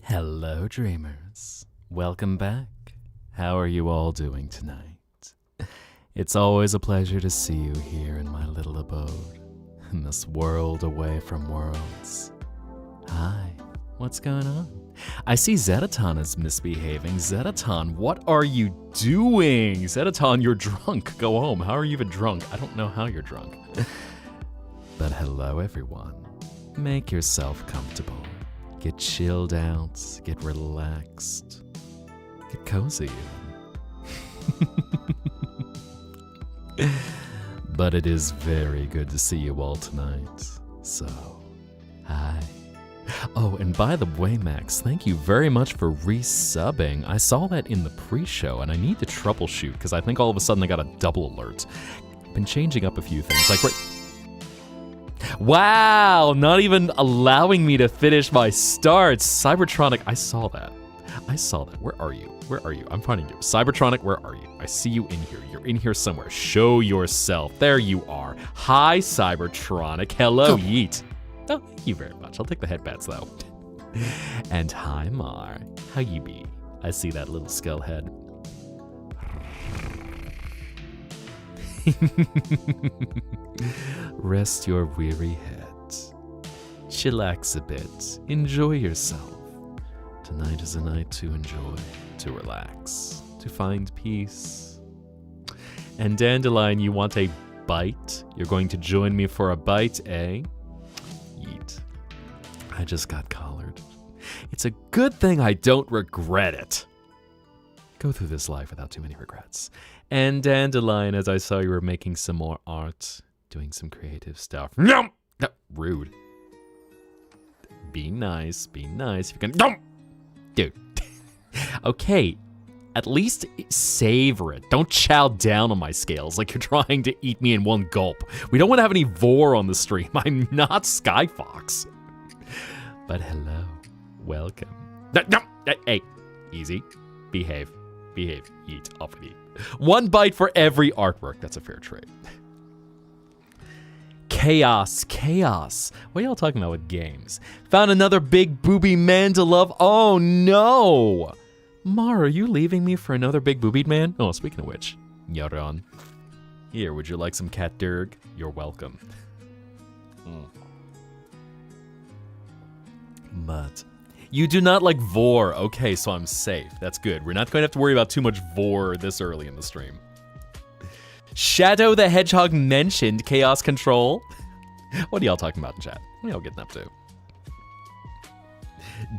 Hello, dreamers. Welcome back. How are you all doing tonight? It's always a pleasure to see you here in my little abode, in this world away from worlds. Hi, what's going on? I see Zettaton is misbehaving. Zettaton, what are you doing? Zettaton, you're drunk. Go home. How are you even drunk? I don't know how you're drunk. But hello, everyone. Make yourself comfortable. Get chilled out, get relaxed, get cozy. But it is very good to see you all tonight. So, hi. Oh, and by the way, Max, thank you very much for resubbing. I saw that in the pre-show, and I need to troubleshoot because I think all of a sudden I got a double alert. I've been changing up a few things, like Wow, not even allowing me to finish my starts. Cybertronic, I saw that. Where are you? I'm finding you. Cybertronic, where are you? I see you in here. You're in here somewhere. Show yourself. There you are. Hi, Cybertronic. Hello, Yeet. Oh, thank you very much. I'll take the headbats, though. And hi, Mar. How you be? I see that little skull head. Rest your weary head. Chillax a bit. Enjoy yourself. Tonight is a night to enjoy, to relax, to find peace. And Dandelion, you want a bite? You're going to join me for a bite, eh? Yeet. I just got collared. It's a good thing I don't regret it. Go through this life without too many regrets. And Dandelion, as I saw you were making some more art, doing some creative stuff. No, rude. Be nice. If you can. No! Dude. Okay, at least savor it. Don't chow down on my scales like you're trying to eat me in one gulp. We don't want to have any vor on the stream. I'm not Skyfox. But hello. Welcome. No, hey, easy. Behave. Eat. Off with eat. One bite for every artwork. That's a fair trade. Chaos. What are y'all talking about with games? Found another big booby man to love. Oh no! Mar, are you leaving me for another big boobied man? Oh, speaking of which, Yaron. Here, would you like some cat durg? You're welcome. But you do not like vor. Okay, so I'm safe. That's good. We're not going to have to worry about too much vor this early in the stream. Shadow the Hedgehog mentioned Chaos Control. What are y'all talking about in chat? What are y'all getting up to?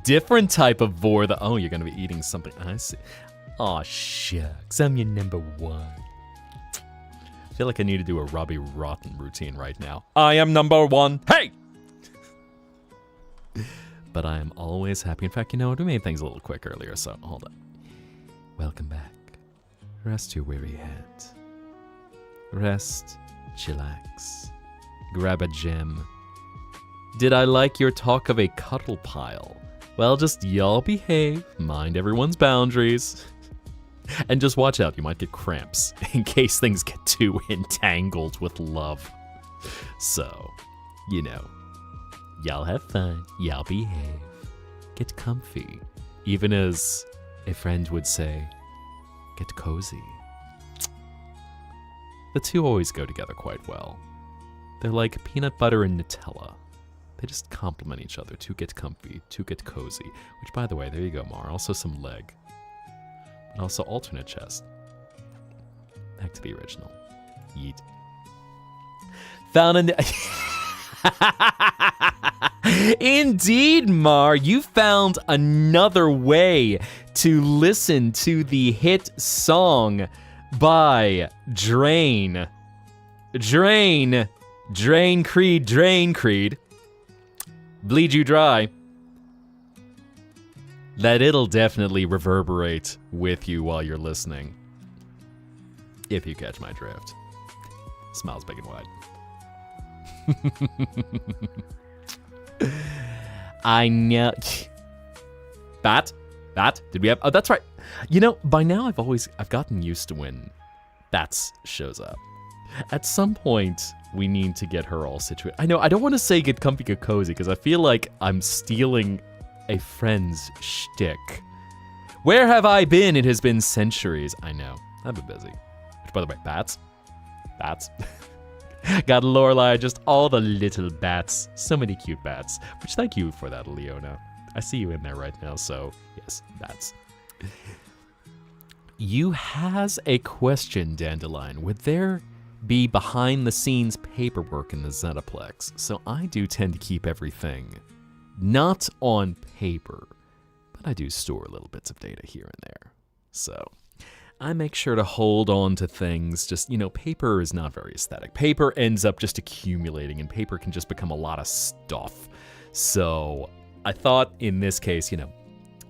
Different type of vor. Oh, you're going to be eating something. I see. Aw, shucks. I'm your number one. I feel like I need to do a Robbie Rotten routine right now. I am number one. Hey! But I am always happy. In fact, you know what? We made things a little quick earlier, so hold on. Welcome back. Rest your weary head. Rest, chillax, grab a gem. Did I like your talk of a cuddle pile? Well, just y'all behave, mind everyone's boundaries, and just watch out, you might get cramps in case things get too entangled with love. So, you know, y'all have fun, y'all behave, get comfy, even as a friend would say, get cozy. The two always go together quite well. They're like peanut butter and Nutella. They just complement each other to get comfy, to get cozy. Which, by the way, there you go, Mar. Also some leg. And also alternate chest. Back to the original. Yeet. Found an... Indeed, Mar. You found another way to listen to the hit song by Drain Creed, Bleed You Dry. That it'll definitely reverberate with you while you're listening. If you catch my drift. Smiles big and wide. I know. Bat? Did we have... Oh, that's right. You know, by now I've gotten used to when Bats shows up. At some point, we need to get her all situated. I know, I don't want to say get comfy, get cozy, because I feel like I'm stealing a friend's shtick. Where have I been? It has been centuries. I know. I've been busy. Which, by the way, bats. Bats. Got Lorelai, just all the little bats. So many cute bats. Which, thank you for that, Leona. I see you in there right now, so yes, bats. You has a question, Dandelion. Would there be behind-the-scenes paperwork in the Zetaplex? So I do tend to keep everything not on paper, but I do store little bits of data here and there. So I make sure to hold on to things. Just, paper is not very aesthetic. Paper ends up just accumulating, and paper can just become a lot of stuff. So I thought in this case,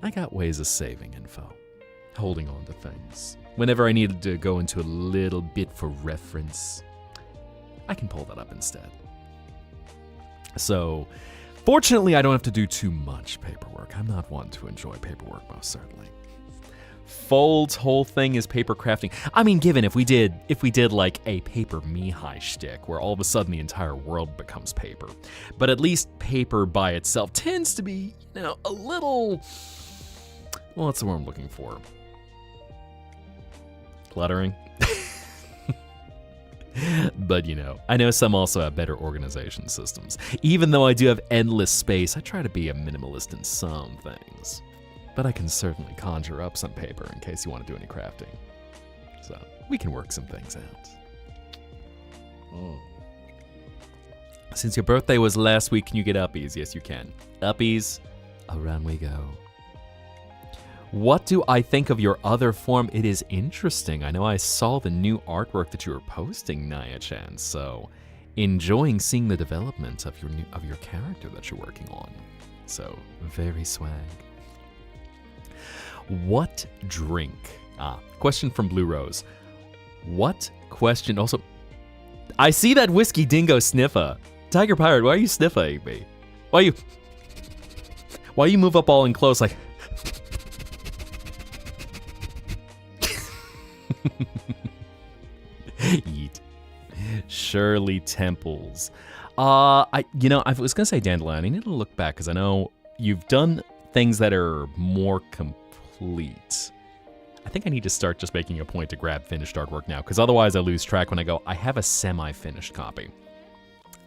I got ways of saving info. Holding on to things. Whenever I needed to go into a little bit for reference, I can pull that up instead. So, fortunately, I don't have to do too much paperwork. I'm not one to enjoy paperwork, most certainly. Fold's whole thing is paper crafting. I mean, given if we did like a paper Mihai shtick, where all of a sudden the entire world becomes paper. But at least paper by itself tends to be, a little, well, what's the word I'm looking for? Cluttering. But I know some also have better organization systems. Even though I do have endless space, I try to be a minimalist in some things. But I can certainly conjure up some paper in case you want to do any crafting. So we can work some things out. Since your birthday was last week, can you get uppies? Yes, you can. Uppies, around we go. What do I think of your other form? It is interesting. I know I saw the new artwork that you were posting, Naya-chan, so enjoying seeing the development of your character that you're working on. So, very swag. What drink? Question from Blue Rose. What question? Also, I see that Whiskey Dingo sniffer. Tiger Pirate, why are you sniffing me? Why you move up all in close like... Yeet. Shirley Temples. I was gonna say Dandelion. I need to look back because I know you've done things that are more complete. I think I need to start just making a point to grab finished artwork now, because otherwise I lose track when I go, I have a semi-finished copy.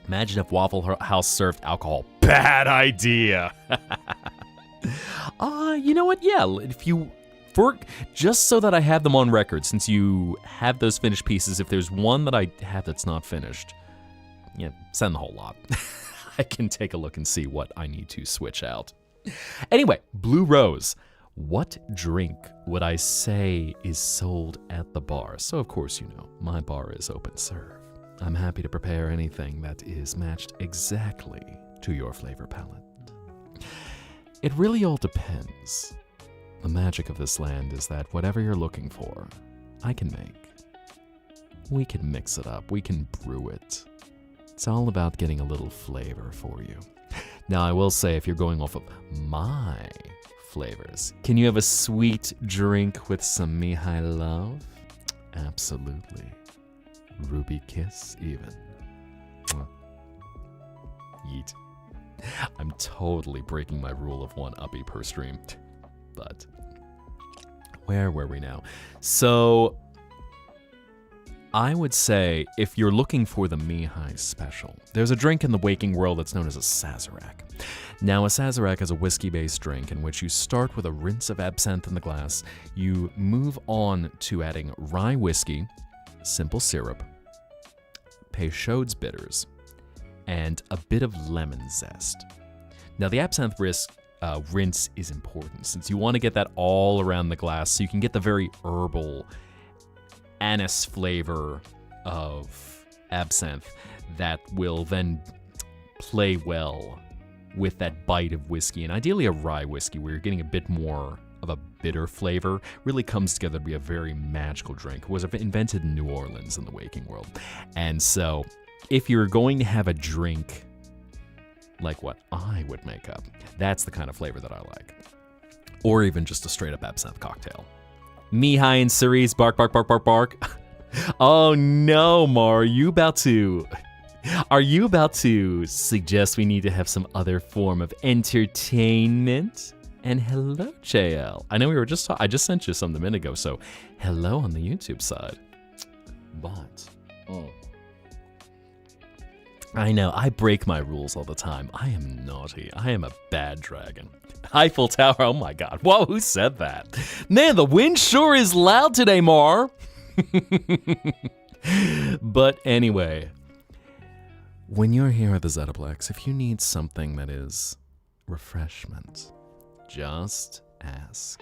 Imagine if Waffle House served alcohol. Bad idea. You know what? Yeah, just so that I have them on record, since you have those finished pieces, if there's one that I have that's not finished, send the whole lot. I can take a look and see what I need to switch out. Anyway, Blue Rose. What drink would I say is sold at the bar? So, of course, my bar is open serve. I'm happy to prepare anything that is matched exactly to your flavor palette. It really all depends. The magic of this land is that whatever you're looking for, I can make. We can mix it up. We can brew it. It's all about getting a little flavor for you. Now, I will say, if you're going off of my flavors, can you have a sweet drink with some Mihai love? Absolutely. Ruby kiss, even. Yeet. I'm totally breaking my rule of one uppy per stream. But where were we now? So I would say if you're looking for the Mihai special, there's a drink in the waking world that's known as a Sazerac. Now, a Sazerac is a whiskey-based drink in which you start with a rinse of absinthe in the glass. You move on to adding rye whiskey, simple syrup, Peychaud's bitters, and a bit of lemon zest. Now, the absinthe rinse is important since you want to get that all around the glass so you can get the very herbal anise flavor of absinthe that will then play well with that bite of whiskey, and ideally a rye whiskey where you're getting a bit more of a bitter flavor. Really comes together to be a very magical drink. It was invented in New Orleans in the waking world. And so if you're going to have a drink like what I would make up, that's the kind of flavor that I like. Or even just a straight up absinthe cocktail. Mihai and Cerise, bark, bark, bark, bark, bark. Oh no, Mar, you about to Are you about to suggest we need to have some other form of entertainment? And hello, JL. I know we were just I just sent you something a minute ago, so hello on the YouTube side. But I know, I break my rules all the time. I am naughty. I am a bad dragon. Eiffel Tower, oh my god. Whoa, who said that? Man, the wind sure is loud today, Mar. But anyway, when you're here at the Zettaplex, if you need something that is refreshment, just ask.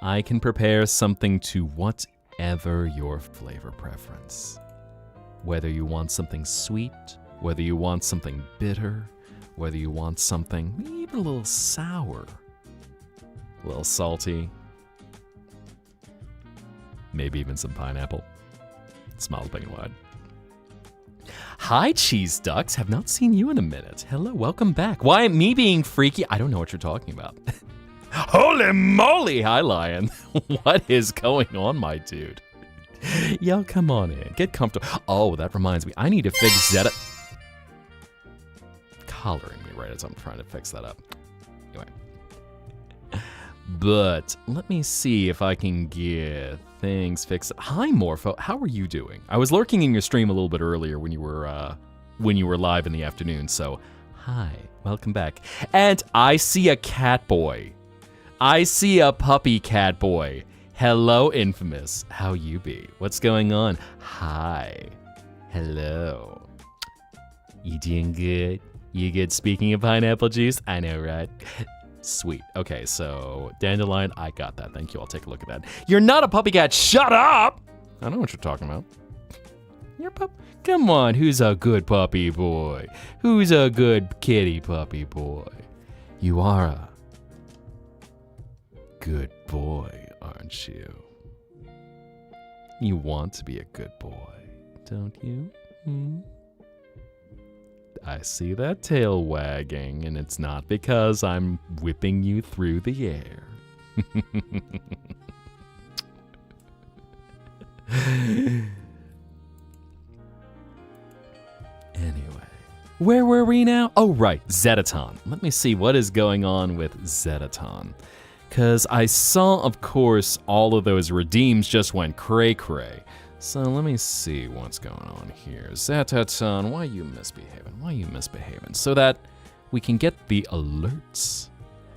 I can prepare something to whatever your flavor preference. Whether you want something sweet, whether you want something bitter, whether you want something even a little sour, a little salty, maybe even some pineapple. Smiles big and wide. Hi, Cheese Ducks. Have not seen you in a minute. Hello, welcome back. Why, me being freaky? I don't know what you're talking about. Holy moly! Hi, Lion. What is going on, my dude? Yo, come on in. Get comfortable. Oh, that reminds me. I need to fix Zetta. Collaring me right as I'm trying to fix that up. Anyway. But let me see if I can get things fixed. Hi, Morpho. How are you doing? I was lurking in your stream a little bit earlier when you were live in the afternoon. So, hi, welcome back. And I see a cat boy. I see a puppy cat boy. Hello, Infamous. How you be? What's going on? Hi. Hello. You doing good? You good? Speaking of pineapple juice? I know, right? Sweet. Okay, so Dandelion, I got that. Thank you. I'll take a look at that. You're not a puppy cat. Shut up! I know what you're talking about. You're a pup. Come on, who's a good puppy boy? Who's a good kitty puppy boy? You are a good boy, aren't you? You want to be a good boy, don't you? I see that tail wagging, and it's not because I'm whipping you through the air. Anyway, where were we now? Oh, right, Zettaton. Let me see what is going on with Zettaton. Because I saw, of course, all of those redeems just went cray-cray. So let me see what's going on here. Zettaton, why you misbehaving? Why you misbehaving? So that we can get the alerts.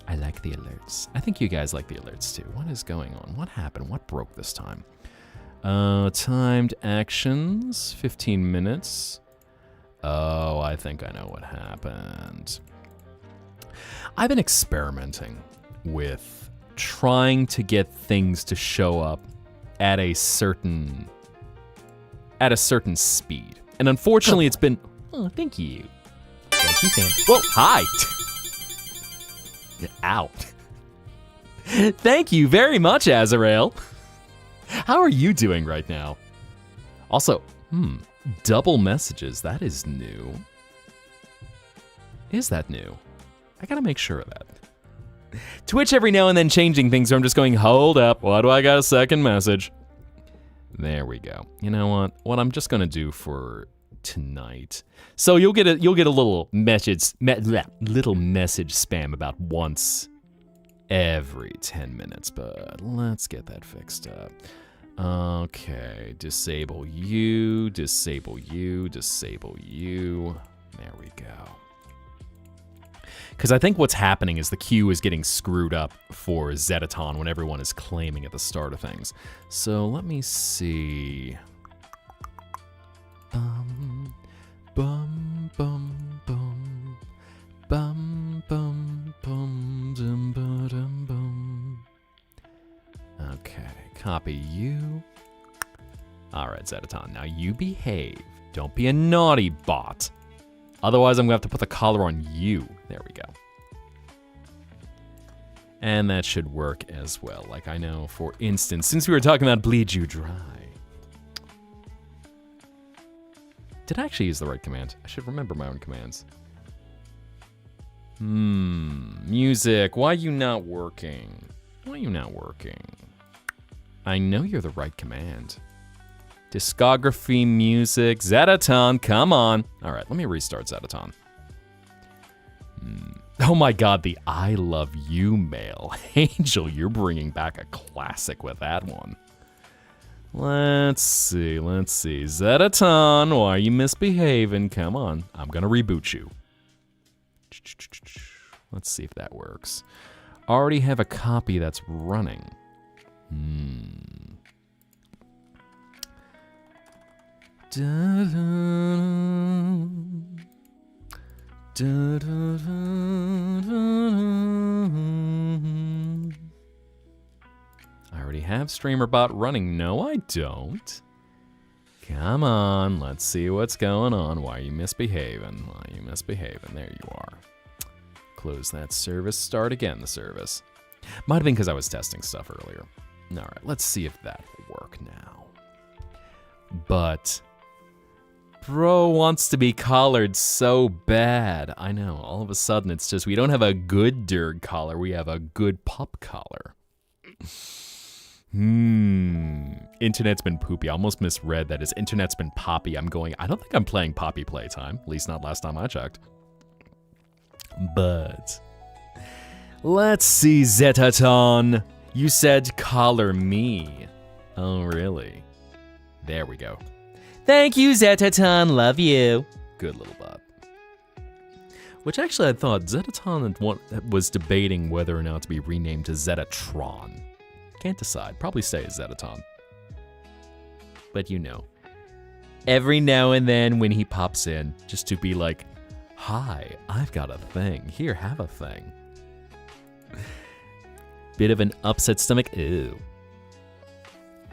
I like the alerts. I think you guys like the alerts too. What is going on? What happened? What broke this time? Timed actions, 15 minutes. Oh, I think I know what happened. I've been experimenting with trying to get things to show up at a certain speed. And unfortunately, it's been... Oh, thank you. Thank you, fan. Whoa, hi! Ow. Thank you very much, Azrael. How are you doing right now? Also, double messages. That is new. Is that new? I gotta make sure of that. Twitch every now and then changing things, so I'm just going, hold up, why do I got a second message? There we go. You know what? What I'm just gonna do for tonight. So you'll get a little message spam about once every 10 minutes, but let's get that fixed up. Okay, disable you, disable you, disable you. There we go. Because I think what's happening is the queue is getting screwed up for Zettaton when everyone is claiming at the start of things. So let me see. Bum, bum, bum, bum. Bum, bum, bum, dum, ba, dum, bum. Okay, copy you. All right, Zettaton, now you behave. Don't be a naughty bot. Otherwise, I'm gonna have to put the collar on you. There we go. And that should work as well. Like I know, for instance, since we were talking about bleed you dry. Did I actually use the right command? I should remember my own commands. Music, why are you not working? Why are you not working? I know you're the right command. Discography, music, Zettaton, come on. All right, let me restart Zettaton. Oh my god, the I Love You mail. Angel, you're bringing back a classic with that one. Let's see. Zettaton, why are you misbehaving? Come on, I'm gonna reboot you. Let's see if that works. Already have a copy that's running. I already have StreamerBot running. No, I don't. Come on, let's see what's going on. Why are you misbehaving? There you are. Close that service. Start again, the service. Might have been because I was testing stuff earlier. All right, let's see if that will work now. But bro wants to be collared so bad. I know, all of a sudden it's just, we don't have a good Durg collar, we have a good pup collar. Internet's been poopy. I almost misread that as internet's been poppy. I'm going, I don't think I'm playing Poppy Playtime. At least not last time I checked. But let's see, Zettaton. You said collar me. Oh, really? There we go. Thank you, Zettaton. Love you. Good little bot. Which actually I thought Zettaton was debating whether or not to be renamed to Zettatron. Can't decide. Probably stay as Zettaton. But you know, every now and then when he pops in, just to be like, hi, I've got a thing. Here, have a thing. Bit of an upset stomach. Ew.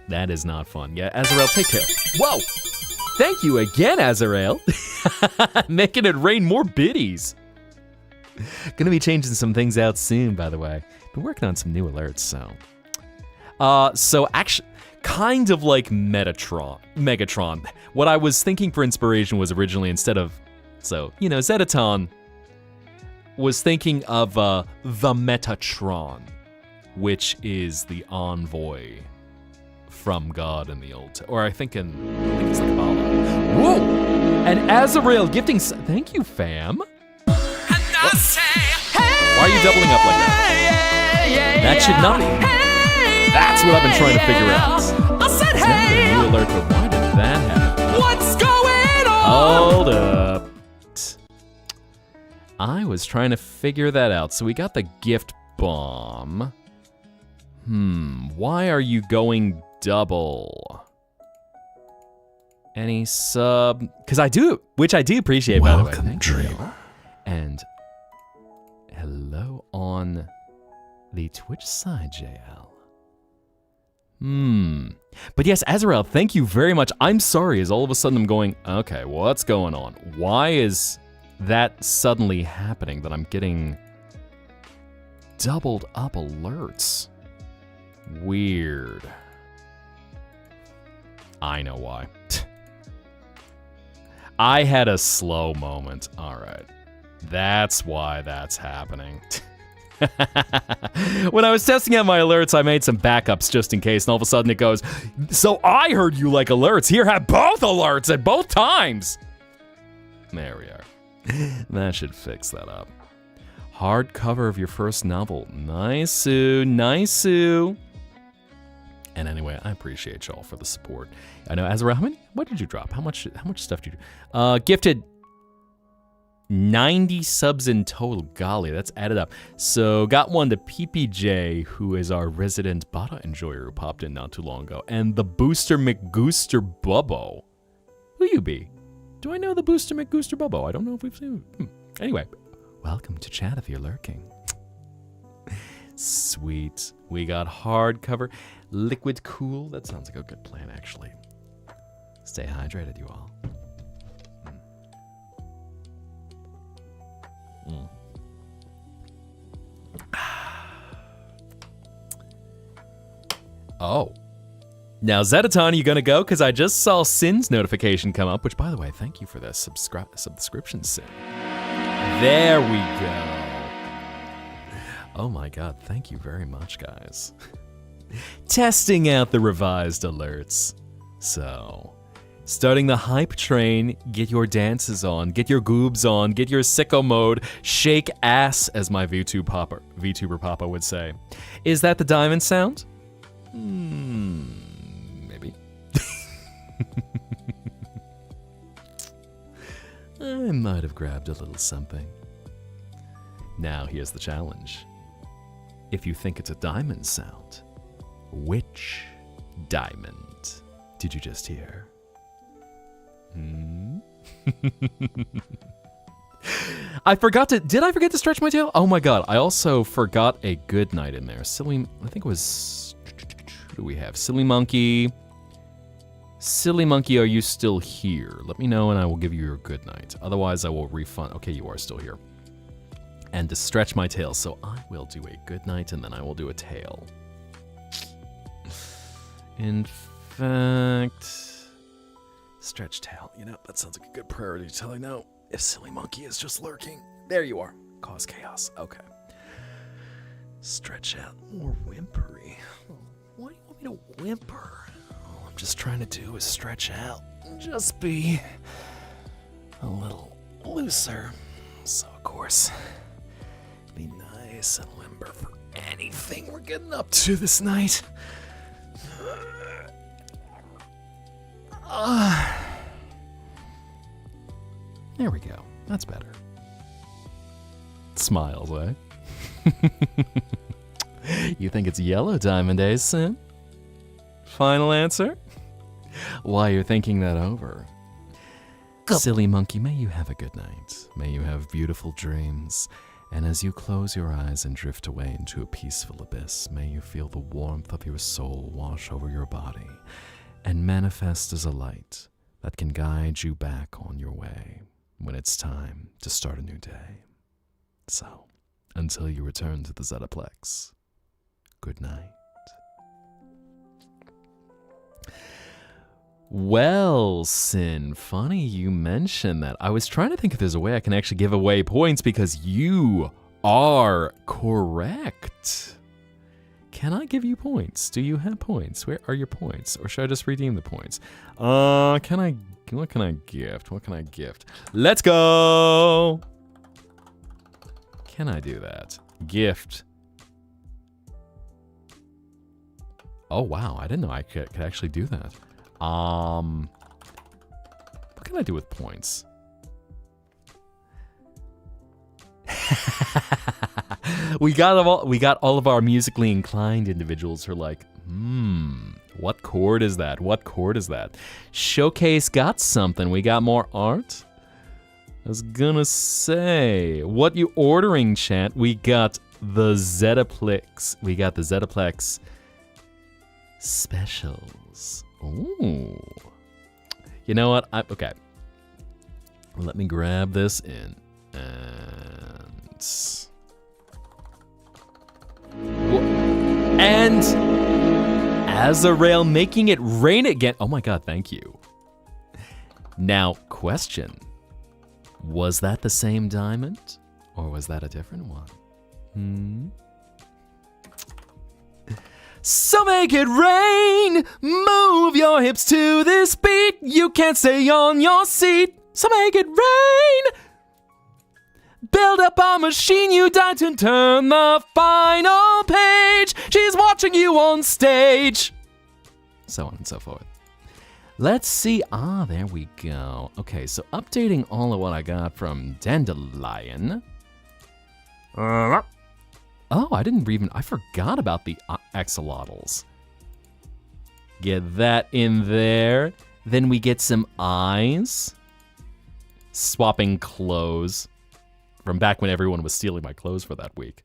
That is not fun. Yeah, Azrael, take care. Whoa! Thank you again, Azrael. Making it rain more biddies. Gonna be changing some things out soon, by the way. Been working on some new alerts, so. So actually, kind of like Megatron. What I was thinking for inspiration was originally instead of, so, you know, Zettaton was thinking of the Metatron, which is the envoy from God in the Old Testament. Or I think it's like Bala. Whoa! And Azrael gifting, thank you, fam. Why are you doubling up like that? That should not be. That's what I've been trying to figure out. I said, hey! A new alert, but why did that happen? What's going on? Hold up. I was trying to figure that out. So we got the gift bomb. Why are you going double? Any sub? Because I do, which I do appreciate, by the way. Welcome, dreamer. And hello on the Twitch side, JL. But yes, Azrael, thank you very much. I'm sorry, as all of a sudden I'm going, okay, what's going on? Why is that suddenly happening that I'm getting doubled up alerts? Weird. I know why. I had a slow moment. All right. That's why that's happening. When I was testing out my alerts, I made some backups just in case, and all of a sudden it goes, so I heard you like alerts. Here, have both alerts at both times. There we are. That should fix that up. Hardcover of your first novel. Nice-oo, nice-oo. And anyway, I appreciate y'all for the support. I know, Azrael, what did you drop? How much stuff did you do? Gifted 90 subs in total. Golly, that's added up. So got one to PPJ, who is our resident Bata enjoyer who popped in not too long ago, and the Booster McGooster Bubbo. Who you be? Do I know the Booster McGooster Bubbo? I don't know if we've seen him. Anyway, welcome to chat if you're lurking. Sweet. We got hardcover. Liquid Cool. That sounds like a good plan, actually. Stay hydrated, you all. Oh. Now, Zettaton, you gonna go? Because I just saw Sin's notification come up, which, by the way, thank you for the subscription, Sin. There we go. Oh my god, thank you very much, guys. Testing out the revised alerts. So, Starting the hype train, get your dances on, get your goobs on, get your sicko mode, shake ass, as my VTuber Papa would say. Is that the diamond sound? Maybe. I might have grabbed a little something. Now here's the challenge. If you think it's a diamond sound, which diamond did you just hear? I forgot to. Did I forget to stretch my tail? Oh my god! I also forgot a good night in there. Silly. I think it was. Who do we have? Silly Monkey. Silly Monkey, are you still here? Let me know, and I will give you your good night. Otherwise, I will refund. Okay, you are still here. And to stretch my tail, so I will do a good night, and then I will do a tail. In fact. Stretch tail. You know, that sounds like a good priority till I know if Silly Monkey is just lurking. There you are. Cause chaos. Okay. Stretch out. More whimpery. Why do you want me to whimper? All I'm just trying to do is stretch out and just be a little looser. So, of course, be nice and limber for anything we're getting up to this night. There we go. That's better. Smiles, eh? You think it's yellow diamond days, Sin? Final answer? While you're thinking that over, Silly Monkey, may you have a good night. May you have beautiful dreams. And as you close your eyes and drift away into a peaceful abyss, may you feel the warmth of your soul wash over your body and manifest as a light that can guide you back on your way when it's time to start a new day. So, until you return to the Zettaplex, good night. Well, Sin, funny you mentioned that. I was trying to think if there's a way I can actually give away points because you are correct. Can I give you points? Do you have points? Where are your points? Or should I just redeem the points? What can I gift? What can I gift? Let's go! Can I do that? Gift. Oh, wow. I didn't know I could actually do that. What can I do with points? we got all of our musically inclined individuals who are like, what chord is that? What chord is that? Showcase got something. We got more art. I was gonna say, what you ordering, chat? We got the Zettaplex. We got the Zettaplex specials. Ooh. You know what? Okay. Let me grab this in. And Azarael making it rain again. Oh my god, thank you. Now, question. Was that the same diamond? Or was that a different one? So make it rain! Move your hips to this beat! You can't stay on your seat! So make it rain! Build up a machine you died to turn the final page! She's watching you on stage! So on and so forth. Let's see. There we go. Okay, so updating all of what I got from Dandelion. Oh, I forgot about the axolotls. Get that in there. Then we get some eyes. Swapping clothes. From back when everyone was stealing my clothes for that week.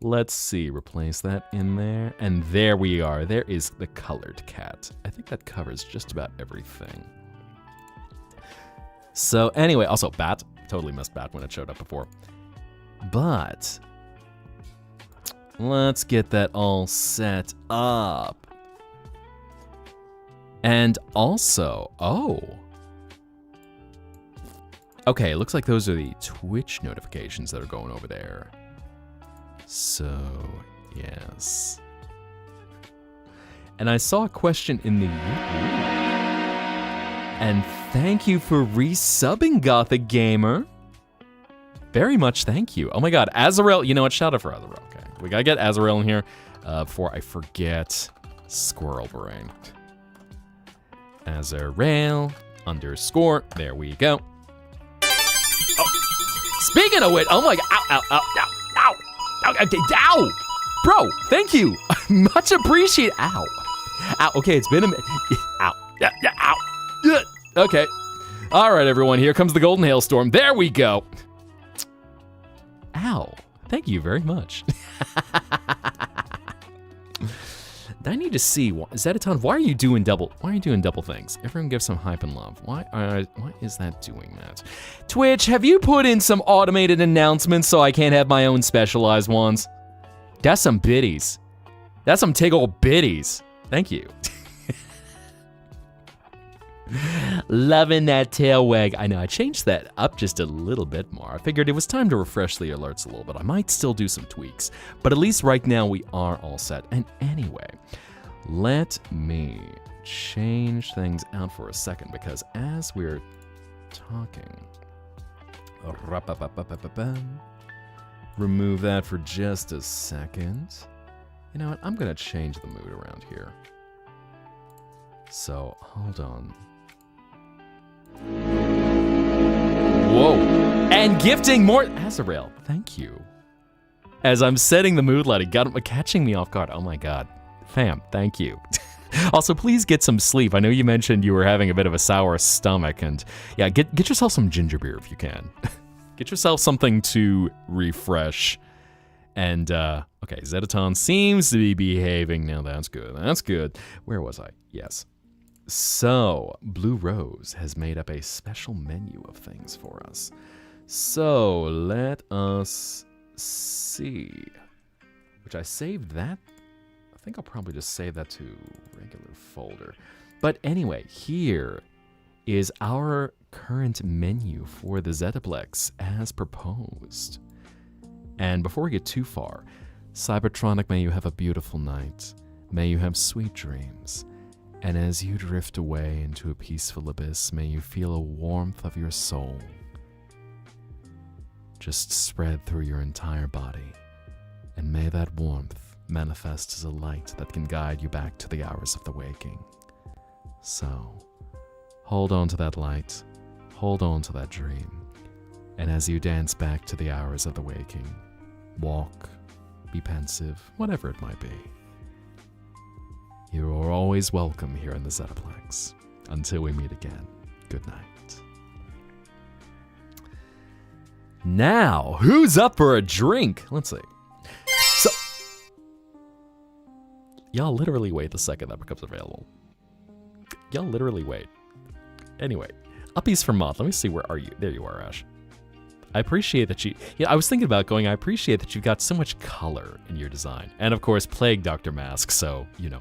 Let's see, replace that in there. And there we are. There is the colored cat. I think that covers just about everything. So anyway, also bat. Totally missed bat when it showed up before. But let's get that all set up. And also, okay, it looks like those are the Twitch notifications that are going over there. So, yes. And I saw a question in the... And thank you for resubbing, Gothic Gamer. Very much thank you. Oh my god, Azrael. You know what? Shout out for Azrael. Okay, we gotta get Azrael in here before I forget Squirrel Brain. Azrael _ There we go. Oh. Speaking of which, oh my god. Ow, ow, ow, ow, ow, ow, ow, ow. Bro, thank you. Much appreciated. Ow. Ow. Okay, it's been a minute. Ow. Yeah, yeah, ow. Yeah. Okay. All right, everyone. Here comes the golden hailstorm. There we go. Ow. Thank you very much. I need to see, Zettaton, why are you doing double things? Everyone give some hype and love. Why is that doing that? Twitch, have you put in some automated announcements so I can't have my own specialized ones? That's some biddies. That's some tickle biddies. Thank you. Loving that tail wag. I know, I changed that up just a little bit more. I figured it was time to refresh the alerts a little bit. I might still do some tweaks, but at least right now we are all set. And anyway, let me change things out for a second, because as we're talking, remove that for just a second. You know what, I'm gonna change the mood around here. So, hold on. Whoa. And gifting more Azrael, thank you. As I'm setting the mood light, it got catching me off guard. Oh my god. Fam, thank you. Also, please get some sleep. I know you mentioned you were having a bit of a sour stomach, and yeah, get yourself some ginger beer if you can. Get yourself something to refresh. And, okay, Zettaton seems to be behaving now. That's good. That's good. Where was I? Yes. So, Blue Rose has made up a special menu of things for us. So, let us see. Which I saved that. I think I'll probably just save that to regular folder. But anyway, here is our current menu for the Zettaplex as proposed. And before we get too far, Cybertronic, may you have a beautiful night. May you have sweet dreams. And as you drift away into a peaceful abyss, may you feel a warmth of your soul just spread through your entire body. And may that warmth manifest as a light that can guide you back to the hours of the waking. So, hold on to that light, hold on to that dream, and as you dance back to the hours of the waking, walk, be pensive, whatever it might be. You are always welcome here in the Zettaplex. Until we meet again, good night. Now, who's up for a drink? Let's see. So, y'all literally wait the second that becomes available. Y'all literally wait. Anyway, uppies for Moth. Let me see, where are you? There you are, Ash. I appreciate that you... Yeah, I was thinking about going, I appreciate that you've got so much color in your design. And of course, Plague Dr. Mask, so, you know,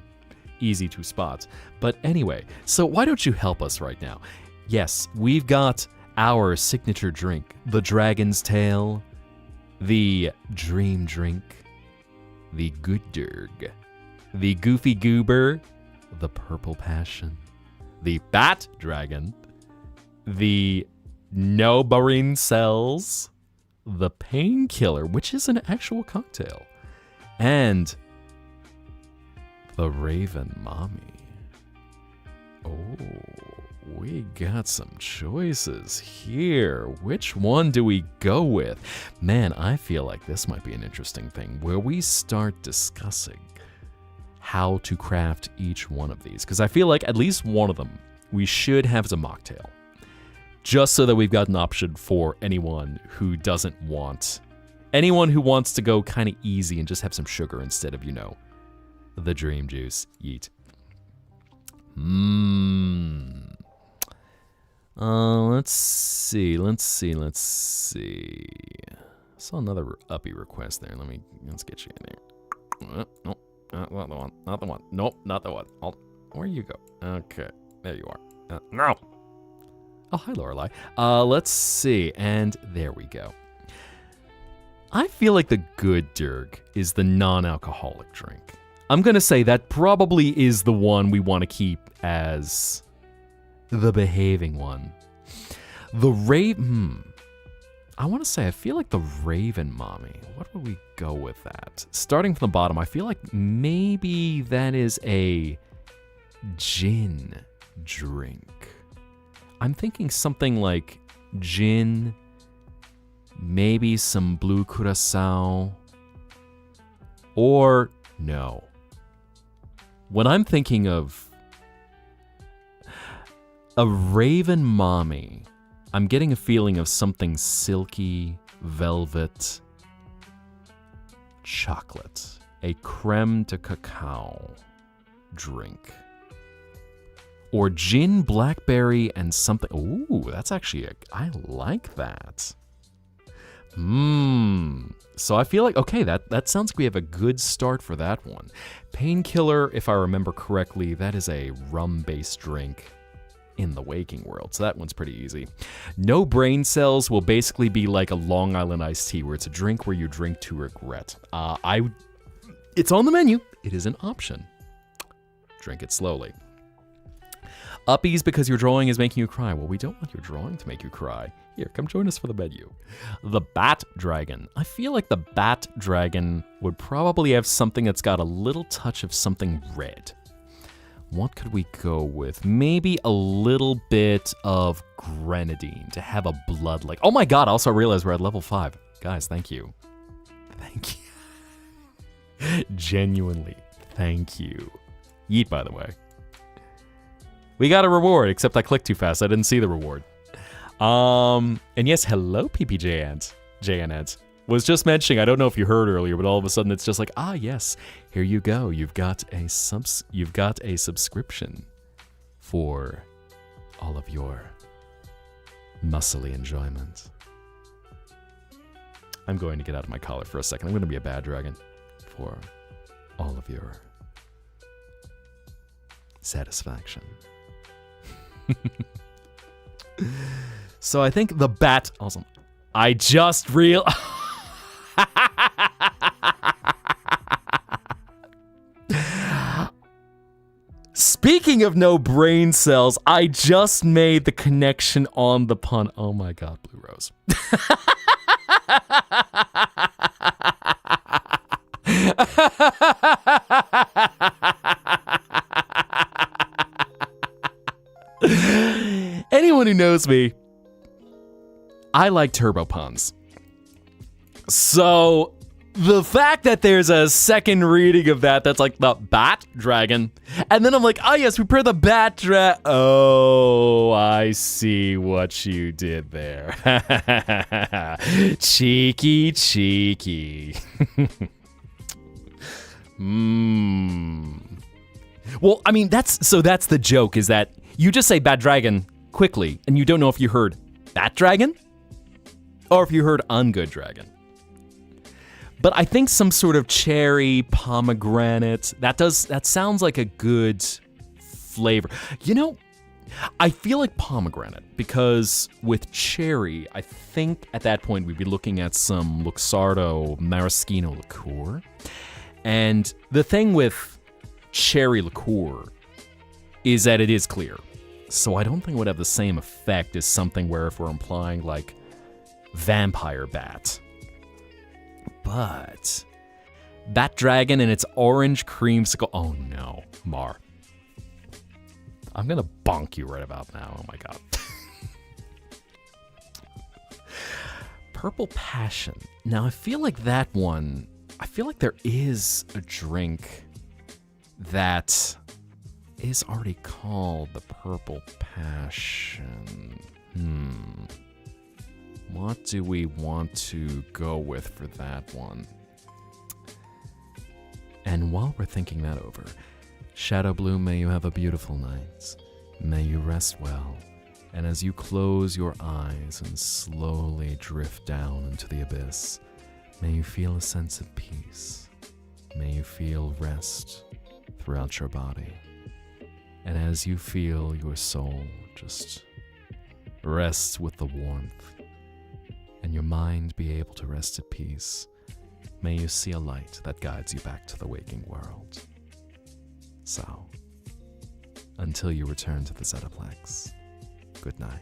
easy to spot. But anyway, so why don't you help us right now? Yes, we've got our signature drink, the Dragon's Tail, the Dream Drink, the Good Durg, the Goofy Goober, the Purple Passion, the Bat Dragon, the No Brain Cells, the Painkiller, which is an actual cocktail, and the Raven Mommy. Oh, we got some choices here. Which one do we go with? Man, I feel like this might be an interesting thing where we start discussing how to craft each one of these. Because I feel like at least one of them we should have as a mocktail. Just so that we've got an option for anyone who doesn't want... Anyone who wants to go kind of easy and just have some sugar instead of, you know, the dream juice. Yeet. Let's see. I saw another uppy request there. Let's get you in there. Nope, not the one. Nope, not the one. Where you go? Okay, there you are. No. Oh, hi, Lorelai. Let's see, and there we go. I feel like the Good Durg is the non-alcoholic drink. I'm gonna say that probably is the one we want to keep as the behaving one. I want to say, I feel like the Raven Mommy. What would we go with that? Starting from the bottom, I feel like maybe that is a gin drink. I'm thinking something like gin, maybe some blue curacao, or no. When I'm thinking of a Raven Mommy, I'm getting a feeling of something silky, velvet, chocolate, a creme de cacao drink. Or gin, blackberry, and something. Ooh, that's actually I like that. So I feel like, okay, that sounds like we have a good start for that one. Painkiller, if I remember correctly, that is a rum-based drink in the waking world, so that one's pretty easy. No brain cells will basically be like a Long Island iced tea, where it's a drink where you drink to regret. It's on the menu. It is an option. Drink it slowly. Uppies because your drawing is making you cry. Well, we don't want your drawing to make you cry. Here, come join us for the menu. The Bat Dragon. I feel like the Bat Dragon would probably have something that's got a little touch of something red. What could we go with? Maybe a little bit of grenadine to have a blood like. Oh my god, I also realized we're at level 5. Guys, thank you. Thank you. Genuinely, thank you. Yeet, by the way. We got a reward, except I clicked too fast. I didn't see the reward. And yes, hello, PPJ Ant. JN was just mentioning, I don't know if you heard earlier, but all of a sudden it's just like, ah, yes, here you go. You've got a subscription for all of your muscly enjoyment. I'm going to get out of my collar for a second. I'm going to be a bad dragon for all of your satisfaction. So I think the bat. Awesome. I just real. Speaking of no brain cells, I just made the connection on the pun. Oh my god, Blue Rose. Anyone who knows me, I like turbo puns. So the fact that there's a second reading of that's like the Bat Dragon, and then I'm like, oh yes, we pair the Bat Dragon. Oh, I see what you did there. Cheeky, cheeky. Well, I mean, that's the joke, is that you just say Bat Dragon quickly, and you don't know if you heard Bat Dragon or if you heard Ungood Dragon. But I think some sort of cherry, pomegranate, that sounds like a good flavor. You know, I feel like pomegranate, because with cherry, I think at that point we'd be looking at some Luxardo maraschino liqueur. And the thing with cherry liqueur is that it is clear. So I don't think it would have the same effect as something where if we're implying like vampire bat. But Bat Dragon and its orange creamsicle. Oh no, Mar. I'm gonna bonk you right about now. Oh my god. Purple Passion. Now I feel like that one, I feel like there is a drink that is already called the Purple Passion. What do we want to go with for that one? And while we're thinking that over, Shadow Blue, may you have a beautiful night. May you rest well. And as you close your eyes and slowly drift down into the abyss, may you feel a sense of peace. May you feel rest throughout your body. And as you feel your soul just rest with the warmth, and your mind be able to rest at peace, may you see a light that guides you back to the waking world. So, until you return to the Zetaplex, Good night.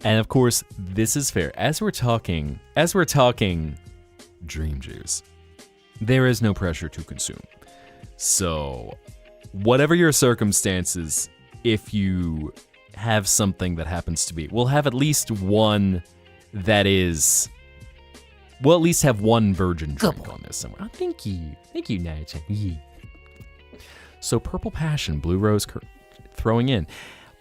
And of course, this is fair. As we're talking dream juice, there is no pressure to consume. So, whatever your circumstances, if you have something that happens to be, we'll have at least one that is, we'll at least have one virgin drink on this somewhere. Oh, thank you, Naya-chan. Yeah. So, Purple Passion, Blue Rose, throwing in.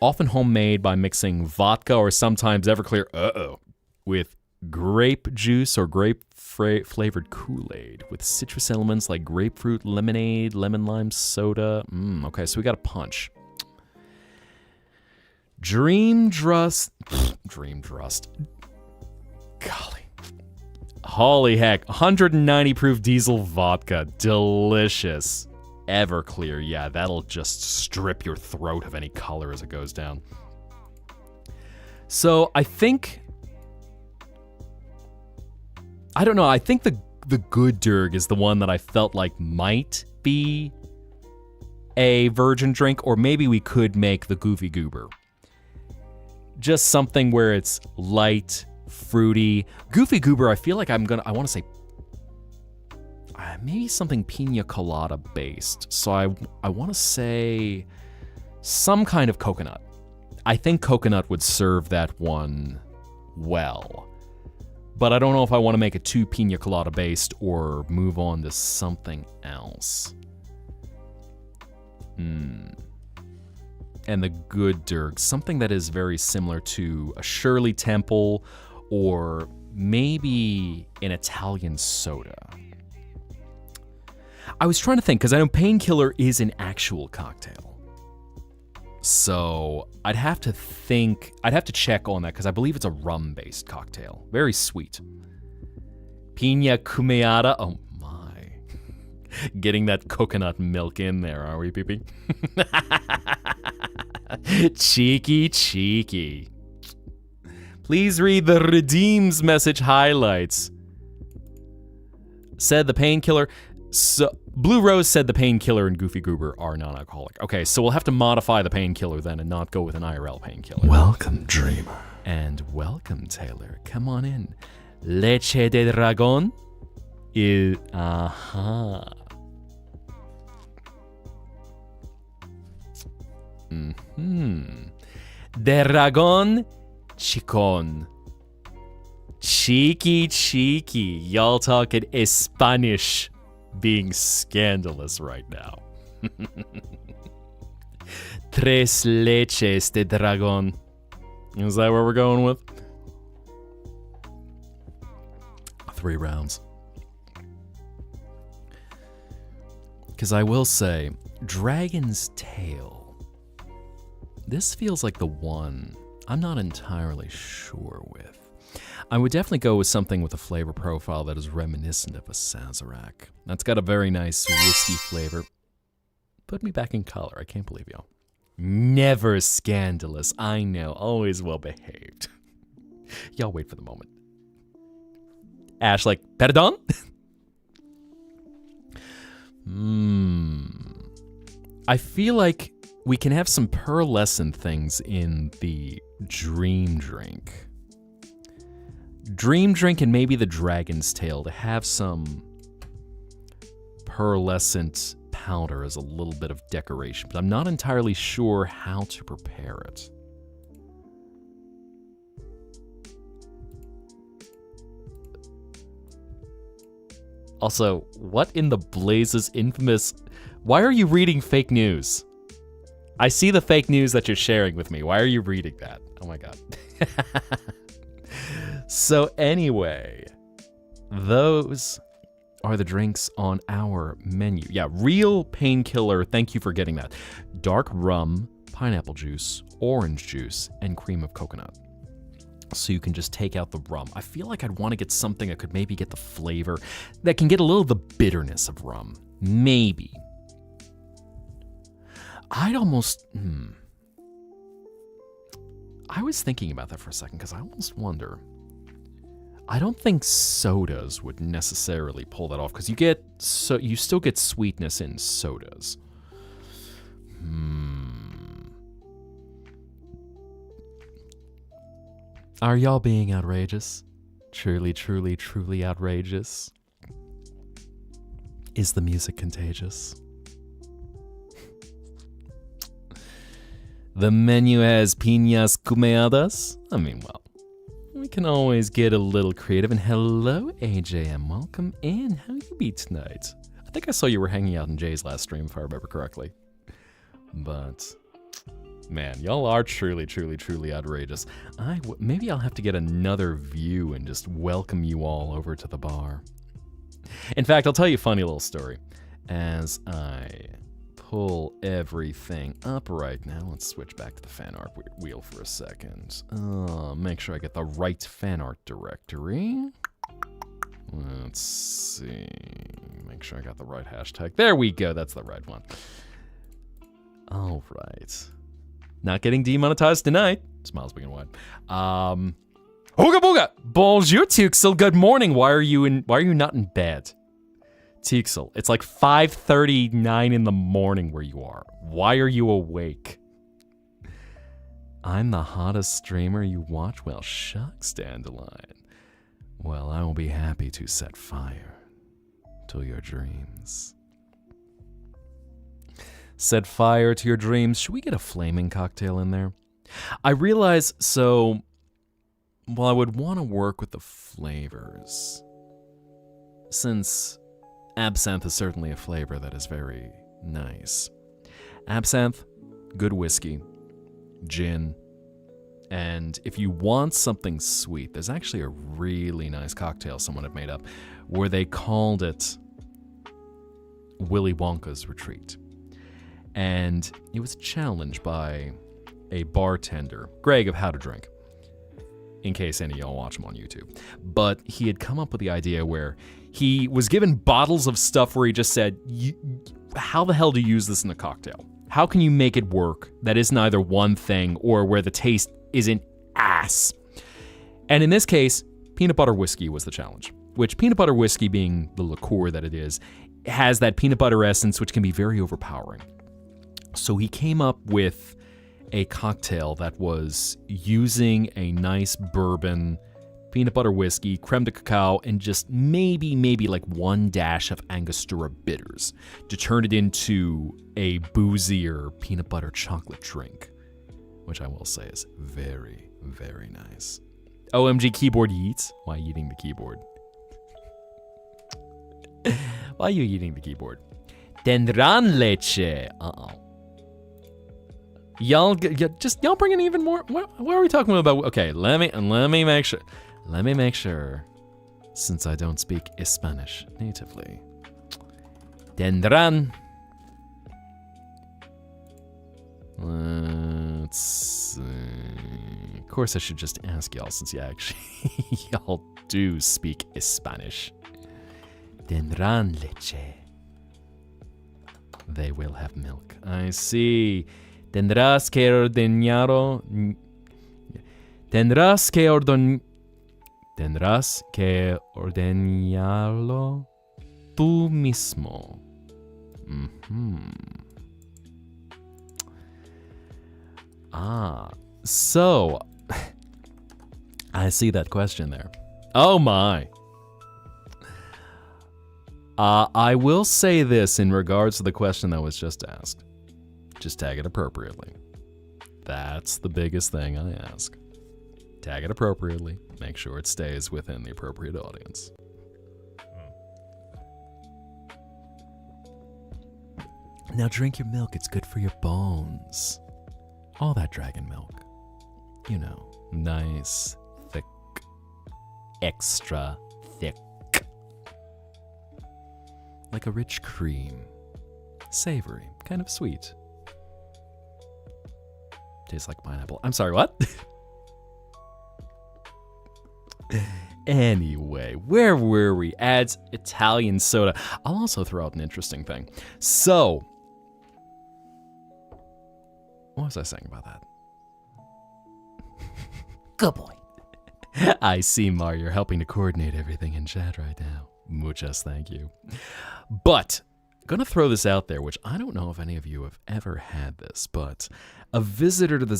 Often homemade by mixing vodka or sometimes Everclear, with grape juice or grape-flavored Kool-Aid with citrus elements like grapefruit, lemonade, lemon lime soda. Okay, so we got a punch. Dream Drust. Golly. Holy heck. 190 proof diesel vodka. Delicious. Everclear, yeah, that'll just strip your throat of any color as it goes down. So I think the Good Durg is the one that I felt like might be a virgin drink, or maybe we could make the Goofy Goober. Just something where it's light, fruity. Goofy Goober, I feel like I want to say maybe something pina colada based. So I want to say some kind of coconut. I think coconut would serve that one well. But I don't know if I want to make it too pina colada based or move on to something else. And the Good Durg, something that is very similar to a Shirley Temple or maybe an Italian soda. I was trying to think, because I know Painkiller is an actual cocktail. So I'd have to check on that, because I believe it's a rum-based cocktail. Very sweet. Pina Colada. Oh my. Getting that coconut milk in there, are we, Pee-Pee? Cheeky. Please read the Redeems message highlights. Said the Painkiller. So, Blue Rose said the Painkiller and Goofy Goober are non-alcoholic. Okay, so we'll have to modify the Painkiller then and not go with an IRL Painkiller. Welcome, Dreamer. And welcome, Taylor. Come on in. Leche de Dragon is... Dragon Chicon. Cheeky. Y'all talking Spanish. Being scandalous right now. Tres leches de dragón. Is that where we're going with? 3 rounds. Because I will say, Dragon's Tail. This feels like the one I'm not entirely sure with. I would definitely go with something with a flavor profile that is reminiscent of a Sazerac. That's got a very nice whiskey flavor. Put me back in color. I can't believe y'all. Never scandalous. I know. Always well behaved. Y'all wait for the moment. Ash like, perdon? I feel like we can have some pearlescent things in the Dream Drink. Dream Drink and maybe the Dragon's Tail to have some pearlescent powder as a little bit of decoration, but I'm not entirely sure how to prepare it. Also, what in the blazes infamous... Why are you reading fake news? I see the fake news that you're sharing with me. Why are you reading that? Oh my god. So anyway, those are the drinks on our menu. Yeah, real Painkiller, thank you for getting that. Dark rum, pineapple juice, orange juice, and cream of coconut. So you can just take out the rum. I feel like I'd want to get something that could maybe get the flavor, that can get a little of the bitterness of rum. Maybe. I'd almost... I was thinking about that for a second, because I almost wonder... I don't think sodas would necessarily pull that off, because you still get sweetness in sodas. Are y'all being outrageous? Truly, truly, truly outrageous? Is the music contagious? The menu has piñas cumeadas? I mean, well, we can always get a little creative. And hello, AJM. Welcome in. How you be tonight? I think I saw you were hanging out in Jay's last stream, if I remember correctly. But, man, y'all are truly, truly, truly outrageous. Maybe I'll have to get another view and just welcome you all over to the bar. In fact, I'll tell you a funny little story. As I pull everything up right now, let's switch back to the fan art wheel for a second. Make sure I get the right fan art directory. Let's see. Make sure I got the right hashtag. There we go. That's the right one. All right. Not getting demonetized tonight. Smiles big and wide. Hooga booga! Bonjour, Tuxel. Good morning. Why are you not in bed? Tuxel, it's like 5:39 in the morning where you are. Why are you awake? I'm the hottest streamer you watch? Well, shucks, Dandelion. Well, I will be happy to set fire to your dreams. Set fire to your dreams. Should we get a flaming cocktail in there? I realize, so, well, I would want to work with the flavors. Since absinthe is certainly a flavor that is very nice. Absinthe, good whiskey, gin, and if you want something sweet, there's actually a really nice cocktail someone had made up where they called it Willy Wonka's Retreat. And it was challenged by a bartender, Greg of How to Drink, in case any of y'all watch him on YouTube. But he had come up with the idea where he was given bottles of stuff where he just said, how the hell do you use this in a cocktail? How can you make it work that isn't either one thing or where the taste isn't ass? And in this case, peanut butter whiskey was the challenge, which peanut butter whiskey, being the liqueur that it is, has that peanut butter essence which can be very overpowering. So he came up with a cocktail that was using a nice bourbon, peanut butter whiskey, creme de cacao, and just maybe like one dash of Angostura bitters to turn it into a boozier peanut butter chocolate drink, which I will say is very, very nice. OMG keyboard yeets. Why eating the keyboard? Why are you eating the keyboard? Tendrán leche. Uh-oh. Y'all bringing even more. What are we talking about? Okay, let me make sure. Let me make sure, since I don't speak Spanish natively. Tendrán. Let's see. Of course, I should just ask y'all, since y'all do speak Spanish. Tendrán leche. They will have milk. I see. Tendrás que ordenarlo tú mismo. So I see that question there. Oh my. I will say this in regards to the question that was just asked. Just tag it appropriately. That's the biggest thing I ask. Tag it appropriately. Make sure it stays within the appropriate audience. Now drink your milk. It's good for your bones. All that dragon milk. You know, nice, thick, extra thick. Like a rich cream. Savory, kind of sweet. Tastes like pineapple. I'm sorry, what? Anyway, where were we? Adds Italian soda. I'll also throw out an interesting thing. So, what was I saying about that? Good boy. I see, Mar, you're helping to coordinate everything in chat right now. Muchas thank you. But, gonna throw this out there, which I don't know if any of you have ever had this, but a visitor to the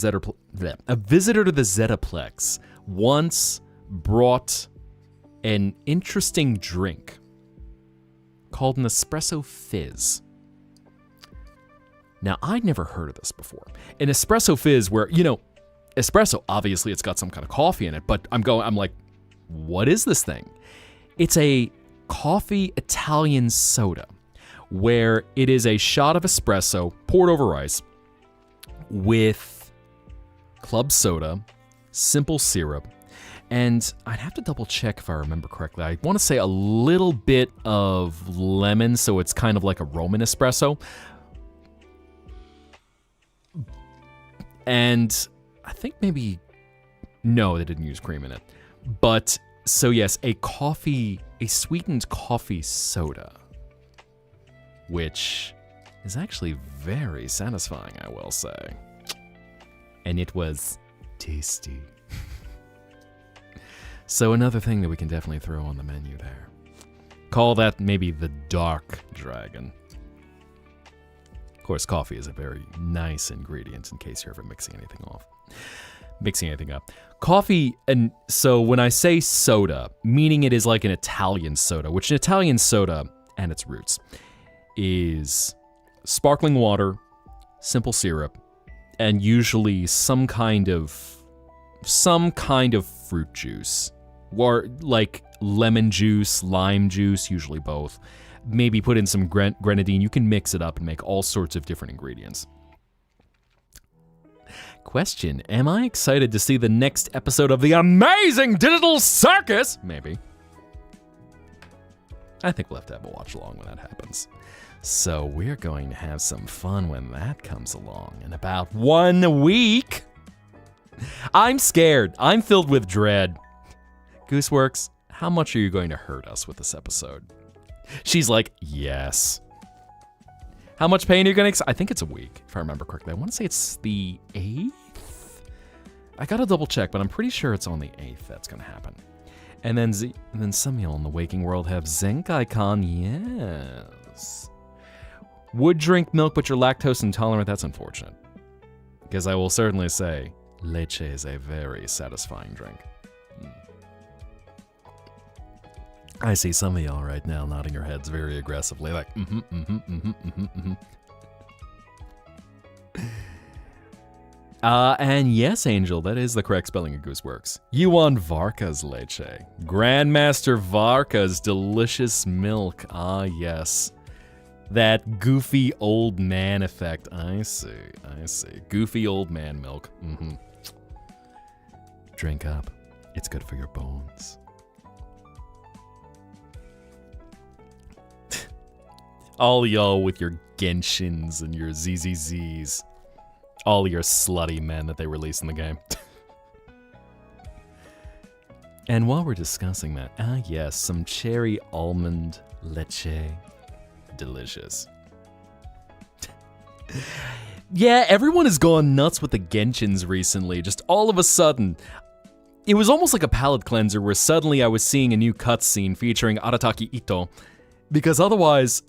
Zettaplex once brought an interesting drink called an espresso fizz. Now, I'd never heard of this before. An espresso fizz where, espresso, obviously it's got some kind of coffee in it, but I'm like, what is this thing? It's a coffee Italian soda where it is a shot of espresso poured over ice with club soda, simple syrup, and I'd have to double check if I remember correctly. I want to say a little bit of lemon, so it's kind of like a Roman espresso. And I think no, they didn't use cream in it. But, so yes, a sweetened coffee soda, which is actually very satisfying, I will say. And it was tasty. So another thing that we can definitely throw on the menu there. Call that maybe the dark dragon. Of course, coffee is a very nice ingredient in case you're ever mixing anything up. Coffee, and so when I say soda, meaning it is like an Italian soda, which an Italian soda, and its roots, is sparkling water, simple syrup, and usually some kind of fruit juice, or like lemon juice, lime juice, usually both. Maybe put in some grenadine. You can mix it up and make all sorts of different ingredients. Question, am I excited to see the next episode of the amazing Digital Circus? Maybe. I think we'll have to have a watch along when that happens. So we're going to have some fun when that comes along in about 1 week. I'm scared. I'm filled with dread. Gooseworks, how much are you going to hurt us with this episode? She's like, yes. How much pain are you going to I think it's a week, if I remember correctly. I want to say it's the 8th? I gotta double check, but I'm pretty sure it's on the 8th that's going to happen. And then some of y'all in the waking world have Zenkai-Con, yes. Would drink milk, but you're lactose intolerant. That's unfortunate. Because I will certainly say, leche is a very satisfying drink. I see some of y'all right now nodding your heads very aggressively, like, and yes, Angel, that is the correct spelling of Gooseworks. You want Varka's leche. Grandmaster Varka's delicious milk. Ah, yes. That goofy old man effect. I see. Goofy old man milk. Drink up. It's good for your bones. All y'all with your Genshins and your ZZZs. All your slutty men that they release in the game. And while we're discussing that, yes, some cherry almond leche. Delicious. Yeah, everyone has gone nuts with the Genshins recently. Just all of a sudden. It was almost like a palate cleanser where suddenly I was seeing a new cutscene featuring Arataki Ito. Because otherwise,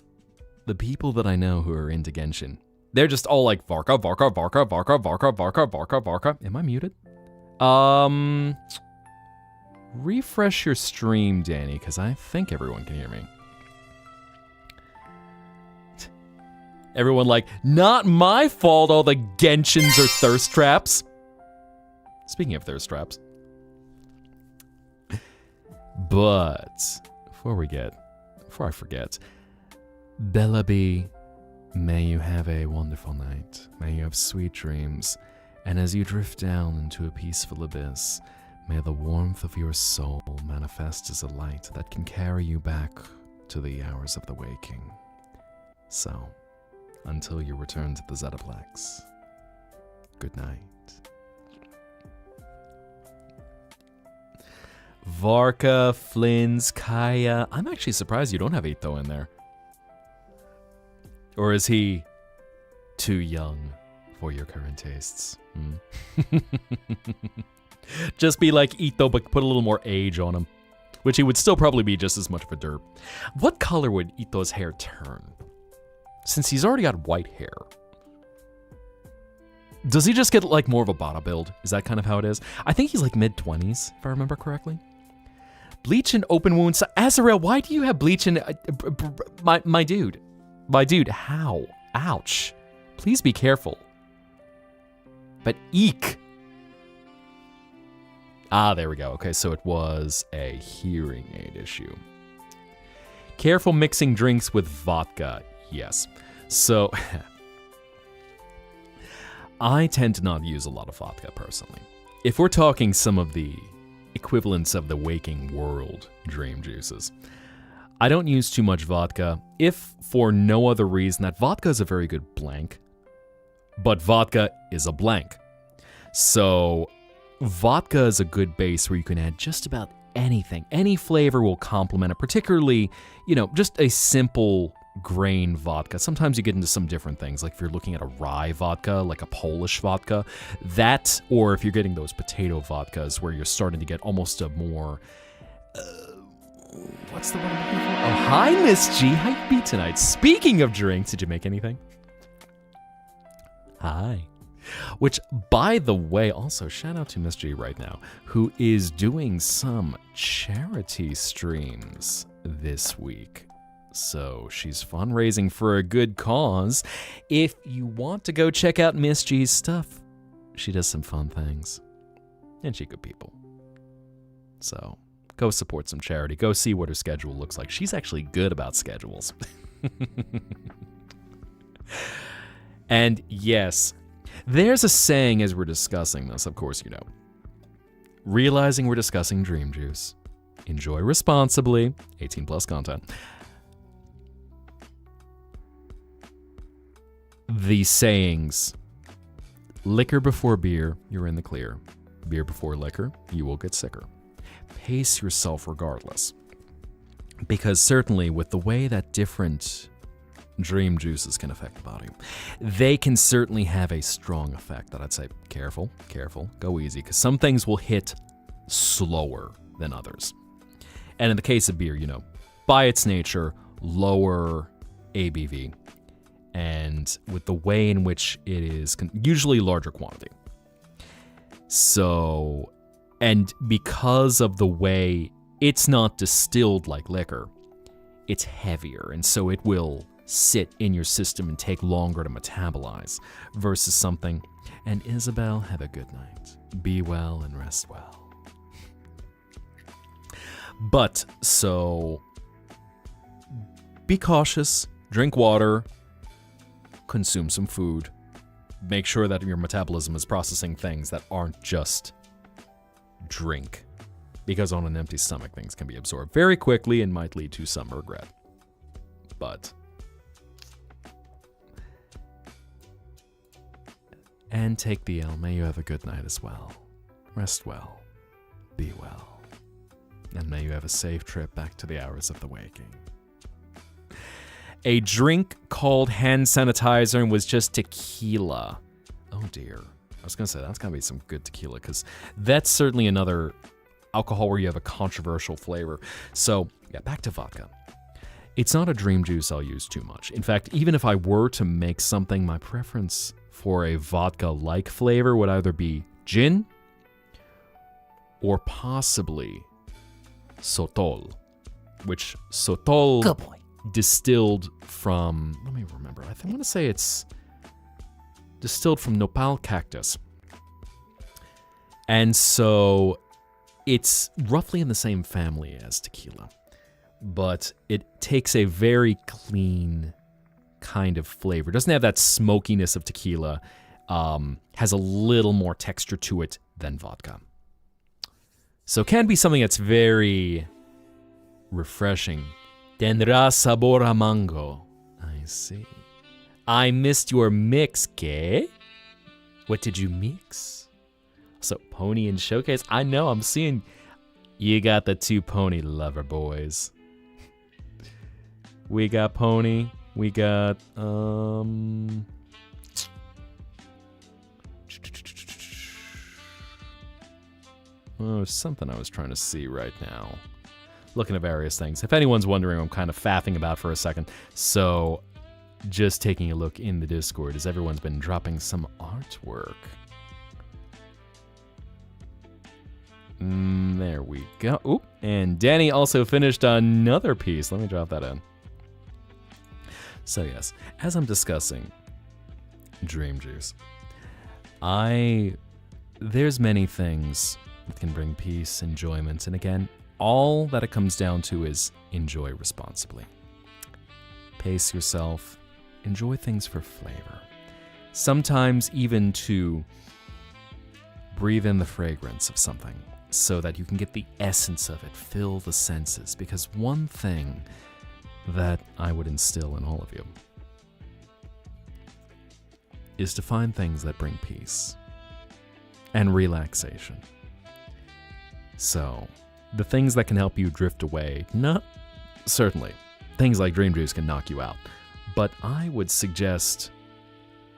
the people that I know who are into Genshin, they're just all like, Varka, Varka, Varka, Varka, Varka, Varka, Varka, Varka. Am I muted? Refresh your stream, Danny, because I think everyone can hear me. Everyone like, not my fault all the Genshins are thirst traps. Speaking of thirst traps. But, before I forget, Bellaby, may you have a wonderful night. May you have sweet dreams. And as you drift down into a peaceful abyss, may the warmth of your soul manifest as a light that can carry you back to the hours of the waking. So, until you return to the Zettaplex, good night. Varka, Flynn's, Kaya. I'm actually surprised you don't have Ito in there. Or is he too young for your current tastes? Just be like Ito, but put a little more age on him. Which he would still probably be just as much of a derp. What color would Ito's hair turn? Since he's already got white hair. Does he just get like more of a bada build? Is that kind of how it is? I think he's like mid-20s, if I remember correctly. Bleach and open wounds. Azrael, why do you have bleach and... my dude. My dude, how? Ouch. Please be careful. But eek. Ah, there we go. Okay, so it was a hearing aid issue. Careful mixing drinks with vodka. Yes. So, I tend to not use a lot of vodka personally. If we're talking some of the equivalents of the waking world dream juices, I don't use too much vodka, if for no other reason that vodka is a very good blank, but vodka is a blank. So, vodka is a good base where you can add just about anything. Any flavor will complement it, particularly, just a simple grain vodka. Sometimes you get into some different things, like if you're looking at a rye vodka, like a Polish vodka, that, or if you're getting those potato vodkas where you're starting to get almost a more, what's the one I'm looking for? Oh, hi, Miss G. How you be tonight? Speaking of drinks, did you make anything? Hi. Which, by the way, also shout out to Miss G right now, who is doing some charity streams this week. So she's fundraising for a good cause. If you want to go check out Miss G's stuff, she does some fun things. And she's good people. So go support some charity. Go see what her schedule looks like. She's actually good about schedules. And yes, there's a saying as we're discussing this, of course you know. Realizing we're discussing Dream Juice. Enjoy responsibly. 18 plus content. The sayings. Liquor before beer, you're in the clear. Beer before liquor, you will get sicker. Pace yourself regardless. Because certainly with the way that different dream juices can affect the body, they can certainly have a strong effect that I'd say, careful, go easy, because some things will hit slower than others. And in the case of beer, by its nature, lower ABV, and with the way in which it is usually larger quantity. So, and because of the way it's not distilled like liquor, it's heavier, and so it will sit in your system and take longer to metabolize versus something. And Isabel, have a good night. Be well and rest well. But, so, be cautious, drink water, consume some food, make sure that your metabolism is processing things that aren't just drink. Because on an empty stomach, things can be absorbed very quickly and might lead to some regret. But... and take the L. May you have a good night as well. Rest well. Be well. And may you have a safe trip back to the hours of the waking. A drink called hand sanitizer and was just tequila. Oh dear. I was going to say, that's going to be some good tequila, because that's certainly another alcohol where you have a controversial flavor. So, yeah, back to vodka. It's not a dream juice I'll use too much. In fact, even if I were to make something, my preference for a vodka-like flavor would either be gin or possibly sotol, which sotol Good boy. Distilled from, let me remember, I want to say it's distilled from nopal cactus. And so it's roughly in the same family as tequila, but it takes a very clean kind of flavor. It doesn't have that smokiness of tequila. Has a little more texture to it than vodka. So it can be something that's very refreshing. Tendrá sabor a mango. I see. I missed your mix, ¿qué? What did you mix? So Pony and Showcase. I know, I'm seeing you got the two Pony lover boys. We got Pony. We got, Oh, something I was trying to see right now. Looking at various things. If anyone's wondering, I'm kind of faffing about for a second. So, just taking a look in the Discord as everyone's been dropping some artwork. There we go. Oop. And Danny also finished another piece. Let me drop that in. So yes, as I'm discussing Dream Juice, there's many things that can bring peace, enjoyment, and again, all that it comes down to is enjoy responsibly. Pace yourself, enjoy things for flavor. Sometimes even to breathe in the fragrance of something so that you can get the essence of it, fill the senses. Because one thing that I would instill in all of you is to find things that bring peace and relaxation. So, the things that can help you drift away, not certainly. Things like Dream Juice can knock you out. But I would suggest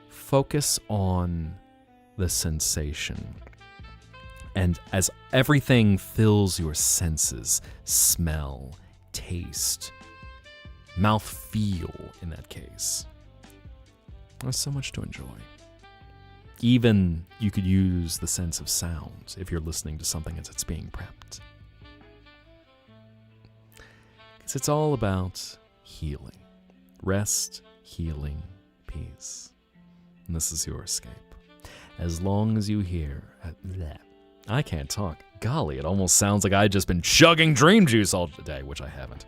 focus on the sensation. And as everything fills your senses, smell, taste, mouthfeel in that case, there's so much to enjoy. Even you could use the sense of sound if you're listening to something as it's being prepped. Because it's all about healing. Rest, healing, peace. And this is your escape. As long as you hear... I can't talk. Golly, it almost sounds like I've just been chugging Dream Juice all day, which I haven't.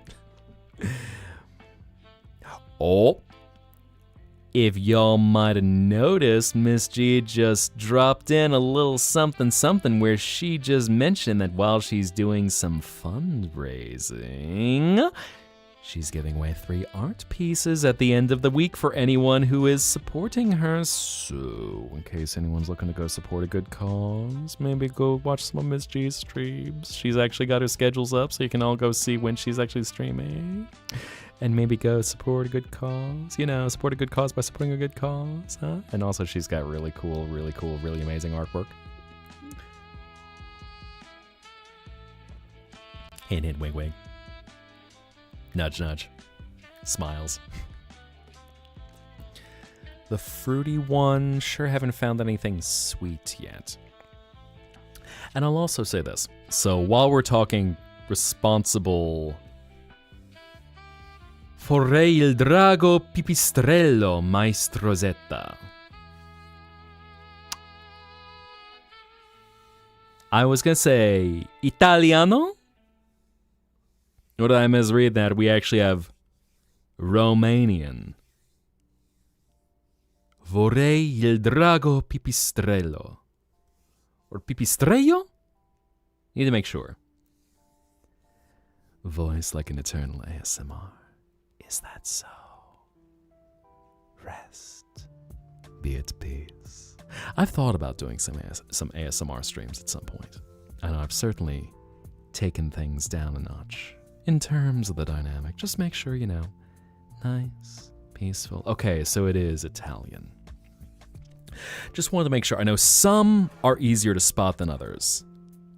Oh. If y'all might have noticed, Miss G just dropped in a little something where she just mentioned that while she's doing some fundraising, she's giving away 3 art pieces at the end of the week for anyone who is supporting her. So, in case anyone's looking to go support a good cause, maybe go watch some of Miss G's streams. She's actually got her schedules up so you can all go see when she's actually streaming. And maybe go support a good cause. You know, support a good cause by supporting a good cause, huh? And also she's got really cool, really amazing artwork. Hint, hint, wink, wink. Nudge, nudge. Smiles. The fruity one, sure haven't found anything sweet yet. And I'll also say this. So while we're talking responsible... Vorrei il drago pipistrello, Maestro Zetta. I was gonna say Italiano? Or did I misread that? We actually have Romanian. Vorrei il drago pipistrello. Or pipistrello? Need to make sure. Voice like an eternal ASMR. Is that so? Rest. Be at peace. I've thought about doing some ASMR streams at some point. I know I've certainly taken things down a notch in terms of the dynamic. Just make sure, you know, nice, peaceful. Okay, so it is Italian. Just wanted to make sure. I know some are easier to spot than others.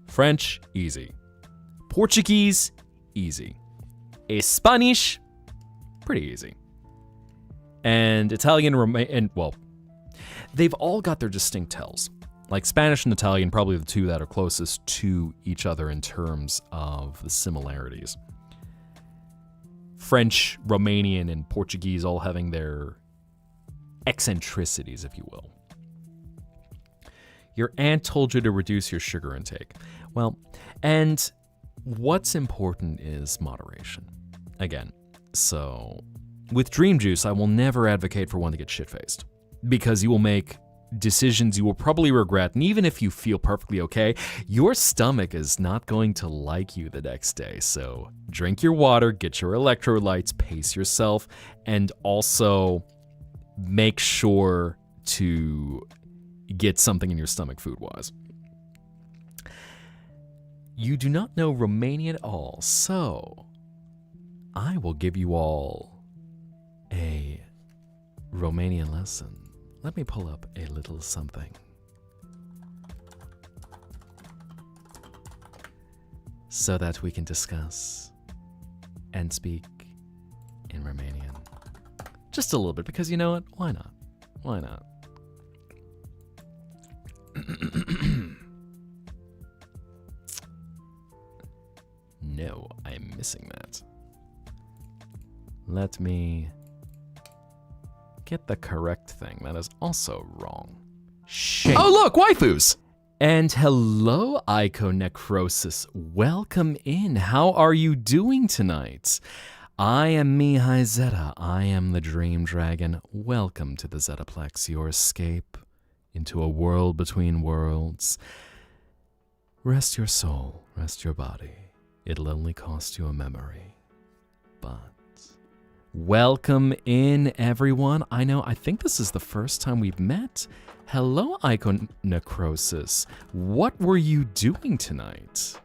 French, easy. Portuguese, easy. Spanish, pretty easy. And Italian, well, they've all got their distinct tells. Like Spanish and Italian, probably the two that are closest to each other in terms of the similarities. French, Romanian, and Portuguese all having their eccentricities, if you will. Your aunt told you to reduce your sugar intake. Well, and what's important is moderation. Again, so with Dream Juice, I will never advocate for one to get shit-faced. Because you will make decisions you will probably regret, and even if you feel perfectly okay, your stomach is not going to like you the next day. So drink your water, get your electrolytes, pace yourself, and also make sure to get something in your stomach food-wise. You do not know Romanian at all, so I will give you all a Romanian lesson. Let me pull up a little something. so that we can discuss and speak in Romanian. Just a little bit, because you know what? Why not? Why not? No, I'm missing that. Let me get the correct thing. That is also wrong. Shame. Oh, look, waifus! And hello, Iconecrosis. Welcome in. How are you doing tonight? I am Mihai Zetta. I am the Dream Dragon. Welcome to the Zettaplex, your escape into a world between worlds. Rest your soul, rest your body. It'll only cost you a memory. But welcome in, everyone. I think this is the first time we've met. Hello, Iconecrosis. What were you doing tonight?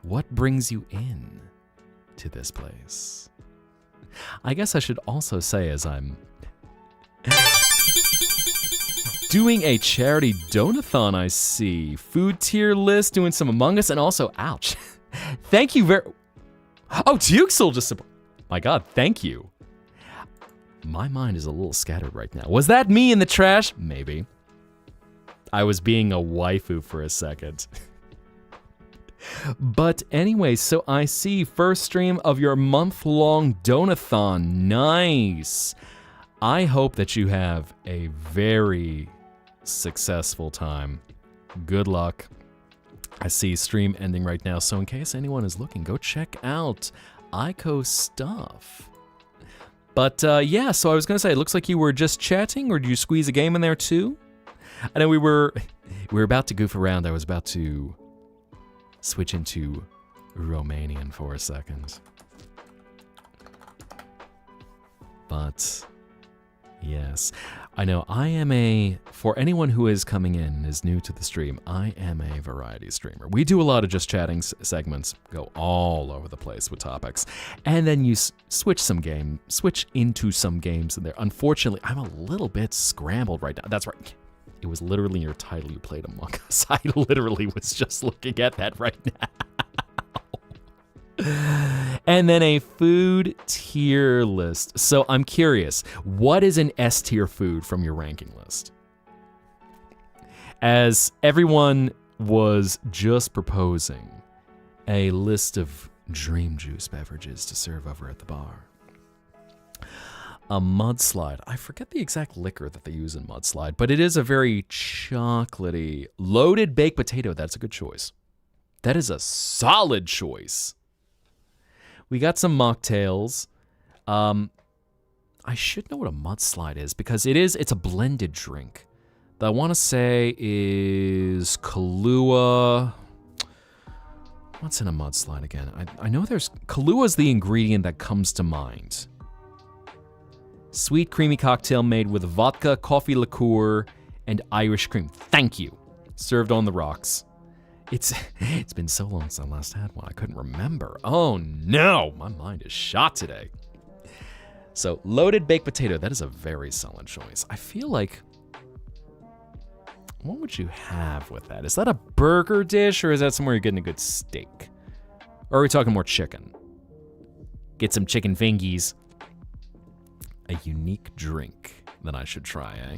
What brings you in to this place? I guess I should also say, as I'm doing a charity donathon, I see. Food tier list, doing some Among Us, and also, ouch. Thank you very... Oh, Tukesel just... My God, thank you. My mind is a little scattered right now. Was that me in the trash? Maybe. I was being a waifu for a second. But anyway, so I see first stream of your month-long donathon. Nice. I hope that you have a very successful time. Good luck. I see stream ending right now, so in case anyone is looking, go check out Ico stuff. But yeah, so I was gonna say, it looks like you were just chatting, or did you squeeze a game in there too? I know we were about to goof around. I was about to switch into Romanian for a second. But yes, I know for anyone who is coming in and is new to the stream, I am a variety streamer. We do a lot of just chatting segments, go all over the place with topics, and then you switch into some games in there. Unfortunately, I'm a little bit scrambled right now. That's right. It was literally in your title, you played Among Us. I literally was just looking at that right now. And then a food tier list. So I'm curious, what is an S tier food from your ranking list? As everyone was just proposing a list of dream juice beverages to serve over at the bar. A mudslide. I forget the exact liquor that they use in mudslide, but it is a very chocolatey, loaded baked potato. That's a good choice. That is a solid choice. We got some mocktails. I should know what a mudslide is, because it's a blended drink. That I want to say is Kahlua. What's in a mudslide again? I know Kahlua is the ingredient that comes to mind. Sweet creamy cocktail made with vodka, coffee liqueur, and Irish cream. Thank you. Served on the rocks. It's been so long since I last had one, I couldn't remember. Oh no, my mind is shot today. So, loaded baked potato, that is a very solid choice. I feel like, what would you have with that? Is that a burger dish, or is that somewhere you're getting a good steak? Or are we talking more chicken? Get some chicken fingies. A unique drink that I should try, eh?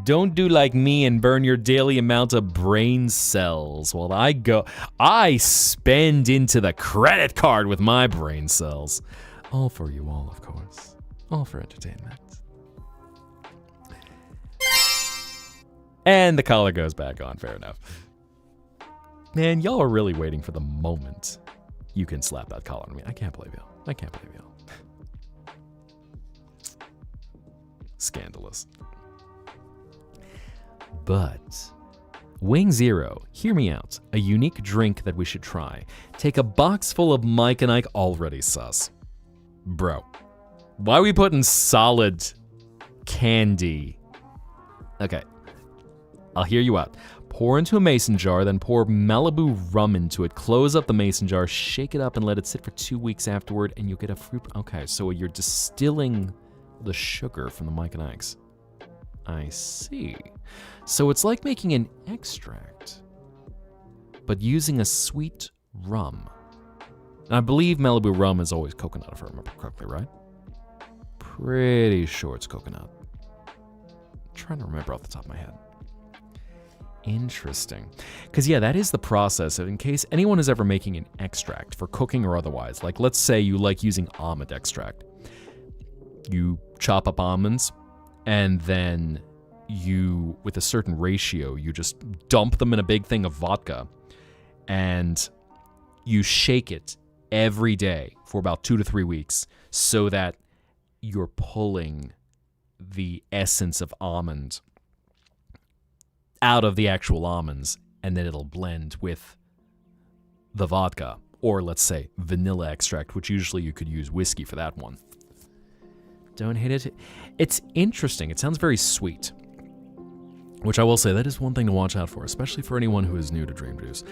Don't do like me and burn your daily amount of brain cells while I spend into the credit card with my brain cells. All for you all, of course. All for entertainment. And the collar goes back on, fair enough. Man, y'all are really waiting for the moment you can slap that collar on me. I can't believe y'all. I can't believe y'all. Scandalous. But Wing Zero, hear me out. A unique drink that we should try. Take a box full of Mike and Ike, already sus. Bro, why are we putting solid candy? Okay, I'll hear you out. Pour into a mason jar, then pour Malibu rum into it. Close up the mason jar, shake it up, and let it sit for 2 weeks afterward, and you'll get a fruit. Okay, so you're distilling the sugar from the Mike and Ike's. I see. So it's like making an extract, but using a sweet rum. And I believe Malibu rum is always coconut, if I remember correctly, right? Pretty sure it's coconut. I'm trying to remember off the top of my head. Interesting. Because, yeah, that is the process. In case anyone is ever making an extract for cooking or otherwise, like let's say you like using almond extract. You chop up almonds, and then you, with a certain ratio, you just dump them in a big thing of vodka, and you shake it every day for about 2 to 3 weeks so that you're pulling the essence of almond out of the actual almonds, and then it'll blend with the vodka, or let's say vanilla extract, which usually you could use whiskey for that one. Don't hate it. It's interesting. It sounds very sweet, which I will say that is one thing to watch out for, especially for anyone who is new to Dream Juice.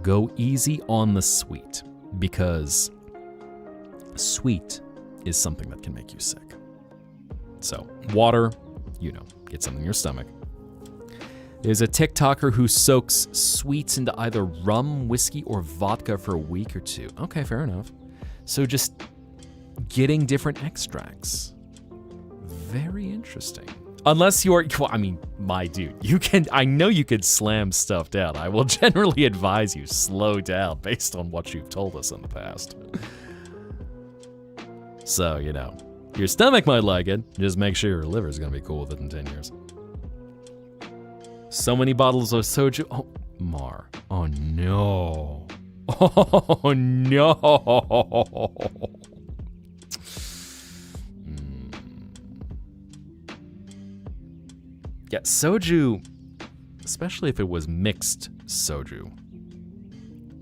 Go easy on the sweet, because sweet is something that can make you sick. So, water, get something in your stomach. There's a TikToker who soaks sweets into either rum, whiskey, or vodka for a week or two. Okay, fair enough. So just getting different extracts. Very interesting. Unless you're, my dude, I know you could slam stuff down. I will generally advise you slow down based on what you've told us in the past. So, your stomach might like it. Just make sure your liver's gonna be cool with it in 10 years. So many bottles of soju. Oh, Mar. Oh, no. Oh, no. Yeah, soju, especially if it was mixed soju,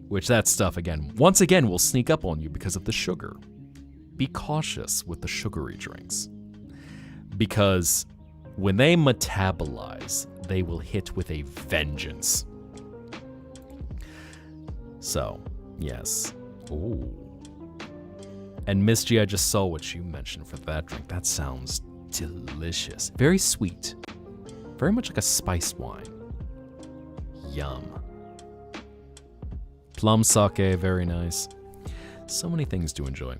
which that stuff, once again, will sneak up on you because of the sugar. Be cautious with the sugary drinks, because when they metabolize, they will hit with a vengeance. So, yes. Ooh. And Miss G, I just saw what you mentioned for that drink. That sounds delicious. Very sweet. Very much like a spiced wine. Yum. Plum sake, very nice. So many things to enjoy.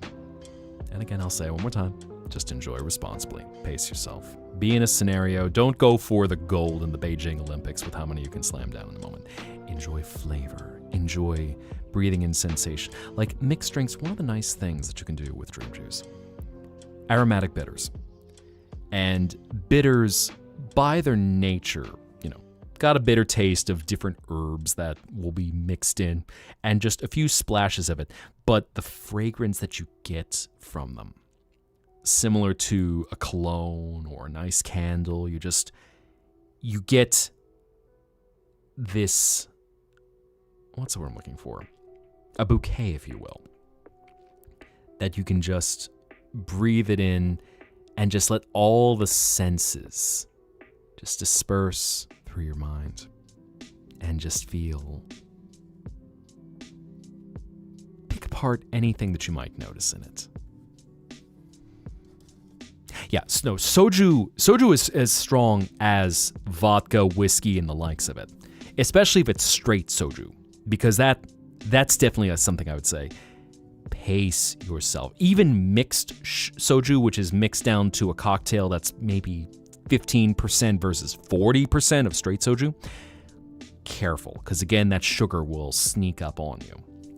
And again, I'll say it one more time. Just enjoy responsibly. Pace yourself. Be in a scenario. Don't go for the gold in the Beijing Olympics with how many you can slam down in the moment. Enjoy flavor. Enjoy breathing in sensation. Like mixed drinks, one of the nice things that you can do with Dream Juice. Aromatic bitters. And bitters, by their nature, got a bitter taste of different herbs that will be mixed in, and just a few splashes of it. But the fragrance that you get from them, similar to a cologne or a nice candle, you get this, what's the word I'm looking for? A bouquet, if you will, that you can just breathe it in and just let all the senses just disperse through your mind and just feel. Pick apart anything that you might notice in it. Yeah, no, soju is as strong as vodka, whiskey, and the likes of it, especially if it's straight soju, because that's definitely something I would say. Pace yourself. Even mixed soju, which is mixed down to a cocktail that's maybe 15% versus 40% of straight soju, careful, because again, that sugar will sneak up on you.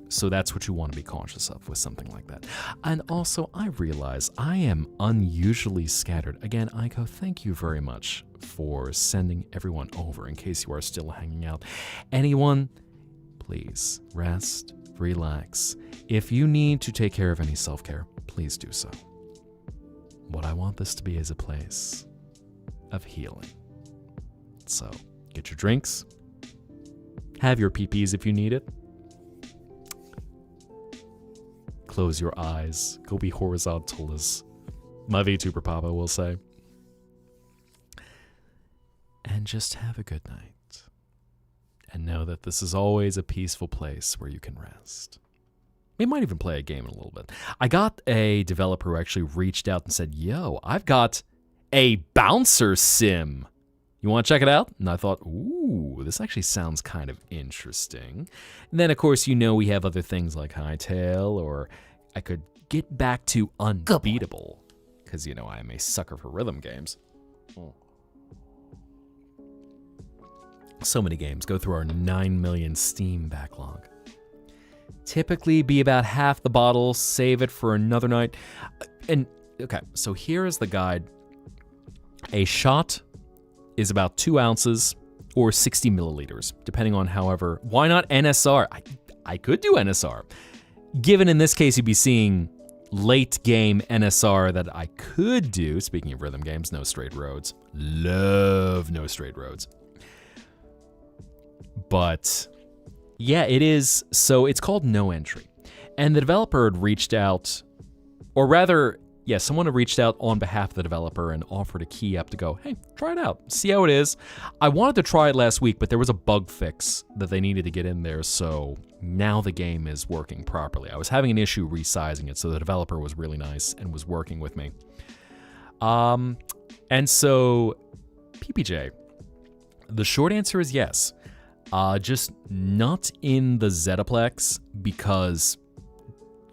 So that's what you want to be cautious of with something like that. And also, I realize I am unusually scattered. Again, Aiko, thank you very much for sending everyone over in case you are still hanging out. Anyone, please rest, relax. If you need to take care of any self-care, please do so. What I want this to be is a place of healing. So, get your drinks, have your PPs if you need it, close your eyes, go be horizontal, as my VTuber Papa will say, and just have a good night. And know that this is always a peaceful place where you can rest. We might even play a game in a little bit. I got a developer who actually reached out and said, yo, I've got a bouncer sim You want to check it out? And I thought, ooh, this actually sounds kind of interesting. And then, of course, we have other things like Hightail, or I could get back to Unbeatable, because, I am a sucker for rhythm games. So many games go through our 9 million Steam backlog. Typically be about half the bottle, save it for another night. And, okay, so here is the guide. A shot is about 2 ounces or 60 milliliters, depending on why not NSR? I could do NSR. Given in this case, you'd be seeing late game NSR that I could do. Speaking of rhythm games, No Straight Roads. Love No Straight Roads. But yeah, it is. So it's called No Entry. And the developer had reached out, or rather, someone had reached out on behalf of the developer and offered a key up to go, hey, try it out, see how it is. I wanted to try it last week, but there was a bug fix that they needed to get in there, so now the game is working properly. I was having an issue resizing it, so the developer was really nice and was working with me. And so, PPJ, the short answer is yes. Just not in the Zettaplex, because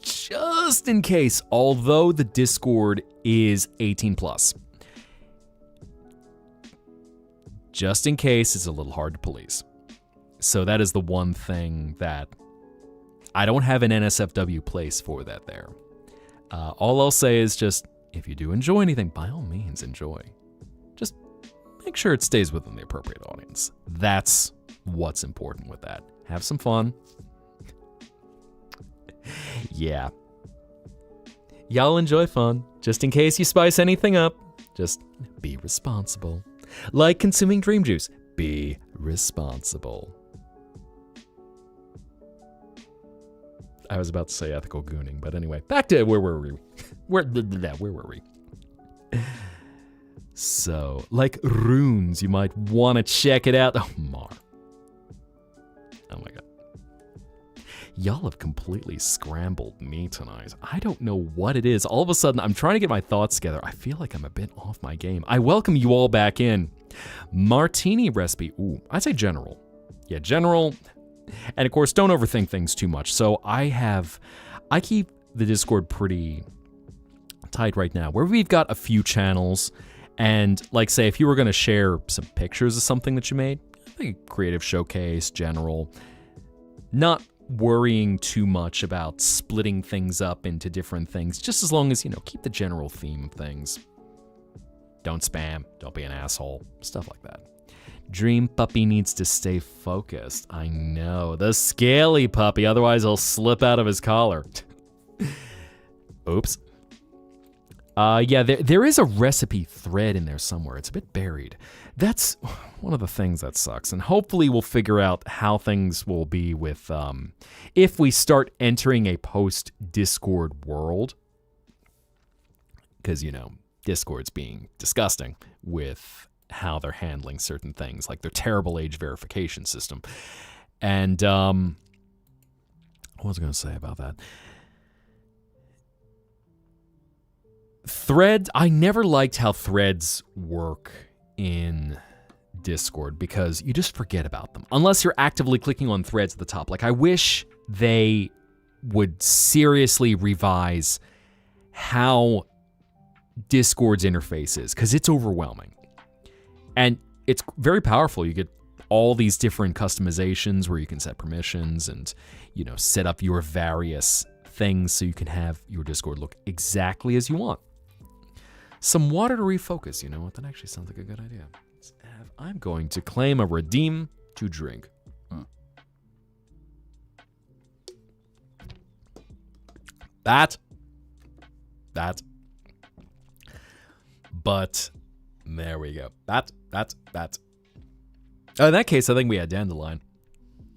just in case, although the Discord is 18 plus, just in case, it's a little hard to police. So that is the one thing that I don't have an NSFW place for that there. All I'll say is just, if you do enjoy anything, by all means enjoy. Just make sure it stays within the appropriate audience. That's what's important with that. Have some fun. Yeah. Y'all enjoy fun. Just in case you spice anything up, just be responsible. Like consuming dream juice, be responsible. I was about to say ethical gooning, but anyway, back to where were we? Where were we? So, like Runes, you might want to check it out. Oh, Mar. Oh my god. Y'all have completely scrambled me tonight. I don't know what it is. All of a sudden, I'm trying to get my thoughts together. I feel like I'm a bit off my game. I welcome you all back in. Martini recipe. Ooh, I'd say general. Yeah, general. And of course, don't overthink things too much. So I keep the Discord pretty tight right now, where we've got a few channels. And like, say, if you were going to share some pictures of something that you made, I think creative showcase, general, not worrying too much about splitting things up into different things, just as long as, keep the general theme of things. Don't spam, don't be an asshole, stuff like that. Dream Puppy needs to stay focused. I know, the scaly puppy, otherwise he'll slip out of his collar. Oops. There is a recipe thread in there somewhere. It's a bit buried. That's one of the things that sucks. And hopefully we'll figure out how things will be with, if we start entering a post-Discord world. Because, Discord's being disgusting with how they're handling certain things, like their terrible age verification system. And, what was I going to say about that? Threads, I never liked how threads work in Discord because you just forget about them. Unless you're actively clicking on threads at the top. Like, I wish they would seriously revise how Discord's interface is, because it's overwhelming. And it's very powerful. You get all these different customizations where you can set permissions and, set up your various things so you can have your Discord look exactly as you want. Some water to refocus. You know what? That actually sounds like a good idea. I'm going to claim a redeem to drink. That. But there we go. That. Oh, in that case, I think we had dandelion.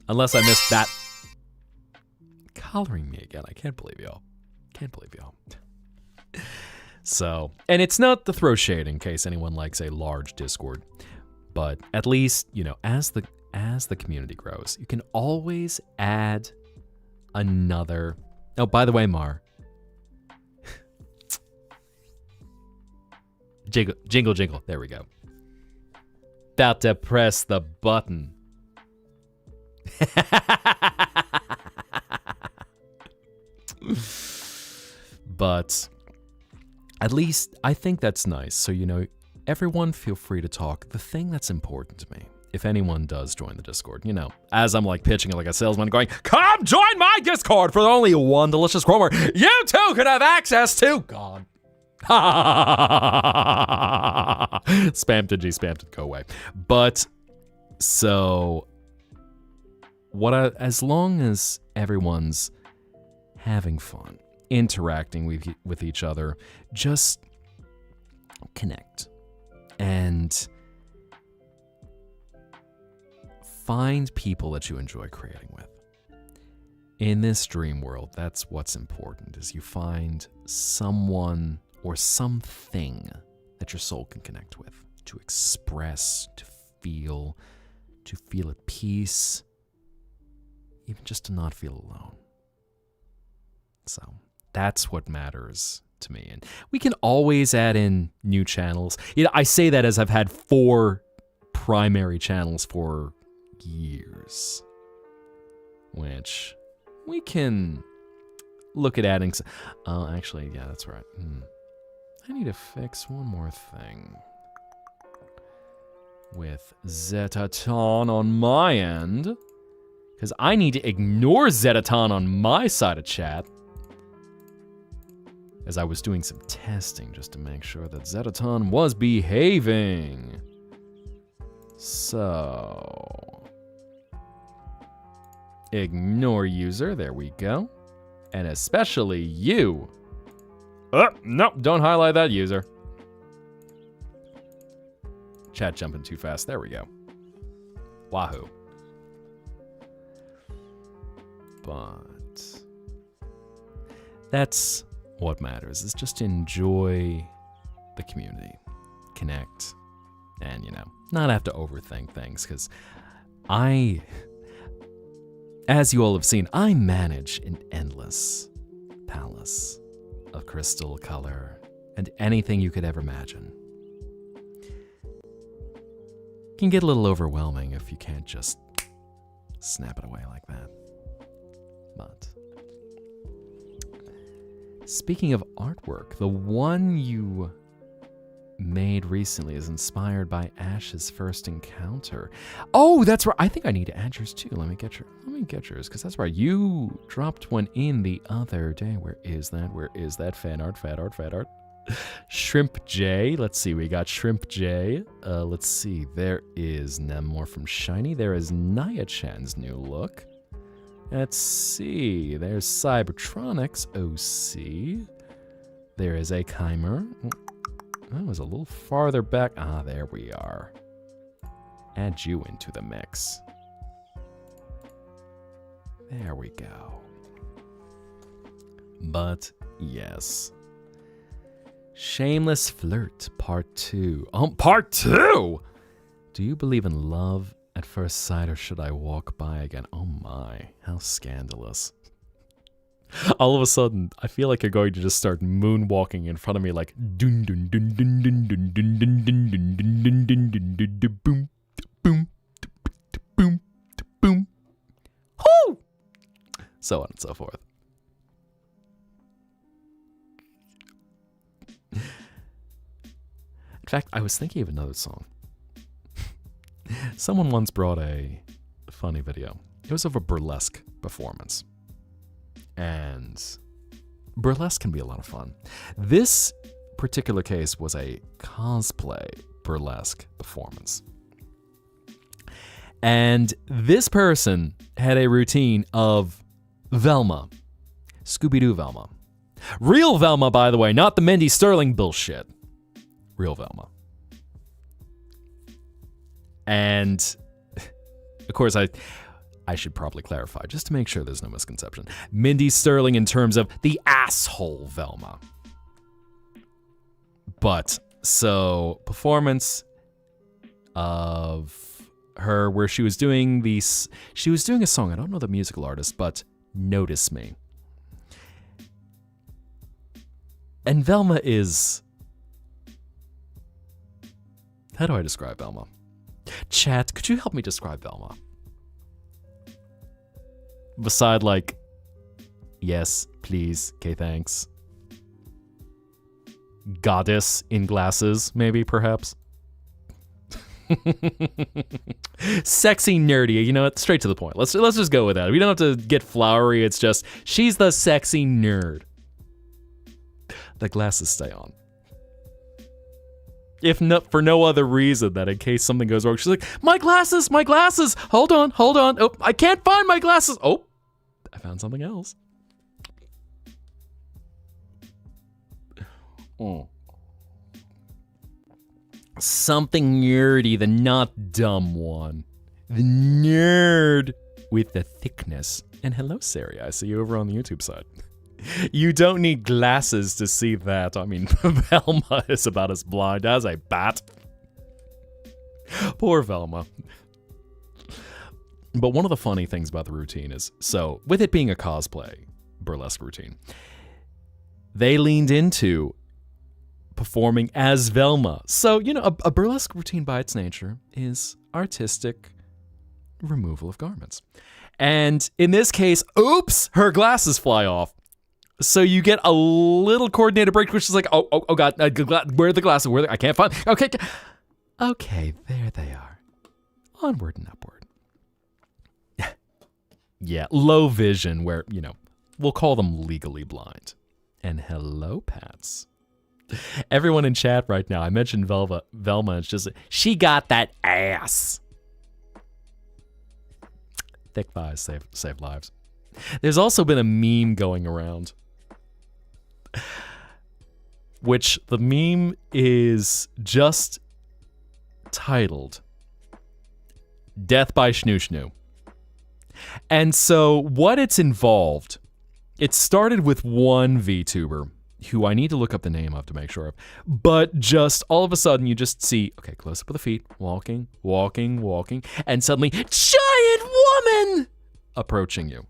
Unless I missed that. Collaring me again. I can't believe y'all. So, and it's not to throw shade in case anyone likes a large Discord, but at least, as the community grows, you can always add another. Oh, by the way, Mar. Jingle. There we go. about to press the button. But at least I think that's nice. So, you know, everyone feel free to talk. The thing that's important to me, if anyone does join the Discord, you know, as I'm like pitching it like a salesman going, come join my Discord for only one delicious Cromer. You too can have access to God. Spammed it, spammed it, go away. But so as long as everyone's having fun, interacting with each other, just connect and find people that you enjoy creating with. In this dream world, that's what's important, is you find someone or something that your soul can connect with, to express, to feel at peace, even just to not feel alone. So that's what matters to me. And we can always add in new channels. You know, I say that as I've had 4 primary channels for years, which we can look at adding. Actually, yeah, that's right. I need to fix one more thing with Zetta-tan on my end, because I need to ignore Zetta-tan on my side of chat, as I was doing some testing just to make sure that Zetta-tan was behaving. So, ignore user, there we go. And especially you. Nope, don't highlight that user. Chat jumping too fast, there we go. Wahoo. But that's what matters, is just enjoy the community, connect, and, you know, not have to overthink things, because as you all have seen, I manage an endless palace of crystal color and anything you could ever imagine. It can get a little overwhelming if you can't just snap it away like that. But speaking of artwork, the one you made recently is inspired by Ash's first encounter. Oh, that's right. I think I need to add yours too. Let me get yours, because that's right. You dropped one in the other day. Where is that? Fan art. Shrimp J. Let's see. We got Shrimp J. Let's see. There is Nemore from Shiny. There is Naya-chan's new look. Let's see. There's Cybertronics OC. There is a Chimer. That was a little farther back. Ah, there we are. Add you into the mix. There we go. But yes. Shameless Flirt Part 2. Part 2! Do you believe in love at first sight, or should I walk by again? Oh my, how scandalous. All of a sudden, I feel like you're going to just start moonwalking in front of me like dun dun dun dun dun dun dun dun dun dun dun dun dun dun dun dun boom boom boom boom. Hoo! So on and so forth. In fact, I was thinking of another song. Someone once brought a funny video. It was of a burlesque performance. And burlesque can be a lot of fun. This particular case was a cosplay burlesque performance. And this person had a routine of Velma. Scooby-Doo Velma. Real Velma, by the way, not the Mindy Sterling bullshit. Real Velma. And, of course, I should probably clarify, just to make sure there's no misconception. Mindy Sterling in terms of the asshole Velma. But, so, performance of her where she was doing a song, I don't know the musical artist, but Notice Me. And Velma is, how do I describe Velma? Chat, could you help me describe Velma? Beside, like, yes, please, okay, thanks. Goddess in glasses, maybe, perhaps. Sexy, nerdy, you know what? Straight to the point. Let's just go with that. We don't have to get flowery. It's just, she's the sexy nerd. The glasses stay on. If not for no other reason that in case something goes wrong, she's like, my glasses, hold on. Oh, I can't find my glasses. Oh, I found something else. Oh. Something nerdy, the not dumb one. The nerd with the thickness. And hello, Sari, I see you over on the YouTube side. You don't need glasses to see that. I mean, Velma is about as blind as a bat. Poor Velma. But one of the funny things about the routine is, so, with it being a cosplay burlesque routine, they leaned into performing as Velma. So, you know, a burlesque routine by its nature is artistic removal of garments. And in this case, oops, her glasses fly off. So you get a little coordinated break, which is like, oh God, where are the glasses? I can't find. Okay, there they are. Onward and upward. Yeah, low vision, where, you know, we'll call them legally blind. And hello, Pats. Everyone in chat right now, I mentioned Velma, it's just, she got that ass. Thick thighs save lives. There's also been a meme going around, which the meme is just titled Death by Schnoo Schnoo. And so what it's involved, it started with one VTuber who I need to look up the name of to make sure of, but just all of a sudden you just see, okay, close up of the feet, walking, and suddenly, giant woman approaching you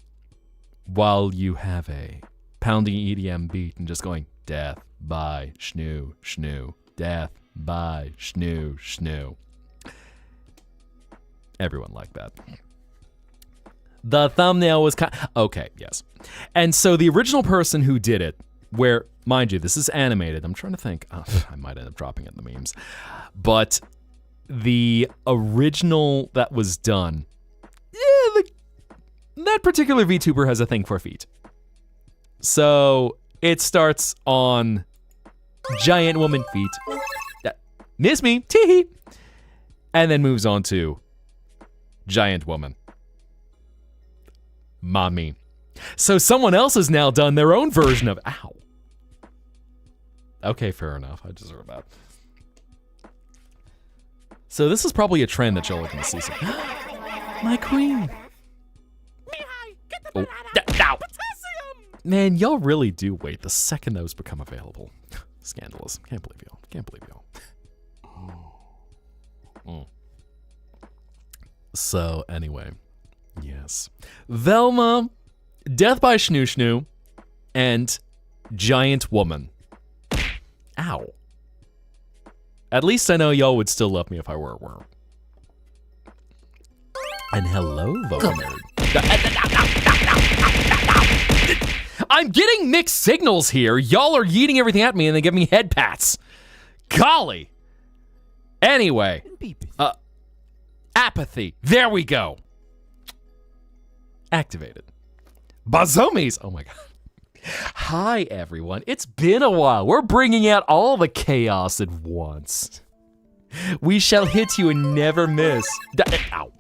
while you have a pounding EDM beat and just going, death by Schnoo Schnoo, death by Schnoo Schnoo. Everyone liked that. The thumbnail was okay, yes. And so the original person who did it, where, mind you, this is animated. I'm trying to think. Oh, I might end up dropping it in the memes. But the original that was done, that particular VTuber has a thing for feet. So it starts on giant woman feet. Miss me, tee-hee. And then moves on to giant woman. Mommy. So someone else has now done their own version of, ow. Okay, fair enough. I deserve that. So this is probably a trend that y'all are gonna see. So. My queen. Mihai, get the banana. Ow. Man, y'all really do wait the second those become available. Scandalous. Can't believe y'all. So anyway, yes. Velma, Death by Schnoo Schnoo, and Giant Woman. Ow. At least I know y'all would still love me if I were a worm. And hello, Vocal Nerd. I'm getting mixed signals here. Y'all are yeeting everything at me and they give me head pats. Golly. Anyway. Apathy. There we go. Activated. Bazomies. Oh my God. Hi, everyone. It's been a while. We're bringing out all the chaos at once. We shall hit you and never miss. Ow.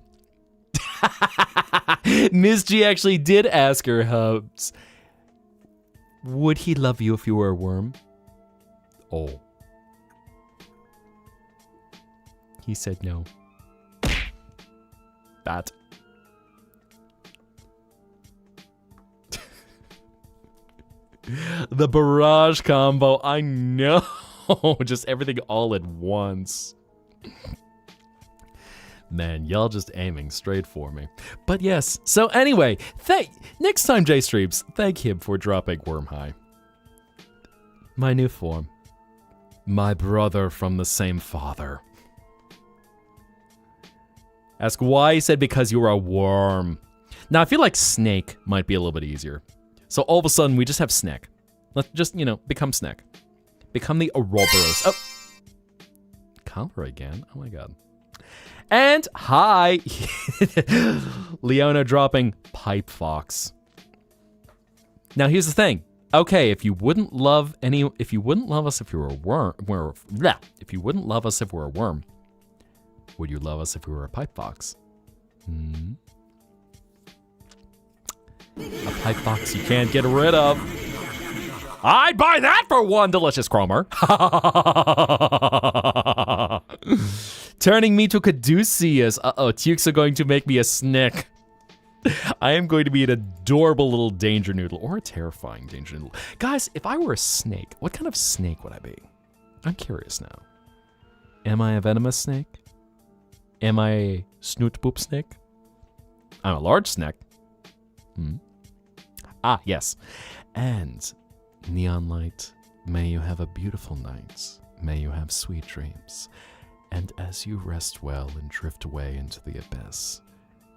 Miss G actually did ask her hubs, would he love you if you were a worm? Oh. He said no. That. The barrage combo, I know. Just everything all at once. Man, y'all just aiming straight for me. But yes, so anyway, next time Jay streams, thank him for dropping Worm High. My new form. My brother from the same father. Ask why. He said because you were a worm. Now, I feel like snake might be a little bit easier. So all of a sudden, we just have snack. Let's just, become snack. Become the Ouroboros. Oh. Color again? Oh my god. And hi. Leona dropping Pipe Fox. Now, here's the thing. Okay, if you wouldn't love us if you were a worm, if you wouldn't love us if we were a worm, would you love us if we were a pipe fox? A pipe fox you can't get rid of. I'd buy that for one delicious Cromer. Turning me to Caduceus. Uh-oh, Tukes are going to make me a snick. I am going to be an adorable little danger noodle, or a terrifying danger noodle. Guys, if I were a snake, what kind of snake would I be? I'm curious now. Am I a venomous snake? Am I a snoot poop snake? I'm a large snake. Ah, yes. And, neon light, may you have a beautiful night. May you have sweet dreams. And as you rest well and drift away into the abyss,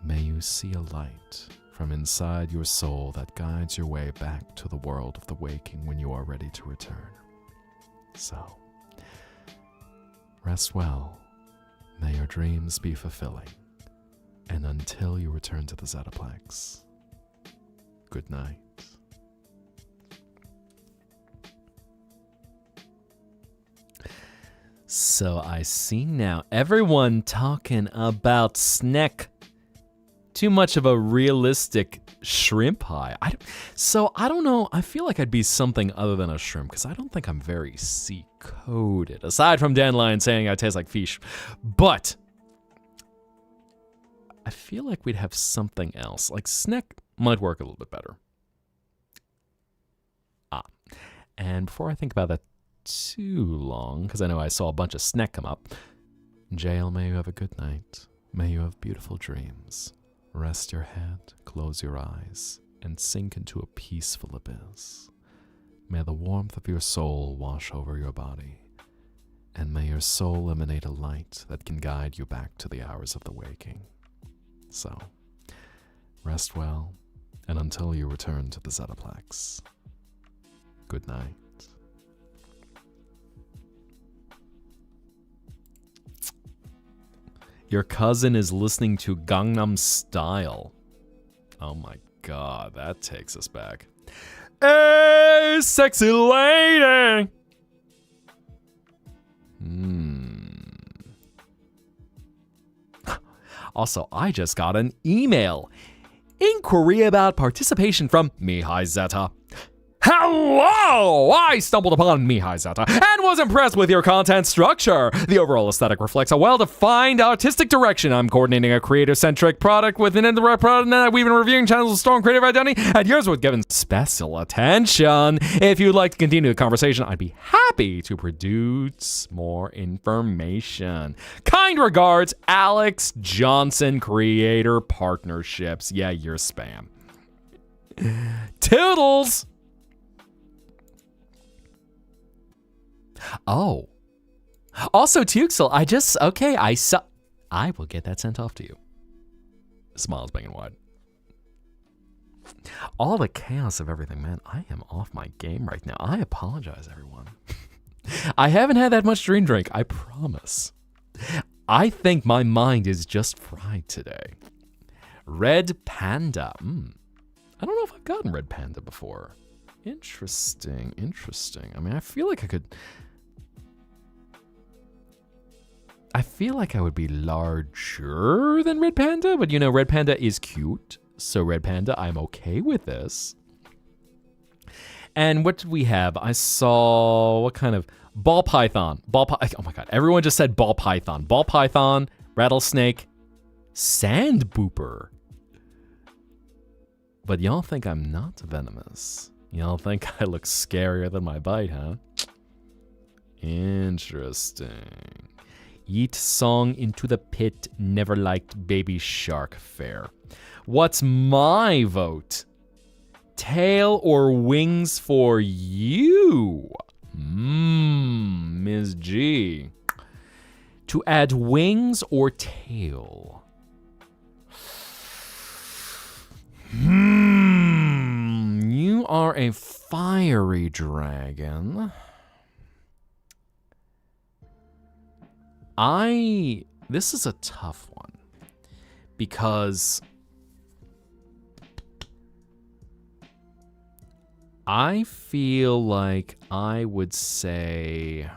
may you see a light from inside your soul that guides your way back to the world of the waking when you are ready to return. So, rest well. May your dreams be fulfilling. And until you return to the Zetaplex, good night. So I see now everyone talking about snack. Too much of a realistic shrimp pie. I don't know. I feel like I'd be something other than a shrimp because I don't think I'm very sea-coded. Aside from Dandelion saying I taste like fish. But I feel like we'd have something else. Like snack might work a little bit better. And before I think about that too long, because I know I saw a bunch of snack come up. Jail, may you have a good night. May you have beautiful dreams. Rest your head, close your eyes, and sink into a peaceful abyss. May the warmth of your soul wash over your body, and may your soul emanate a light that can guide you back to the hours of the waking. So, rest well, and until you return to the Zetaplex, good night. Your cousin is listening to Gangnam Style. Oh my god, that takes us back. Hey, sexy lady! Also, I just got an email. Inquiry about participation from Mihai Zetta. Hello! I stumbled upon Mihai Zetta and was impressed with your content structure. The overall aesthetic reflects a well-defined artistic direction. I'm coordinating a creator-centric product with an indirect product that we've been reviewing channels with strong creative identity, and yours was given special attention. If you'd like to continue the conversation, I'd be happy to produce more information. Kind regards, Alex Johnson, Creator Partnerships. Yeah, you're spam. Toodles! Oh. Also, Tuxel, I will get that sent off to you. Smiles big and wide. All the chaos of everything, man. I am off my game right now. I apologize, everyone. I haven't had that much dream drink, I promise. I think my mind is just fried today. Red Panda. I don't know if I've gotten Red Panda before. Interesting. I mean, I feel like I would be larger than Red Panda, but Red Panda is cute. So Red Panda, I'm okay with this. And what did we have? I saw, what kind of, ball python. Oh my god, everyone just said ball python. Ball python, rattlesnake, sand booper. But y'all think I'm not venomous. Y'all think I look scarier than my bite, huh? Interesting. Eat song into the pit, never liked baby shark fair. What's my vote? Tail or wings for you? Ms. G. To add wings or tail? you are a fiery dragon, this is a tough one because I feel like I would say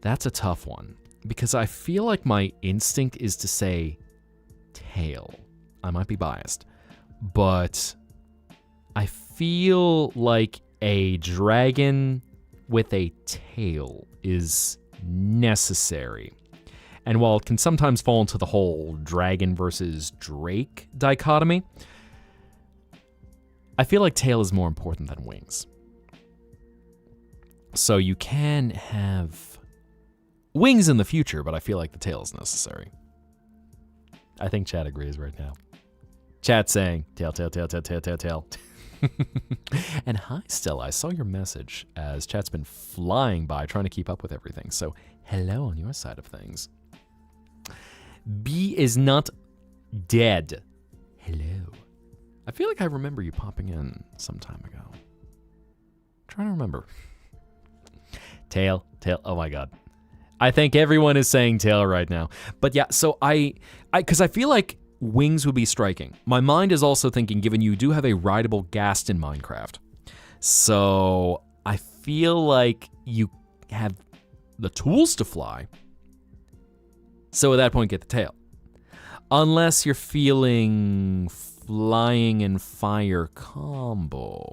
that's a tough one because I feel like my instinct is to say tail. I might be biased, but I feel like a dragon with a tail is necessary. And while it can sometimes fall into the whole dragon versus drake dichotomy, I feel like tail is more important than wings. So you can have wings in the future, but I feel like the tail is necessary. I think chat agrees right now. Chat saying, tail, tail, tail, tail, tail, tail, tail. And hi, Stella. I saw your message as chat's been flying by trying to keep up with everything. So hello on your side of things. B is not dead. Hello. I feel like I remember you popping in some time ago. I'm trying to remember. Tail, tail. Oh my God. I think everyone is saying tail right now. But yeah, so because I feel like wings would be striking. My mind is also thinking, given you do have a rideable ghast in Minecraft. So I feel like you have the tools to fly. So at that point, get the tail. Unless you're feeling flying and fire combo.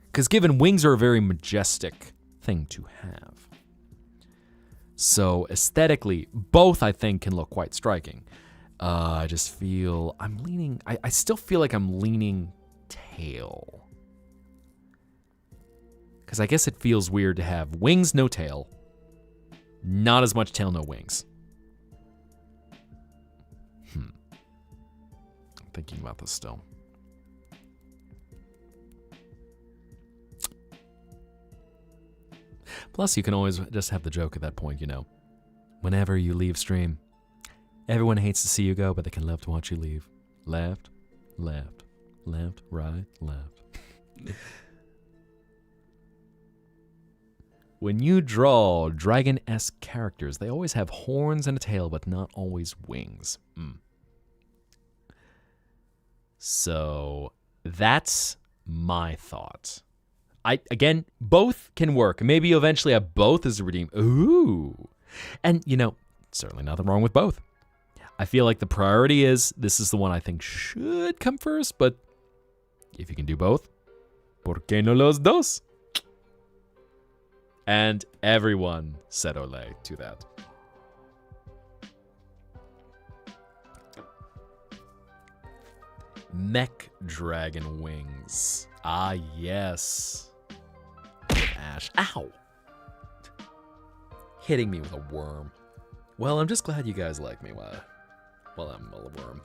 Because given wings are a very majestic thing to have. So aesthetically, both I think can look quite striking. I just feel I'm leaning, I still feel like I'm leaning tail. Because I guess it feels weird to have wings, no tail. Not as much tail, no wings. I'm thinking about this still. Plus, you can always just have the joke at that point, you know. Whenever you leave stream, everyone hates to see you go, but they can love to watch you leave. Left, left, left, right, left. When you draw dragon-esque characters, they always have horns and a tail, but not always wings. So that's my thought. Again, both can work. Maybe eventually have both as a redeem. Ooh. And, you know, certainly nothing wrong with both. I feel like the priority is, this is the one I think should come first, but if you can do both, ¿por qué no los dos? And everyone said ole to that. Mech dragon wings. Ah, yes. With Ash. Ow! Hitting me with a worm. Well, I'm just glad you guys like me while I'm a worm.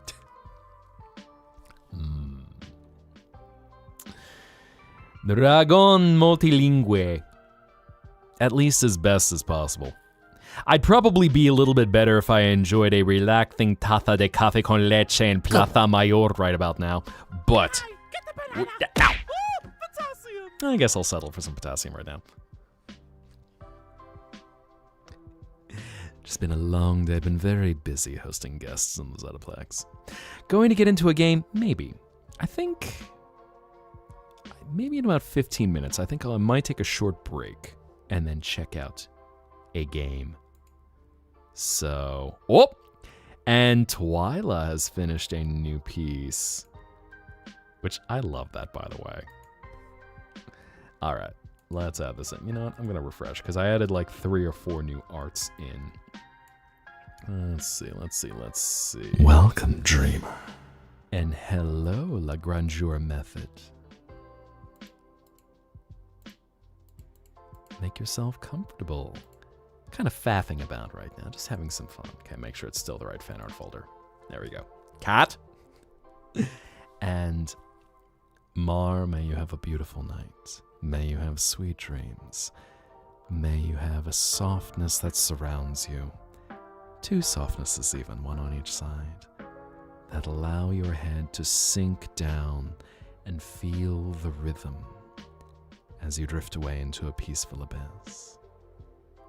Dragon multilingue. At least as best as possible. I'd probably be a little bit better if I enjoyed a relaxing taza de café con leche in Plaza Mayor right about now. But Get the banana. Ow. Oh, potassium. I guess I'll settle for some potassium right now. Just been a long day. Been very busy hosting guests in the Zetaplex. Going to get into a game? Maybe. I think maybe in about 15 minutes. I think I might take a short break and then check out a game. So, and Twyla has finished a new piece, which I love that, by the way. All right, let's add this in. You know what? I'm gonna refresh because I added like 3 or 4 new arts in. Let's see. Welcome, dreamer. And hello, La Grandeur Method. Make yourself comfortable. Kind of faffing about right now, just having some fun. Okay, make sure it's still the right fan art folder. There we go. Cat! And Mar, may you have a beautiful night. May you have sweet dreams. May you have a softness that surrounds you. 2 softnesses even, one on each side, that allow your head to sink down and feel the rhythm as you drift away into a peaceful abyss.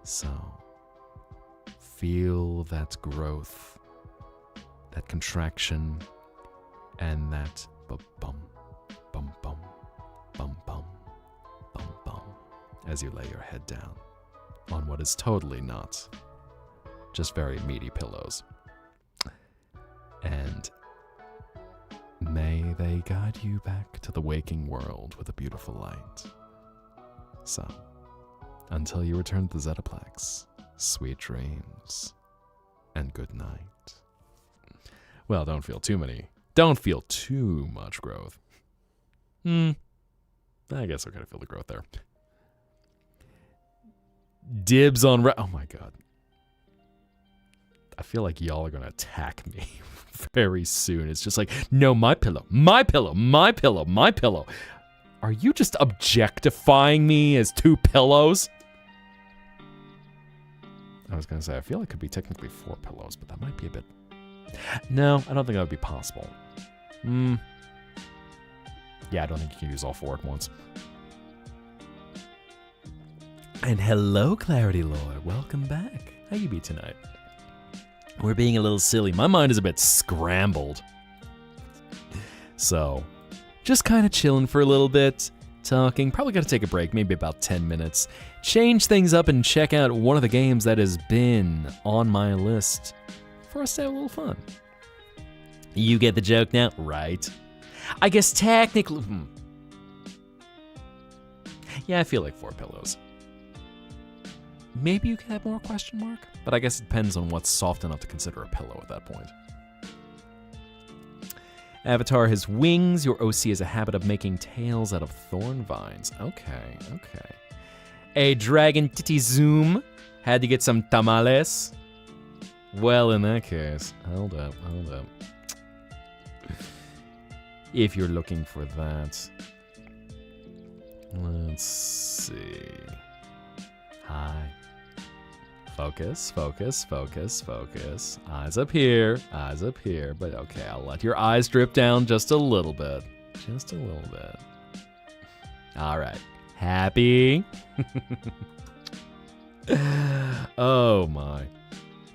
So, feel that growth, that contraction, and that bum bum bum bum bum bum bum as you lay your head down on what is totally not just very meaty pillows. And may they guide you back to the waking world with a beautiful light. So, until you return to the Zettaplex, sweet dreams and good night. Well, don't feel too much growth. I guess we're gonna feel the growth there. Dibs on oh my god. I feel like y'all are gonna attack me very soon. It's just like, no, my pillow, my pillow, my pillow, my pillow. Are you just objectifying me as 2 pillows? I was gonna say, I feel it could be technically 4 pillows, but that might be a bit... No, I don't think that would be possible. Yeah, I don't think you can use all 4 at once. And hello, Clarity Lord. Welcome back. How you be tonight? We're being a little silly. My mind is a bit scrambled. So, just kind of chilling for a little bit, talking. Probably got to take a break, maybe about 10 minutes. Change things up and check out one of the games that has been on my list for us to have a little fun. You get the joke now, right? I guess technically... Yeah, I feel like 4 pillows. Maybe you can have more question mark? But I guess it depends on what's soft enough to consider a pillow at that point. Avatar has wings. Your OC has a habit of making tails out of thorn vines. Okay. A dragon titty zoom. Had to get some tamales. Well, in that case, hold up. If you're looking for that. Let's see. Hi. Focus. Eyes up here. But okay, I'll let your eyes drip down just a little bit. All right. Happy? Oh my.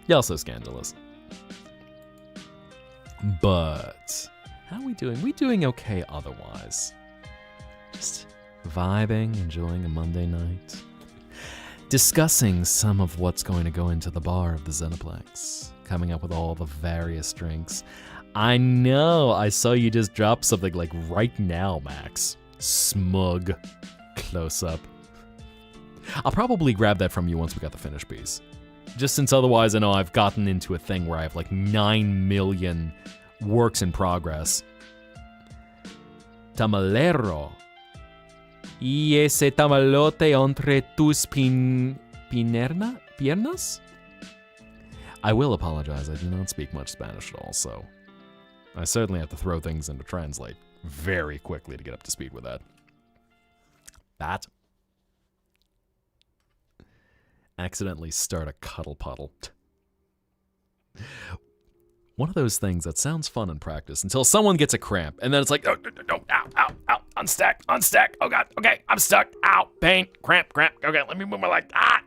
Y'all so scandalous. But how are we doing? We doing okay otherwise. Just vibing, enjoying a Monday night. Discussing some of what's going to go into the bar of the Zettaplex. Coming up with all the various drinks. I know, I saw you just drop something like right now, Max. Smug. Close up. I'll probably grab that from you once we got the finished piece. Just since otherwise I know I've gotten into a thing where I have like 9 million works in progress. Tamalero. Y ese tamalote entre tus piernas? I will apologize, I do not speak much Spanish at all, so I certainly have to throw things into Translate very quickly to get up to speed with that. Accidentally start a cuddle puddle. One of those things that sounds fun in practice until someone gets a cramp, and then it's like, oh, no, ow, unstack, oh god, okay, I'm stuck, ow, pain, cramp, okay, let me move my leg, ow.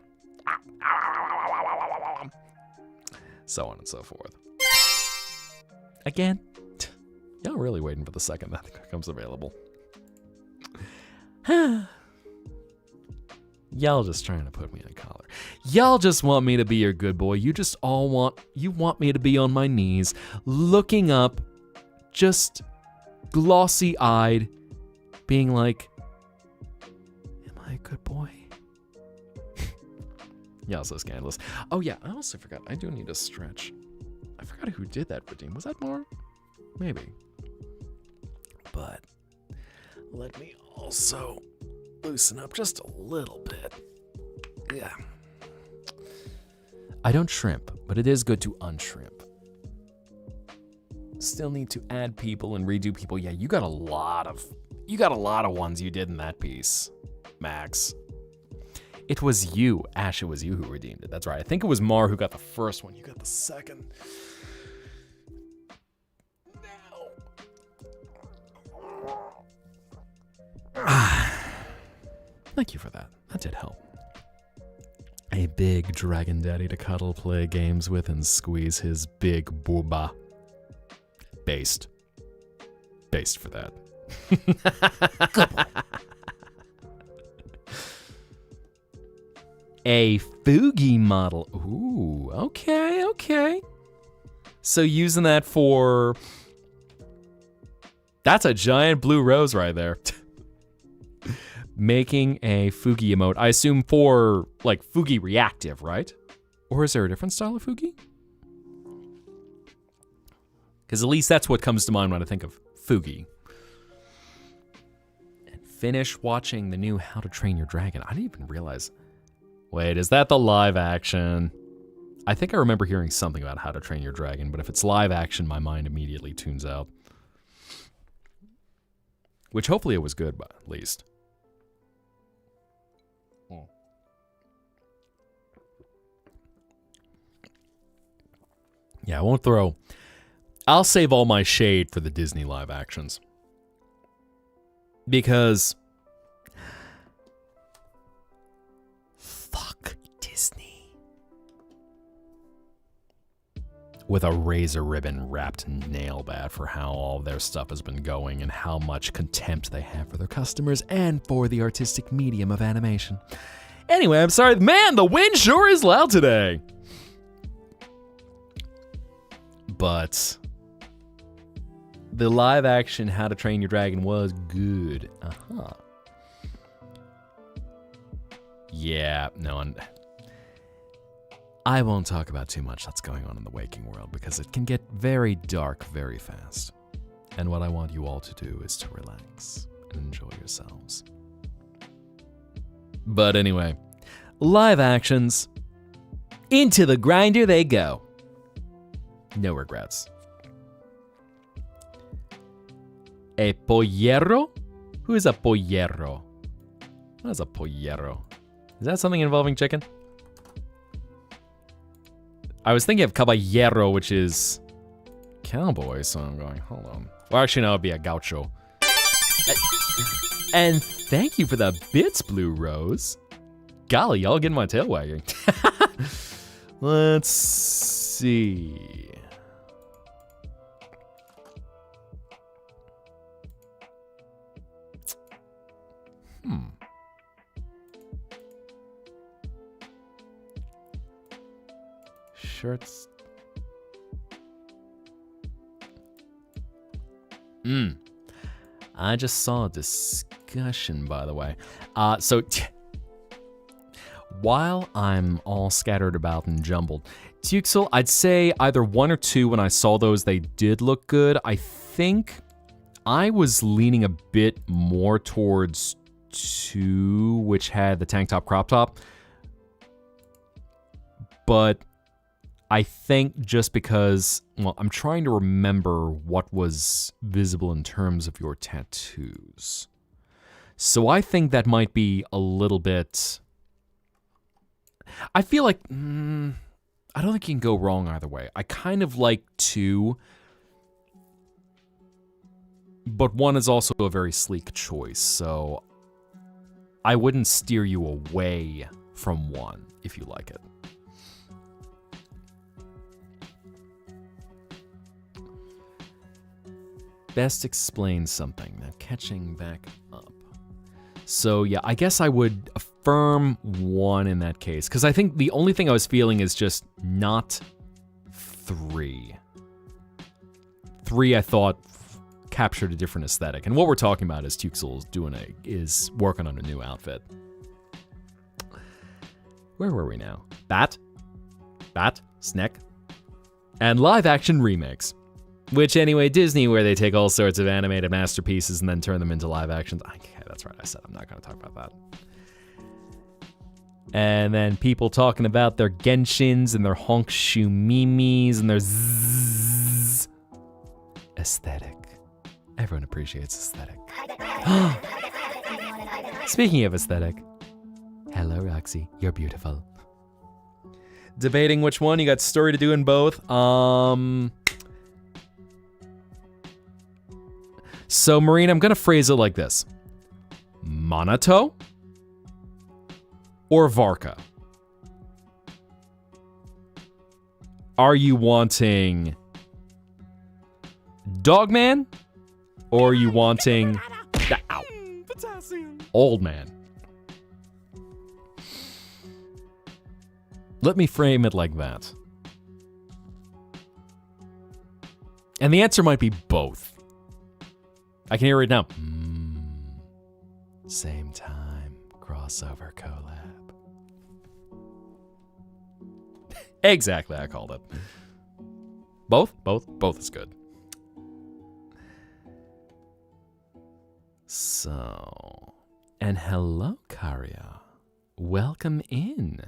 So on and so forth. Again, y'all really waiting for the second that becomes available. Y'all just trying to put me in a collar. Y'all just want me to be your good boy. You want me to be on my knees, looking up, just glossy-eyed, being like, am I a good boy? Y'all so scandalous. Oh yeah, I also forgot, I do need a stretch. I forgot who did that routine. Was that Mar? Maybe. But let me also loosen up just a little bit. Yeah. I don't shrimp, but it is good to unshrimp. Still need to add people and redo people. Yeah, you got a lot of ones you did in that piece, Max. It was you, Ash, it was you who redeemed it. That's right. I think it was Mar who got the first one. You got the second. Thank you for that. That did help. A big dragon daddy to cuddle, play games with, and squeeze his big booba. Based for that. A Fugi model. Ooh, okay. So using that for... That's a giant blue rose right there. Making a Fugi emote. I assume for, like, Fugi reactive, right? Or is there a different style of Fugi? Because at least that's what comes to mind when I think of Fugi. And finish watching the new How to Train Your Dragon. I didn't even realize... Wait, is that the live action? I think I remember hearing something about How to Train Your Dragon, but if it's live action, my mind immediately tunes out. Which hopefully it was good, but at least. Yeah, I won't throw... I'll save all my shade for the Disney live actions. Because... Fuck Disney. With a razor ribbon wrapped nail bat for how all their stuff has been going and how much contempt they have for their customers and for the artistic medium of animation. Anyway, I'm sorry. Man, the wind sure is loud today. But the live action How to Train Your Dragon was good. Yeah, no, I won't talk about too much that's going on in the waking world because it can get very dark very fast. And what I want you all to do is to relax and enjoy yourselves. But anyway, live actions. Into the grinder they go. No regrets. A pollero? Who is a pollero? What is a pollero? Is that something involving chicken? I was thinking of caballero, which is cowboy, so I'm going, hold on. Well, actually, no, it'd be a gaucho. And thank you for the bits, Blue Rose. Golly, y'all getting my tail wagging. Let's see. Shirts. I just saw a discussion, by the way. While I'm all scattered about and jumbled, Tuxel, I'd say either 1 or 2 when I saw those, they did look good. I think I was leaning a bit more towards 2, which had the tank top, crop top. But I think just because, well, I'm trying to remember what was visible in terms of your tattoos. So I think that might be a little bit... I feel like, I don't think you can go wrong either way. I kind of like 2, but 1 is also a very sleek choice, so I wouldn't steer you away from 1 if you like it. Best explain something. Now catching back up. So yeah, I guess I would affirm 1 in that case, because I think the only thing I was feeling is just not 3. 3 I thought captured a different aesthetic, and what we're talking about is Tuxel is working on a new outfit. Where were we now? Bat, Sneck, and live action remakes. Which, anyway, Disney, where they take all sorts of animated masterpieces and then turn them into live actions. Okay, that's right, I said I'm not going to talk about that. And then people talking about their Genshins and their Honk Shoe Mimis and their Zzz. Aesthetic. Everyone appreciates aesthetic. Speaking of aesthetic, Hello, Roxy. You're beautiful. Debating which one. You got story to do in both. So, Marine, I'm going to phrase it like this. Monato or Varka? Are you wanting Dogman or are you wanting Potassium. Old Man? Let me frame it like that. And the answer might be both. I can hear it now. Same time, crossover collab. Exactly, I called it. Both is good. So, and hello, Karia. Welcome in.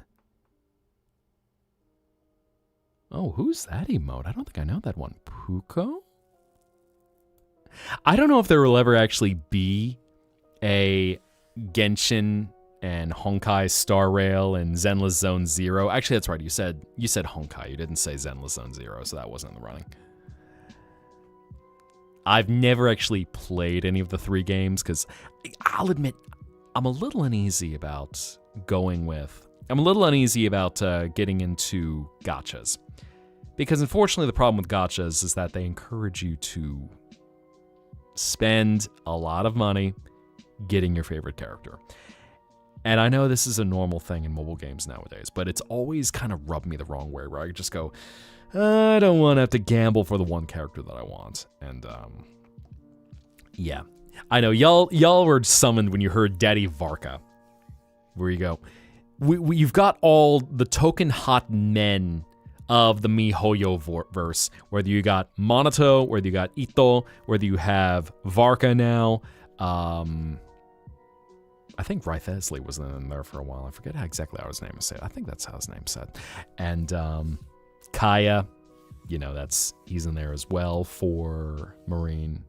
Oh, who's that emote? I don't think I know that one. Puko? I don't know if there will ever actually be a Genshin and Honkai Star Rail and Zenless Zone Zero. Actually, that's right. You said Honkai. You didn't say Zenless Zone Zero, so that wasn't in the running. I've never actually played any of the 3 games because I'll admit I'm a little uneasy about getting into gachas. Because unfortunately the problem with gachas is that they encourage you to spend a lot of money getting your favorite character. And I know this is a normal thing in mobile games nowadays, but it's always kind of rubbed me the wrong way, where I just go, I don't want to have to gamble for the one character that I want. And, yeah. I know, y'all were summoned when you heard Daddy Varka. Where you go. You've got all the token hot men of the MiHoYo verse, whether you got Monato, whether you got Ito, whether you have Varka now. I think Rythesley was in there for a while. I forget how exactly how his name is said. I think that's how his name's said. And Kaya, you know, he's in there as well for Marine.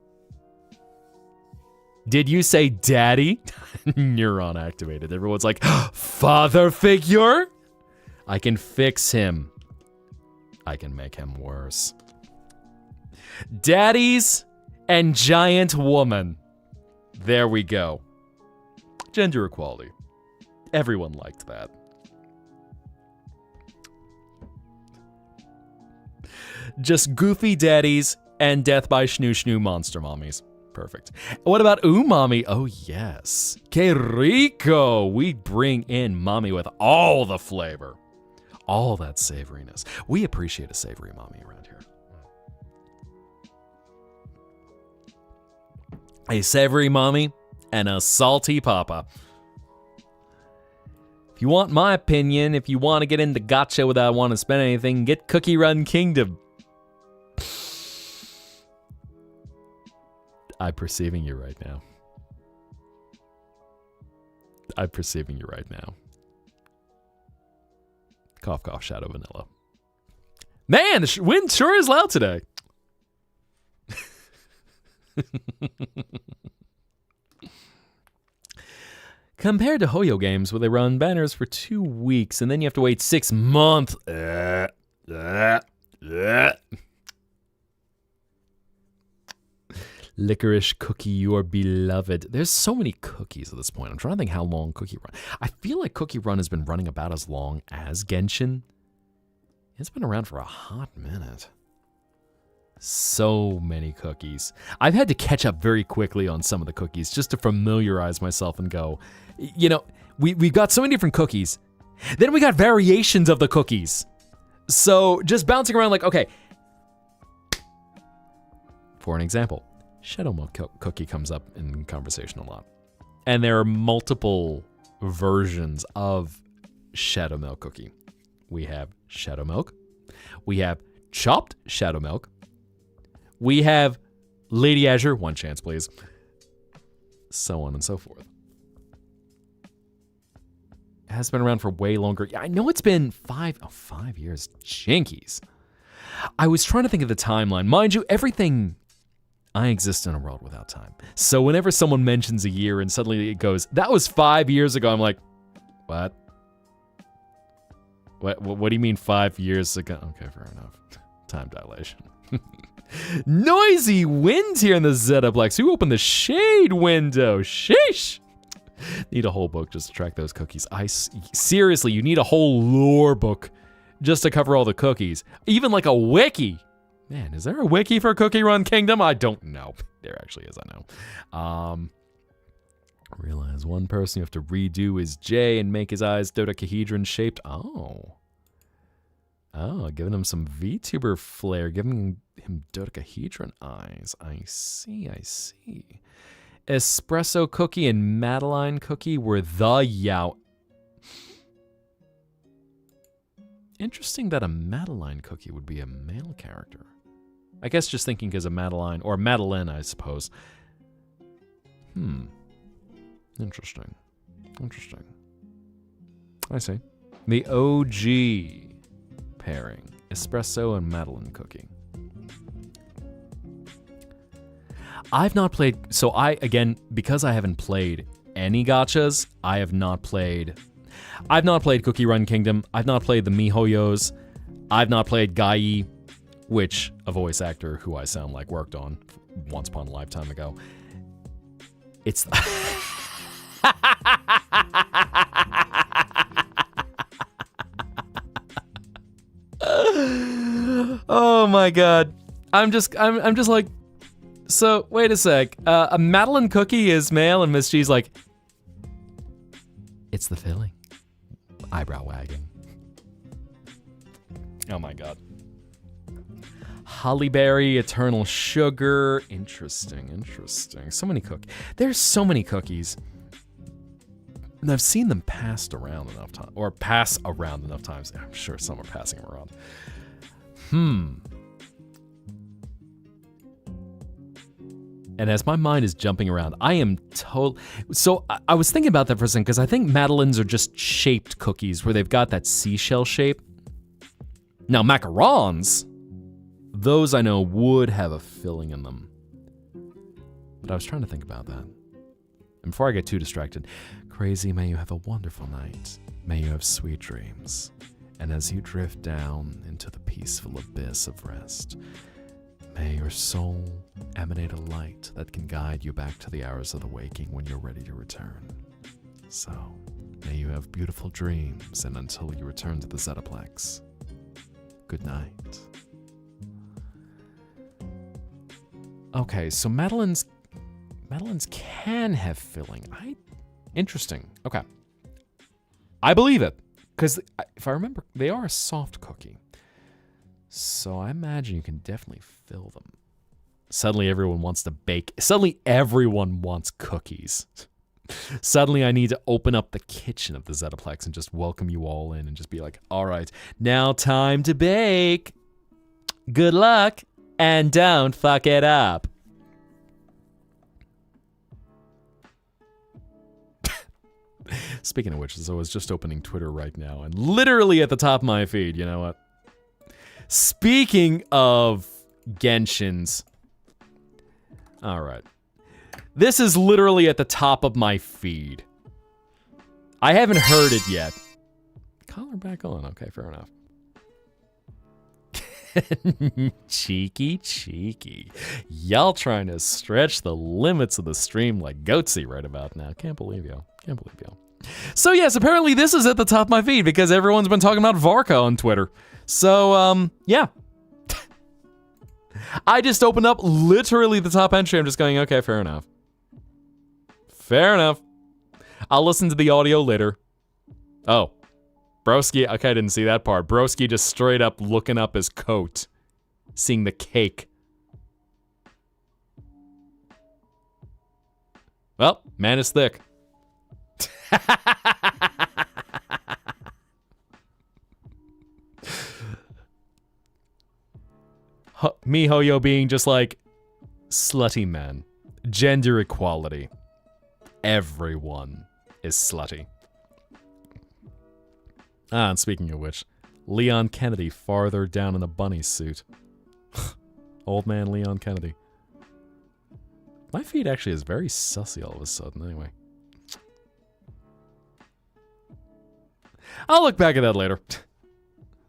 Did you say daddy? Neuron activated. Everyone's like, father figure? I can fix him. I can make him worse. Daddies and giant woman. There we go. Gender equality. Everyone liked that. Just goofy daddies and death by snoo snoo monster mommies. Perfect. What about umami? Oh, yes. Que rico. We bring in mommy with all the flavor. All that savoriness. We appreciate a savory mommy around here. A savory mommy and a salty papa. If you want my opinion, if you want to get into gacha without wanting to spend anything, get Cookie Run Kingdom. I'm perceiving you right now. I'm perceiving you right now. Cough, cough, Shadow Vanilla. Man, the wind sure is loud today. Compared to Hoyo games where they run banners for 2 weeks and then you have to wait 6 months. Licorice Cookie, your beloved. There's so many cookies at this point. I'm trying to think how long Cookie Run. I feel like Cookie Run has been running about as long as Genshin. It's been around for a hot minute. So many cookies. I've had to catch up very quickly on some of the cookies just to familiarize myself and go, you know, we've got so many different cookies. Then we got variations of the cookies. So just bouncing around like, okay. For an example. Shadow Milk Cookie comes up in conversation a lot. And there are multiple versions of Shadow Milk Cookie. We have Shadow Milk. We have Chopped Shadow Milk. We have Lady Azure, one chance please. So on and so forth. It has been around for way longer. I know it's been 5 years. Jinkies. I was trying to think of the timeline. Mind you, I exist in a world without time. So whenever someone mentions a year and suddenly it goes, that was 5 years ago, I'm like, What? What do you mean 5 years ago? Okay, fair enough. Time dilation. Noisy wind here in the Zetaplex. Who opened the shade window? Sheesh. Need a whole book just to track those cookies. Seriously, you need a whole lore book just to cover all the cookies. Even like a wiki. Man, is there a wiki for Cookie Run Kingdom? I don't know. There actually is, I know. Realize one person you have to redo is Jay and make his eyes dodecahedron shaped. Oh, giving him some VTuber flair, giving him dodecahedron eyes. I see. Espresso Cookie and Madeline Cookie were the yow. Interesting that a Madeline Cookie would be a male character. I guess just thinking because of Madeline, or Madeline, I suppose. Interesting. I see. The OG pairing. Espresso and Madeline Cookie. I've not played, so because I haven't played any gachas, I've not played Cookie Run Kingdom, I've not played the MiHoYos, I've not played Gai, which a voice actor who I sound like worked on once upon a lifetime ago. It's... Oh my god. I'm just like, so wait a sec. A Madeline Cookie is male and Miss G's like, it's the filling. Eyebrow wagging. Oh my god. Hollyberry, Eternal Sugar. Interesting. So many cookies. There's so many cookies. And I've seen them passed around enough time, or pass around enough times. I'm sure some are passing them around. And as my mind is jumping around, I am So I was thinking about that for a second, because I think Madeleines are just shaped cookies where they've got that seashell shape. Now, macarons, those I know would have a filling in them. But I was trying to think about that. And before I get too distracted, Crazy, may you have a wonderful night. May you have sweet dreams. And as you drift down into the peaceful abyss of rest, may your soul emanate a light that can guide you back to the hours of the waking when you're ready to return. So, may you have beautiful dreams, and until you return to the Zetaplex, good night. Okay, so Madeline's can have filling. Interesting. Okay. I believe it. Because if I remember, they are a soft cookie. So I imagine you can definitely fill them. Suddenly everyone wants to bake. Suddenly everyone wants cookies. Suddenly I need to open up the kitchen of the Zetaplex and just welcome you all in and just be like, all right, now time to bake. Good luck and don't fuck it up. Speaking of which, so I was just opening Twitter right now, and literally at the top of my feed, you know what? Speaking of Genshins, all right. This is literally at the top of my feed. I haven't heard it yet. Collar back on. Okay, fair enough. Cheeky. Y'all trying to stretch the limits of the stream like Goatsy right about now. Can't believe you. So yes, apparently this is at the top of my feed because everyone's been talking about Varka on Twitter. So, yeah. I just opened up literally the top entry. I'm just going, okay, fair enough. I'll listen to the audio later. Oh. Broski, okay, I didn't see that part. Broski just straight up looking up his coat. Seeing the cake. Well, man is thick. MiHoYo being just like, slutty men. Gender equality. Everyone is slutty. Ah, and speaking of which, Leon Kennedy farther down in a bunny suit. Old man Leon Kennedy. My feed actually is very sussy all of a sudden, anyway. I'll look back at that later.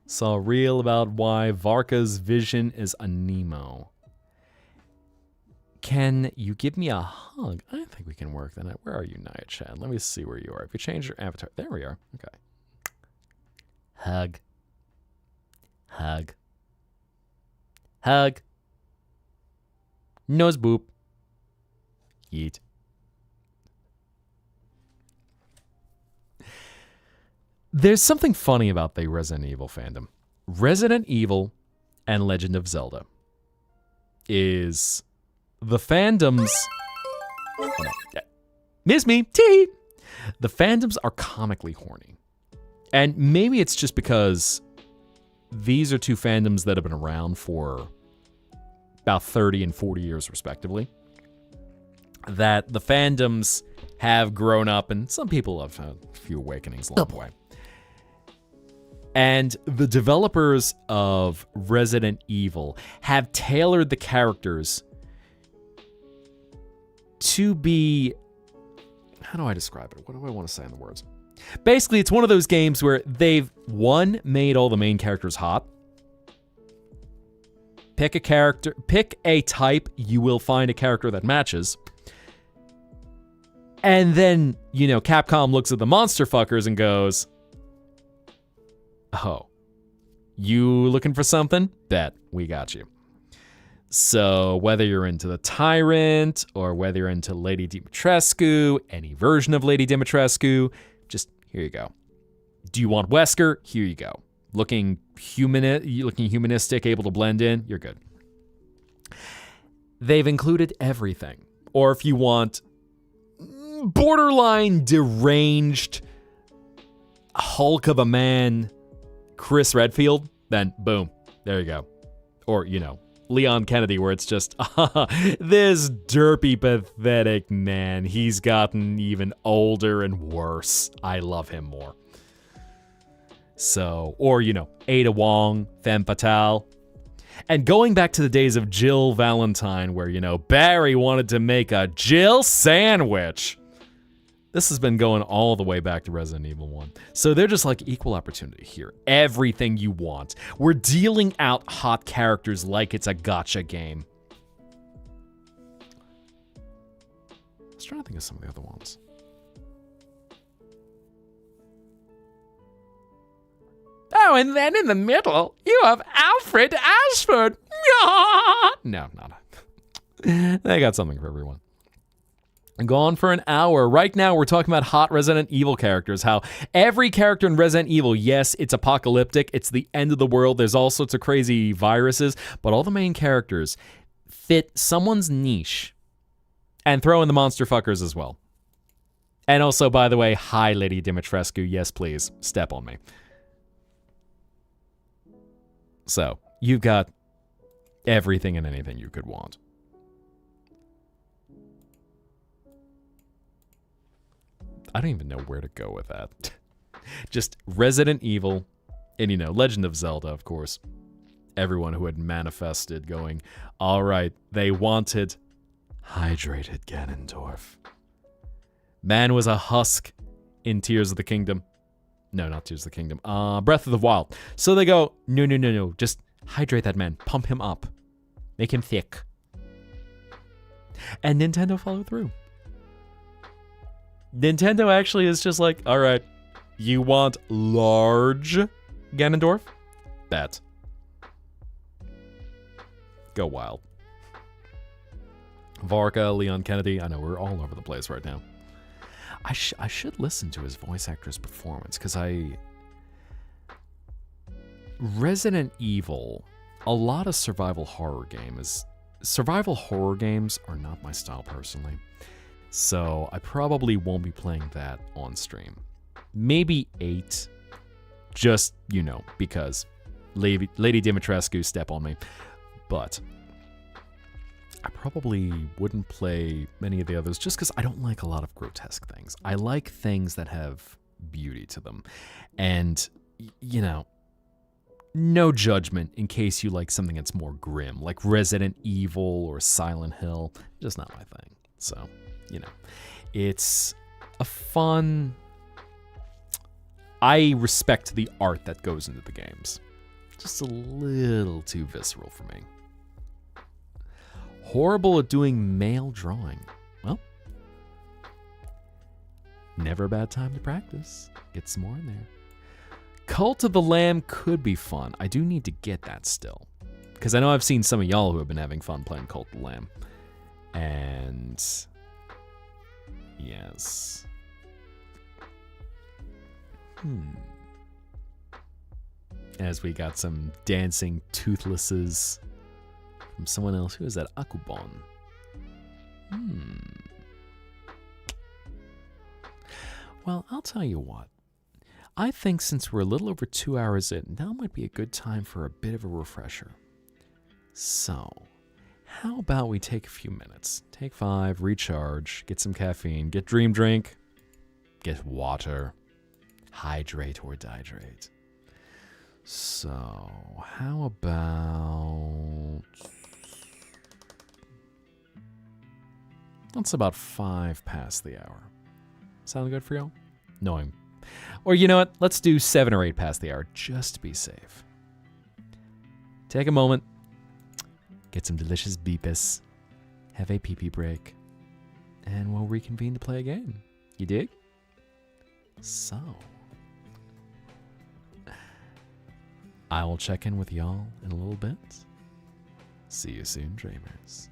Saw a reel about why Varka's vision is a Nemo. Can you give me a hug? I think we can work that out. Where are you, Naya Chad? Let me see where you are. If you change your avatar. There we are. Okay. Hug. Hug. Hug. Nose boop. Yeet. There's something funny about the Resident Evil fandom. Resident Evil and Legend of Zelda is the fandoms... Oh, no. Miss me. Tee. The fandoms are comically horny. And maybe it's just because these are two fandoms that have been around for about 30 and 40 years respectively. That the fandoms have grown up, and some people have had a few awakenings along the way. And the developers of Resident Evil have tailored the characters to be... How do I describe it? What do I want to say in the words? Basically, it's one of those games where they've, one, made all the main characters hot. Pick a character, pick a type, you will find a character that matches. And then, you know, Capcom looks at the monster fuckers and goes, oh, you looking for something? Bet, we got you. So whether you're into the Tyrant or whether you're into Lady Dimitrescu, any version of Lady Dimitrescu, just here you go. Do you want Wesker? Here you go. Looking humanistic, able to blend in, you're good. They've included everything. Or if you want borderline deranged Hulk of a man Chris Redfield, then boom, there you go. Or, you know, Leon Kennedy, where it's just, this derpy, pathetic man, he's gotten even older and worse. I love him more. So, or, you know, Ada Wong, Femme Fatale. And going back to the days of Jill Valentine, where, you know, Barry wanted to make a Jill sandwich. This has been going all the way back to Resident Evil 1. So they're just like equal opportunity here. Everything you want. We're dealing out hot characters like it's a gacha game. I was trying to think of some of the other ones. Oh, and then in the middle, you have Alfred Ashford. No, not. They got something for everyone. Gone for an hour. Right now, we're talking about hot Resident Evil characters. How every character in Resident Evil, yes, it's apocalyptic. It's the end of the world. There's all sorts of crazy viruses. But all the main characters fit someone's niche. And throw in the monster fuckers as well. And also, by the way, hi, Lady Dimitrescu. Yes, please. Step on me. So, you've got everything and anything you could want. I don't even know where to go with that. Just Resident Evil and, you know, Legend of Zelda, of course. Everyone who had manifested going, all right, they wanted hydrated Ganondorf. Man was a husk in Tears of the Kingdom. No, not Tears of the Kingdom. Breath of the Wild. So they go, no. Just hydrate that man. Pump him up. Make him thick. And Nintendo followed through. Nintendo actually is just like, all right, you want large Ganondorf? Bet. Go wild. Varka, Leon Kennedy. I know, we're all over the place right now. I should listen to his voice actor's performance, because Resident Evil, a lot of survival horror games are not my style personally. So I probably won't be playing that on stream. Maybe 8, just, you know, because Lady Dimitrescu step on me. But I probably wouldn't play many of the others just because I don't like a lot of grotesque things. I like things that have beauty to them. And, you know, no judgment in case you like something that's more grim, like Resident Evil or Silent Hill. Just not my thing. So, you know, it's a fun I respect the art that goes into the games. Just a little too visceral for me. Horrible at doing male drawing. Well, never a bad time to practice. Get some more in there. Cult of the Lamb could be fun. I do need to get that still. Because I know I've seen some of y'all who have been having fun playing Cult of the Lamb. And yes. As we got some dancing toothlesses from someone else. Who is that? Akubon. Well, I'll tell you what. I think since we're a little over 2 hours in, now might be a good time for a bit of a refresher. So, how about we take a few minutes? Take 5, recharge, get some caffeine, get Dream Drink, get water, hydrate or dihydrate. So, how about... That's about 5 past the hour. Sound good for y'all? Knowing. Or you know what? Let's do 7 or 8 past the hour, just to be safe. Take a moment. Get some delicious beepus. Have a pee-pee break. And we'll reconvene to play a game. You dig? So... I will check in with y'all in a little bit. See you soon, dreamers.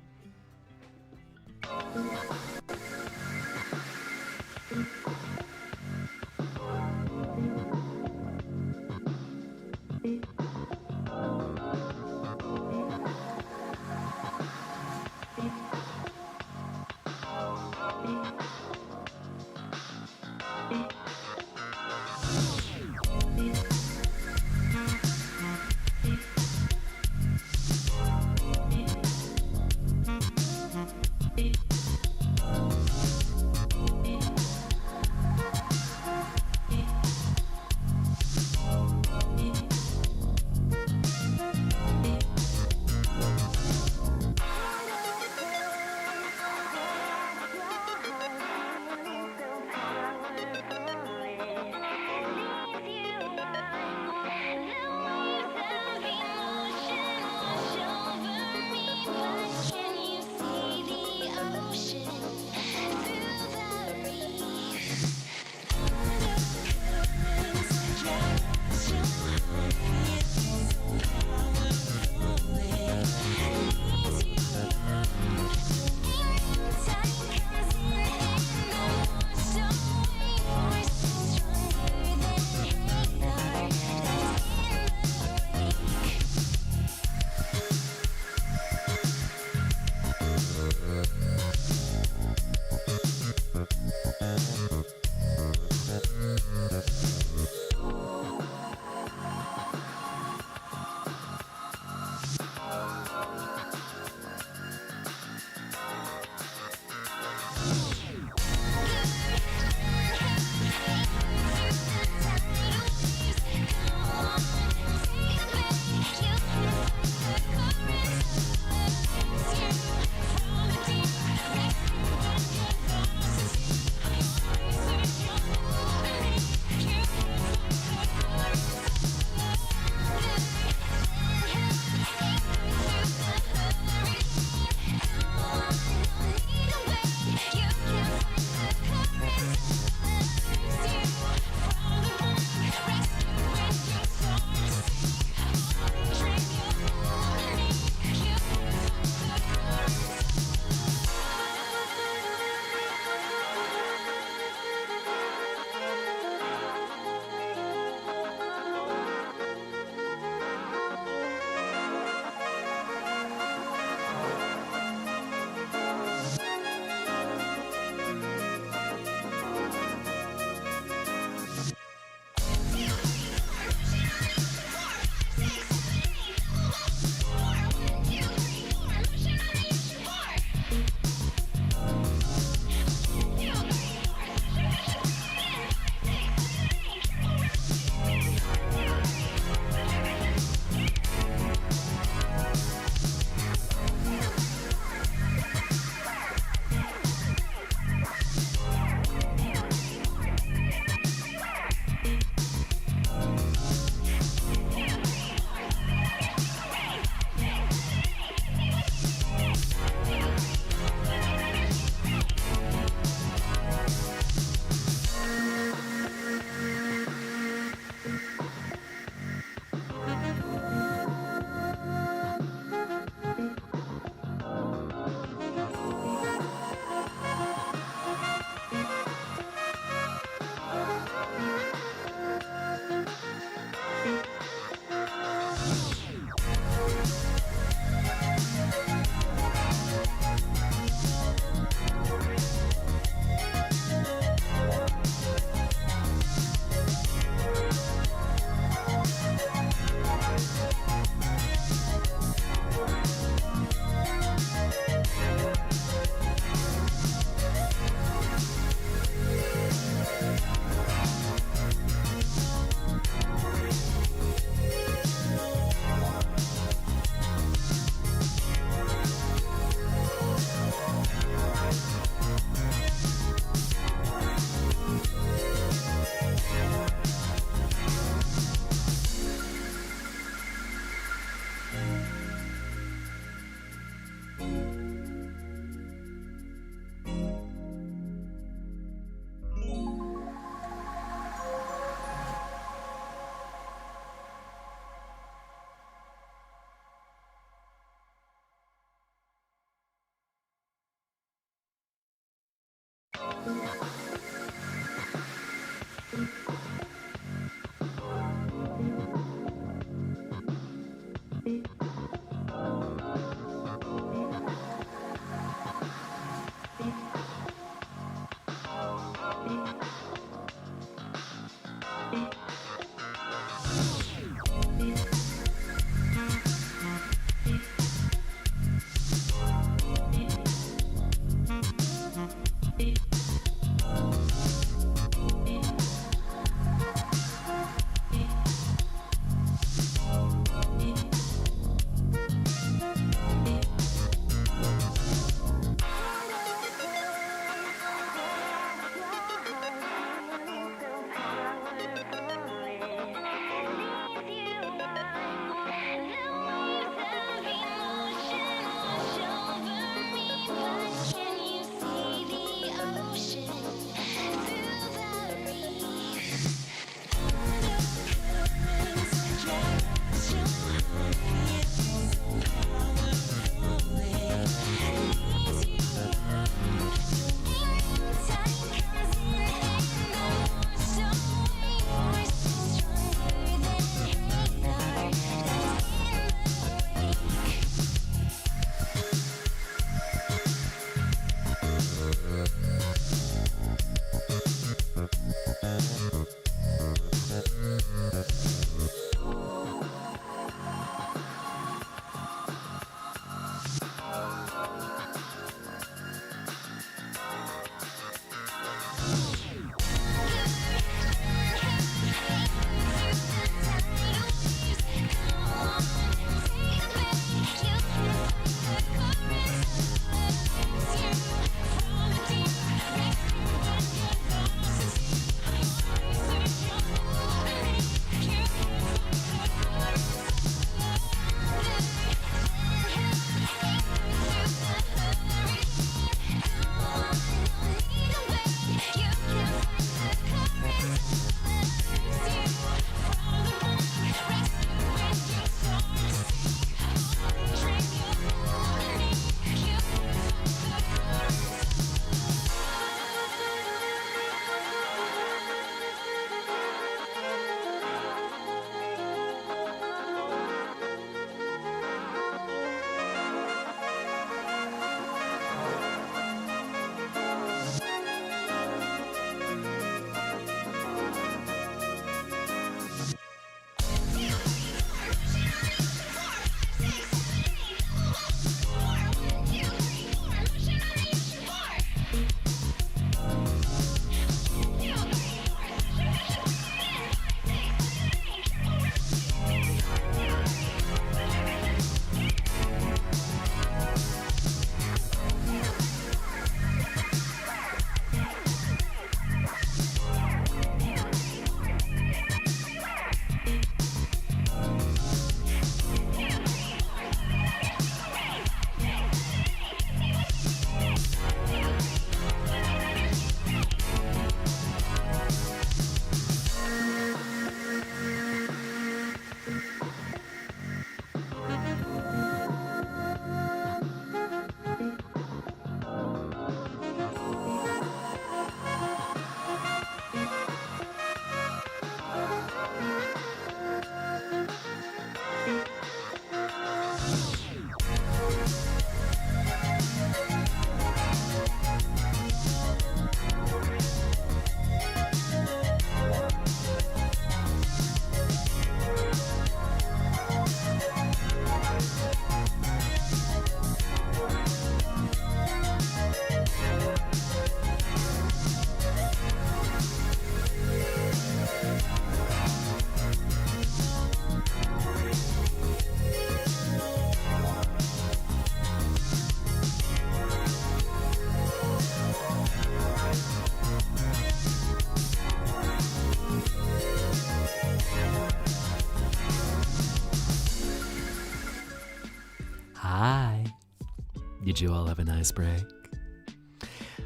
Did you all have a nice break?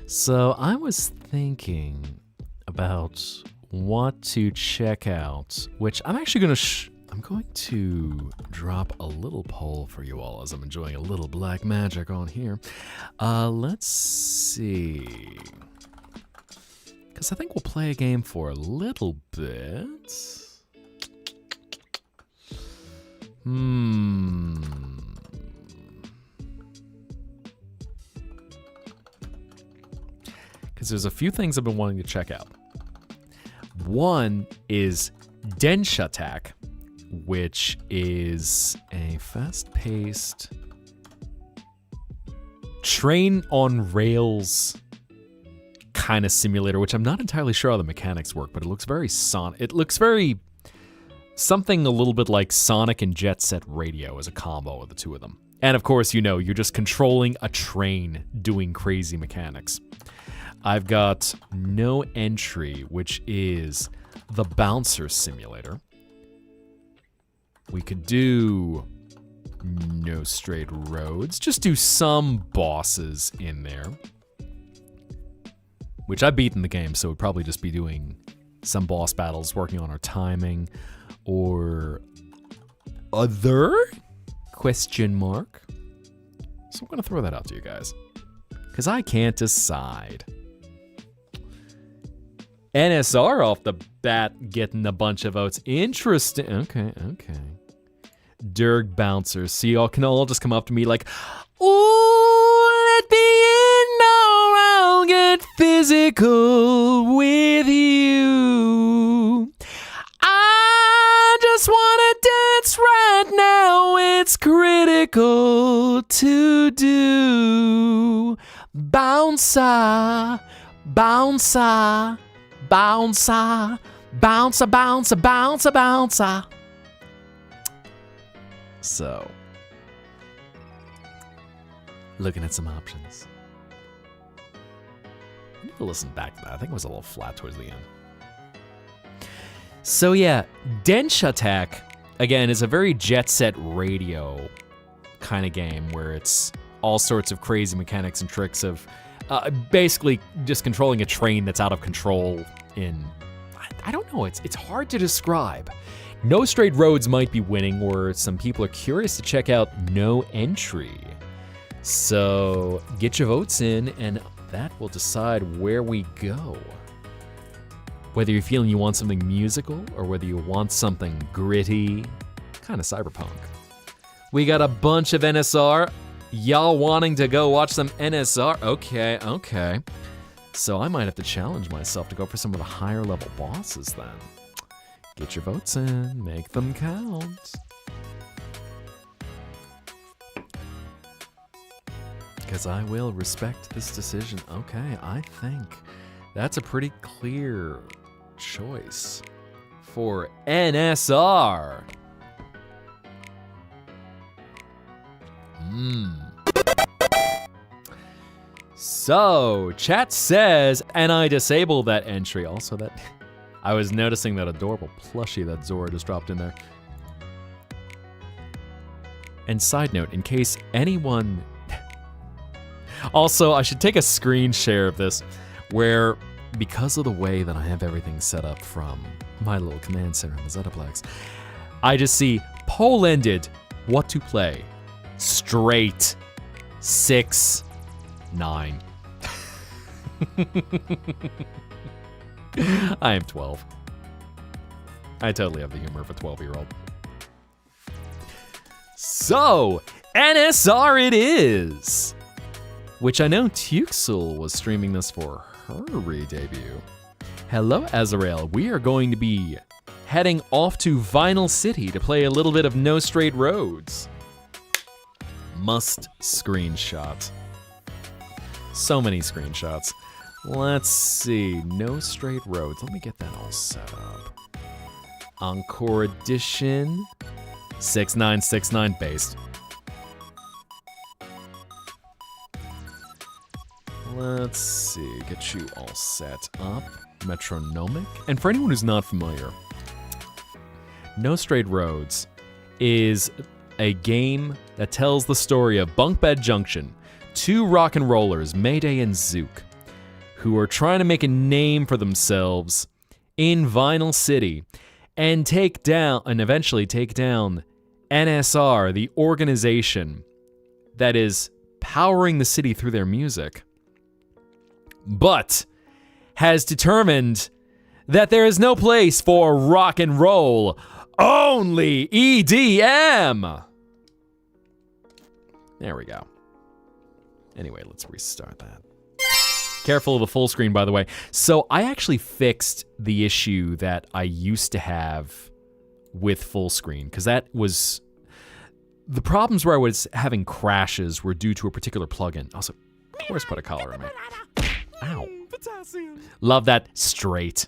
So I was thinking about what to check out, which I'm actually going to drop a little poll for you all as I'm enjoying a little black magic on here. Let's see. Because I think we'll play a game for a little bit. Because there's a few things I've been wanting to check out. One is Densha Attack, which is a fast-paced train on rails kind of simulator, which I'm not entirely sure how the mechanics work, but it looks very It looks very something a little bit like Sonic and Jet Set Radio as a combo of the two of them. And of course, you know, you're just controlling a train doing crazy mechanics. I've got No Entry, which is the bouncer simulator. We could do No Straight Roads, just do some bosses in there. Which I've beaten the game, so we'd probably just be doing some boss battles, working on our timing, or other? Question mark. So I'm gonna throw that out to you guys, because I can't decide. NSR off the bat getting a bunch of votes. Interesting. Okay. Derg Bouncers. See, y'all can all just come up to me like, ooh, let me in now, I'll get physical with you. I just wanna dance right now, it's critical to do. Bouncer, bouncer, bouncer, bouncer, bouncer, bouncer, bouncer. So, looking at some options. I need to listen back to that. I think it was a little flat towards the end. So yeah, Densha Attack, again, is a very Jet Set Radio kind of game where it's all sorts of crazy mechanics and tricks of basically just controlling a train that's out of control in, I don't know, it's hard to describe. No Straight Roads might be winning, or some people are curious to check out No Entry. So get your votes in, and that will decide where we go. Whether you're feeling you want something musical, or whether you want something gritty, kind of cyberpunk. We got a bunch of NSR. Y'all wanting to go watch some NSR? Okay. So I might have to challenge myself to go for some of the higher level bosses then. Get your votes in, make them count. Because I will respect this decision. Okay, I think that's a pretty clear choice for NSR. So, chat says, and I disabled that entry. Also, that I was noticing that adorable plushie that Zora just dropped in there. And side note, in case anyone... Also, I should take a screen share of this, where because of the way that I have everything set up from my little command center on the Zetaplex, I just see poll ended, what to play. Straight 6, 9. I am 12. I totally have the humor of a 12-year-old. So, NSR it is! Which I know Tuxel was streaming this for her re-debut. Hello, Azrael. We are going to be heading off to Vinyl City to play a little bit of No Straight Roads. Must screenshot. So many screenshots. Let's see. No Straight Roads. Let me get that all set up. Encore Edition. 6969 based. Let's see, get you all set up. Metronomic. And for anyone who's not familiar, No Straight Roads is a game that tells the story of Bunkbed Junction, two rock and rollers, Mayday and Zook, who are trying to make a name for themselves in Vinyl City and eventually take down NSR, the organization that is powering the city through their music. But has determined that there is no place for rock and roll, only EDM. There we go. Anyway, let's restart that. Careful of the full screen, by the way. So I actually fixed the issue that I used to have with full screen, because that was... The problems where I was having crashes were due to a particular plugin. Also, of course, put a collar on me. Ow. Love that straight.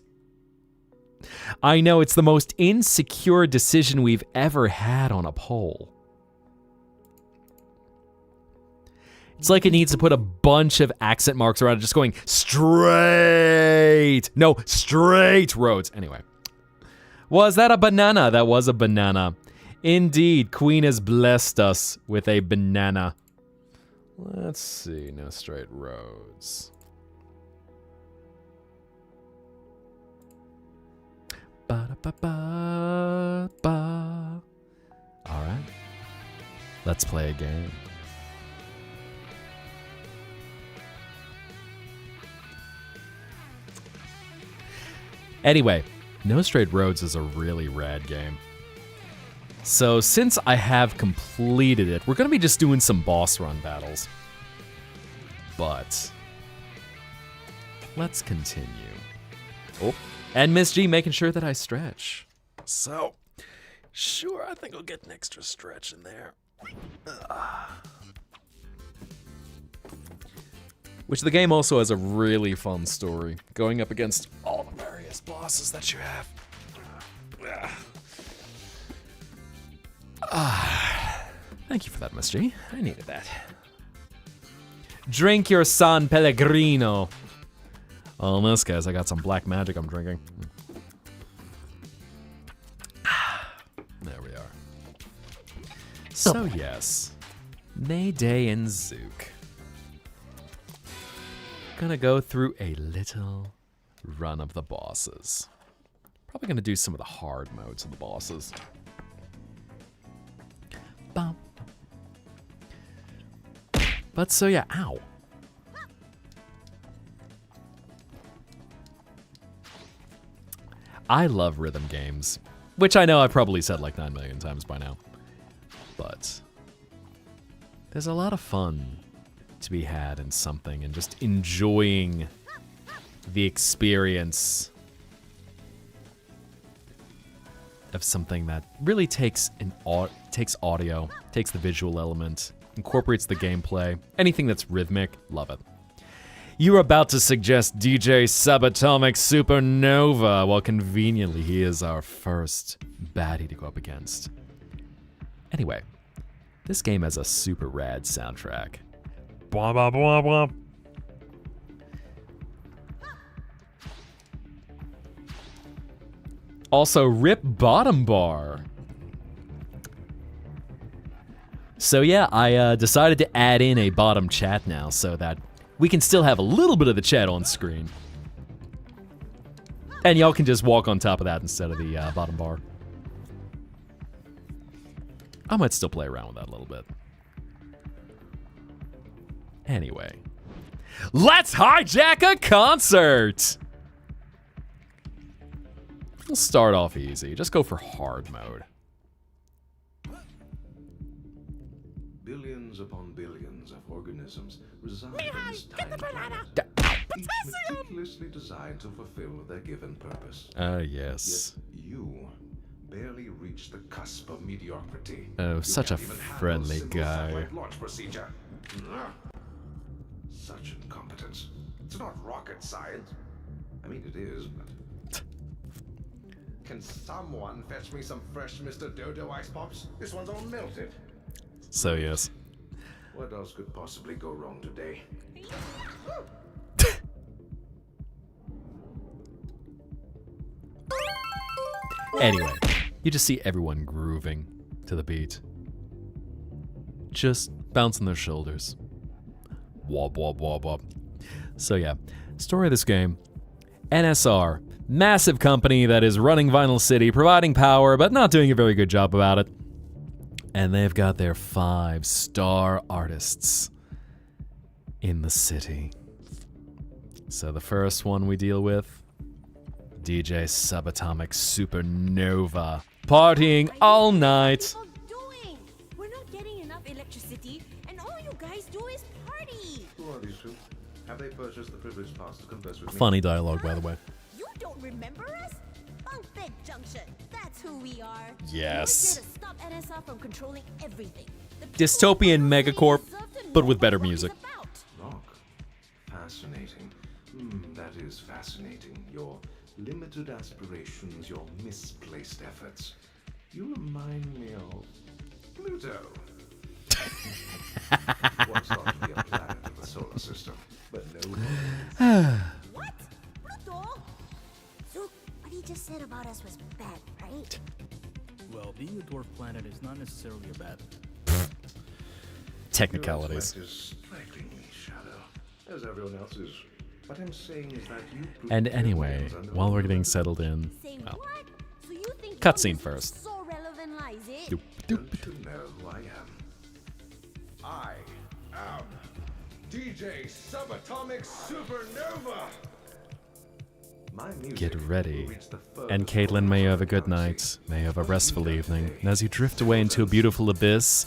I know it's the most insecure decision we've ever had on a poll. It's like it needs to put a bunch of accent marks around it, just going straight. No, straight roads. Anyway. Was that a banana? That was a banana. Indeed, Queen has blessed us with a banana. Let's see, no straight roads. Ba-da-ba-ba-ba. All right, let's play a game. Anyway, No Straight Roads is a really rad game. So since I have completed it, we're going to be just doing some boss run battles. But let's continue. Oh, and Miss G making sure that I stretch. So, sure, I think I'll get an extra stretch in there. Which the game also has a really fun story, going up against all the various bosses that you have. Thank you for that, Miss G. I needed that. Drink your San Pellegrino. Oh, in this case, I got some black magic I'm drinking. There we are. So yes, Mayday and Zook. Gonna go through a little run of the bosses. Probably gonna do some of the hard modes of the bosses. Bum. But so yeah, ow. I love rhythm games, which I know I've probably said like 9 million times by now. But there's a lot of fun to be had in something and just enjoying the experience of something that really takes audio, takes the visual element, incorporates the gameplay, anything that's rhythmic, love it. You were about to suggest DJ Subatomic Supernova. Well, conveniently, he is our first baddie to go up against. Anyway, this game has a super rad soundtrack. Blah, blah, blah, blah. Also, rip bottom bar. So yeah, I decided to add in a bottom chat now so that we can still have a little bit of the chat on screen. And y'all can just walk on top of that instead of the bottom bar. I might still play around with that a little bit. Anyway, let's hijack a concert! We'll start off easy. Just go for hard mode. Billions upon billions of organisms reside in this tiny planet, each meticulously designed to fulfill their given purpose. Yes. Yet you barely reach the cusp of mediocrity. Oh, You such a can't even handle friendly simple guy. satellite launch procedure. Such incompetence. It's not rocket science. I mean, it is, but... Can someone fetch me some fresh Mr. Dodo ice pops? This one's all melted. So yes. What else could possibly go wrong today? Anyway, you just see everyone grooving to the beat. Just bouncing their shoulders. Wop, wop, wop, wop. So yeah, story of this game. NSR, massive company that is running Vinyl City, providing power, but not doing a very good job about it. And they've got their 5-star artists in the city. So the first one we deal with, DJ Subatomic Supernova, partying all night. What are you doing? We're not getting enough electricity, and all you guys do is party. Who are these two? Have they purchased the privilege pass to converse with me? Funny dialogue, by the way. You don't remember us? Bunkbed Junction. That's who we are. Yes. We're here to stop NSR from controlling everything. The people Dystopian of the megacorp, deserve to but know with better what rock music. is about. Rock. Fascinating. That is fascinating. Your limited aspirations, your misplaced efforts. You remind me of Pluto. Once thought to be a planet of the solar system, but no. What? Pluto? So, what he just said about us was bad, right? Well, being a dwarf planet is not necessarily a bad thing. Technicalities. Your intellect is strikingly shallow, as everyone else is. What I'm saying is that you. And anyway, while we're getting settled in, Say well, what? So you think cutscene your music is first. So relevant, like, is it? doop, Don't doop. you know who I am? I am DJ Subatomic Supernova. My music Get ready. will reach the And furthest Caitlin, may you have a corners good of the night. galaxy. May you have a restful evening. And as you drift away into a beautiful abyss,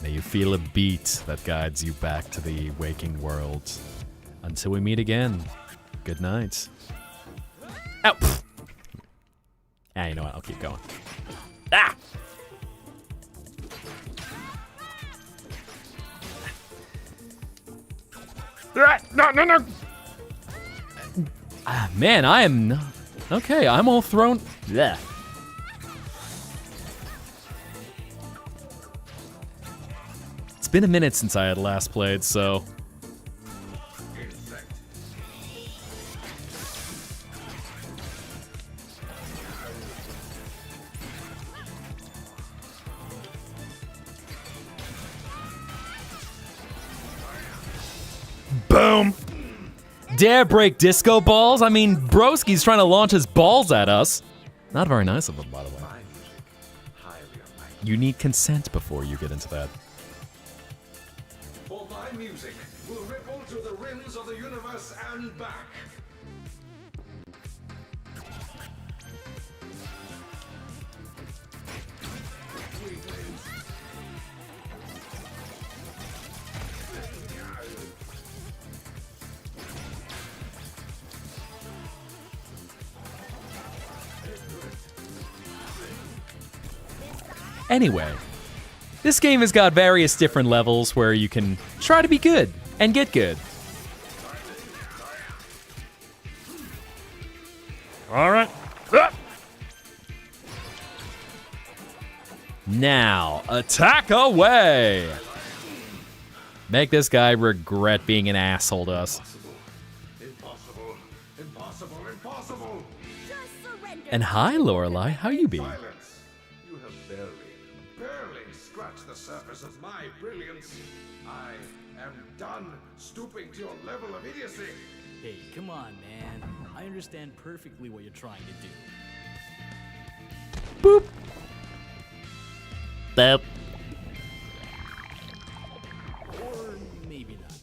may you feel a beat that guides you back to the waking world. Until we meet again, good night. Ow! Pfft. Ah, you know what? I'll keep going. Ah! No. Ah, man, I am not... Okay, I'm all thrown... Yeah. It's been a minute since I had last played, so... Insect. Boom! Dare break disco balls? I mean, Broski's trying to launch his balls at us. Not very nice of him, by the way. My music, highly unlikely. You need consent before you get into that. For my music will ripple to the rims of the universe and back. Anyway, this game has got various different levels where you can try to be good and get good. All right. Now, attack away! Make this guy regret being an asshole to us. Impossible. Impossible. Impossible. Just surrender. And hi, Lorelei, how you be? Silence. You have barely scratched the surface of my brilliance. I am done stooping to your level of idiocy. Hey, come on, man. I understand perfectly what you're trying to do. Boop. Boop. Or maybe not.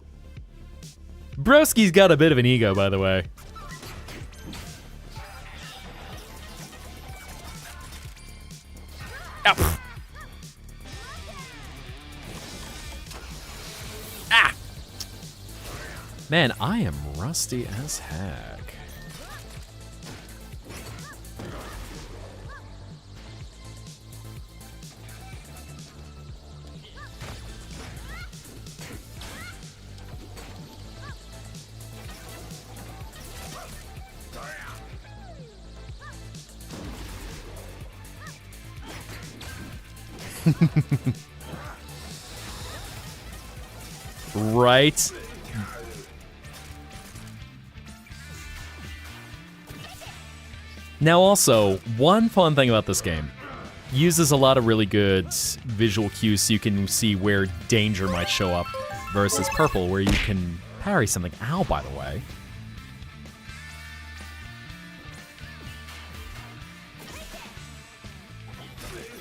Broski's got a bit of an ego, by the way. Ow, pff. Ah! Man, I am rusty as heck. Right? Now also, one fun thing about this game, uses a lot of really good visual cues so you can see where danger might show up, versus Purple where you can parry something. Ow, by the way.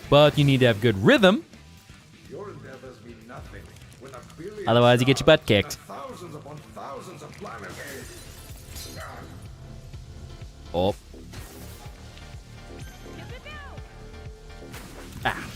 But you need to have good rhythm, Your endeavors mean nothing when a billion otherwise you get your butt kicked. thousands upon thousands of planets. Oh. Ah.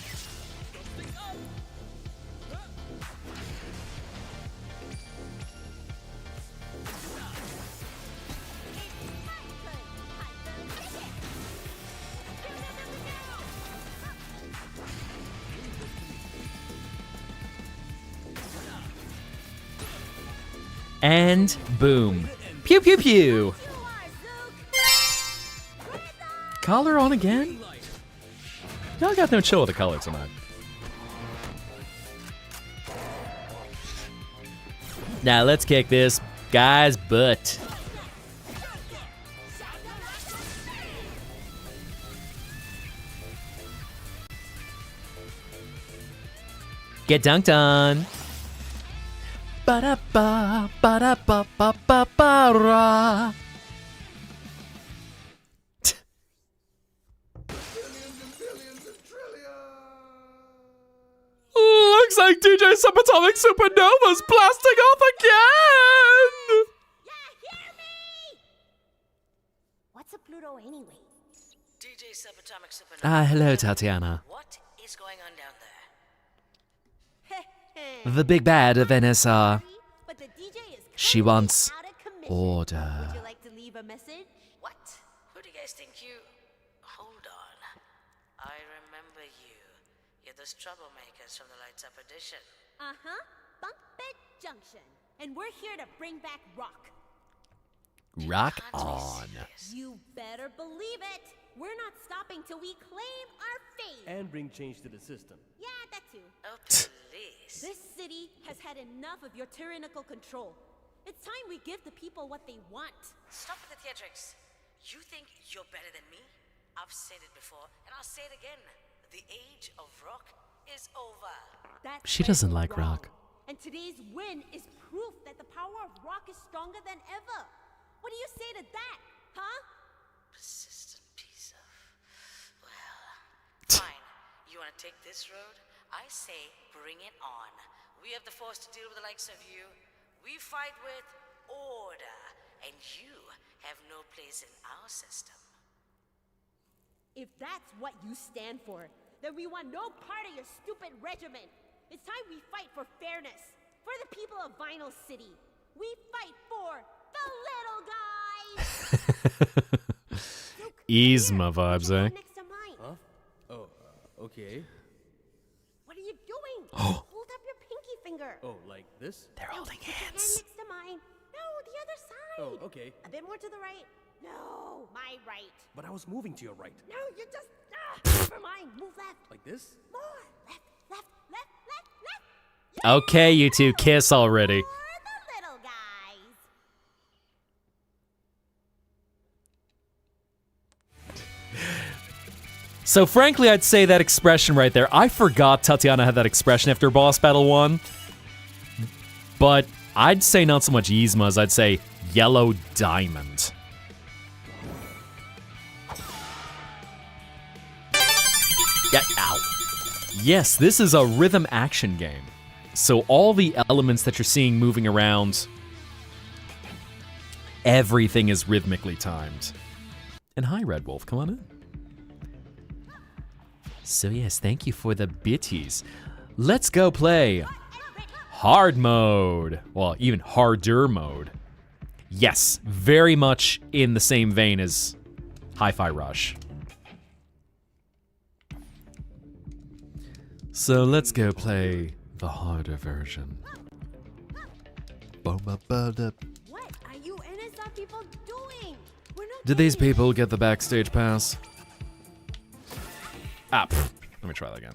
And boom. Pew pew pew. Collar on again? Y'all got no chill with the color tonight. Now let's kick this guy's butt. Get dunked on. Ba-da-ba, ba-da-ba-ba-ba-ba-ra. Looks like DJ Subatomic Supernova's blasting off again! Yeah, hear me! What's a Pluto anyway? DJ Subatomic Supernova. Hello, Tatiana. What is going on down there? The big bad of NSR. But the DJ is She currently wants out of commission. order. Would you like to leave a message? What? Who do you guys think you... Hold on. I remember you. You're those troublemakers from the Lights Up edition. Uh-huh. Bumpet Junction. And we're here to bring back rock. Rock Can't be on. serious. You better believe it. We're not stopping till we claim our fame. And bring change to the system. Yeah, that too. Oh, please. This city has had enough of your tyrannical control. It's time we give the people what they want. Stop with the theatrics. You think you're better than me? I've said it before, and I'll say it again. The age of rock is over. That's She where doesn't you're like wrong. rock. And today's win is proof that the power of rock is stronger than ever. What do you say to that, huh? Persistent piece of... Well, fine. You want to take this road? I say bring it on. We have the force to deal with the likes of you. We fight with order. And you have no place in our system. If that's what you stand for, then we want no part of your stupid regiment. It's time we fight for fairness. For the people of Vinyl City. We fight for the little guys. Yzma vibes, eh? Next to mine. Huh? Oh, okay. What are you doing? Hold up your pinky finger. Oh, like this? They're holding Put your hand hands. next to mine. No, the other side. Oh, okay. A bit more to the right. No, my right. But I was moving to your right. No, you're just. Never mind. Move left. Like this? More. Left, left, left, left, left. Okay, you two kiss already. For the little guys. So frankly, I'd say that expression right there. I forgot Tatiana had that expression after Boss Battle 1. But I'd say not so much Yzma as I'd say Yellow Diamond. Yeah, ow. Yes, this is a rhythm action game. So all the elements that you're seeing moving around, everything is rhythmically timed. And hi, Red Wolf, come on in. So yes, thank you for the bitties. Let's go play hard mode. Well, even harder mode. Yes, very much in the same vein as Hi-Fi Rush. So let's go play the harder version. What are you NSR people doing? We're not Did these getting it. people get the backstage pass? Ah, pfft. Let me try that again.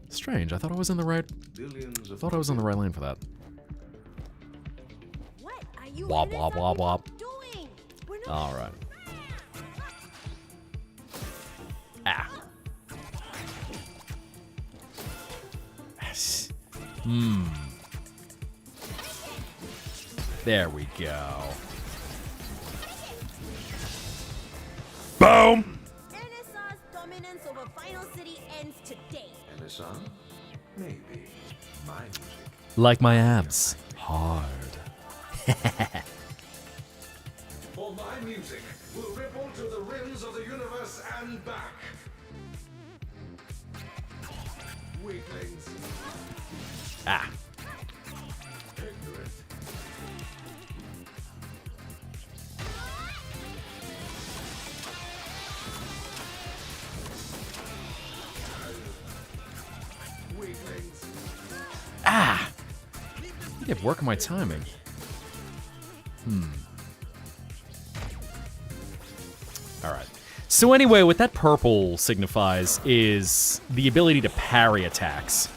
Strange, I thought I was in the right... Billions of thought I was in the right lane for that. What are you Wop, NSR wop, wop, people wop. doing? We're not Alright. Ah. There we go. Boom! NSR's dominance over Final City ends today. NSR? Maybe. My music. Like my abs. Hard. music will ripple to the rims of the universe and back. Weaklings. Ah. Ignorant. Weaklings. Ah! I need to work on my timing. Alright. So anyway, what that purple signifies is the ability to parry attacks.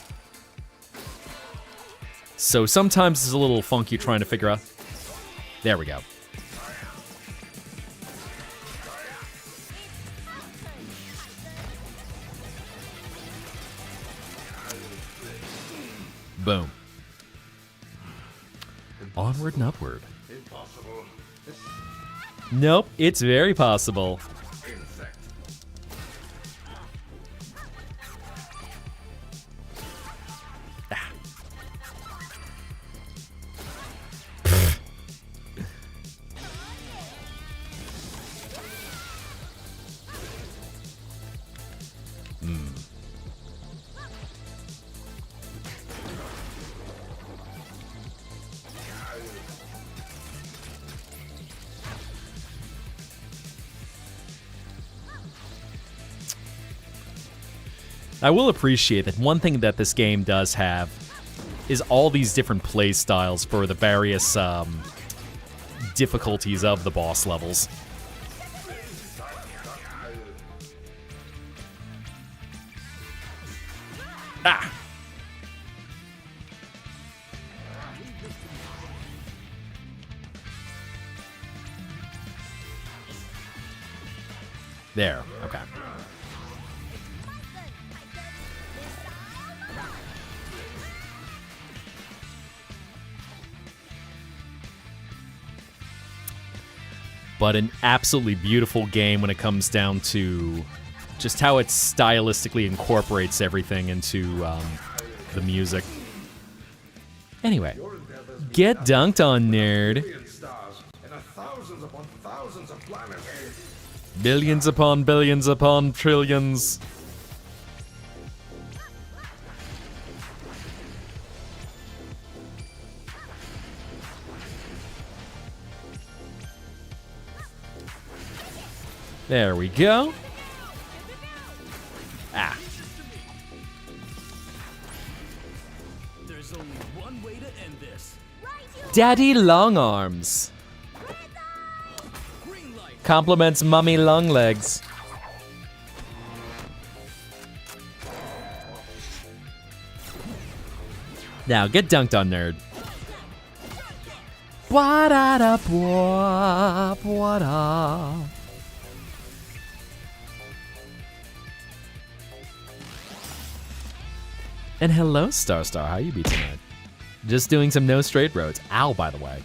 So sometimes it's a little funky trying to figure out... There we go. Boom. Onward and upward. Impossible. Nope, it's very possible. Insect. Ah. I will appreciate that one thing that this game does have is all these different play styles for the various difficulties of the boss levels. Ah! There, okay. But an absolutely beautiful game when it comes down to just how it stylistically incorporates everything into the music. Anyway, get dunked on, nerd. Billion stars and thousands upon thousands of planets. Billions upon trillions. There we go. Ah. There's only one way to end this. Daddy Long Arms. Green light. Compliments Mummy Long Legs. Now get dunked on, nerd. What up, what up? And hello, Star, how you be tonight? Just doing some no straight roads. Ow, by the way.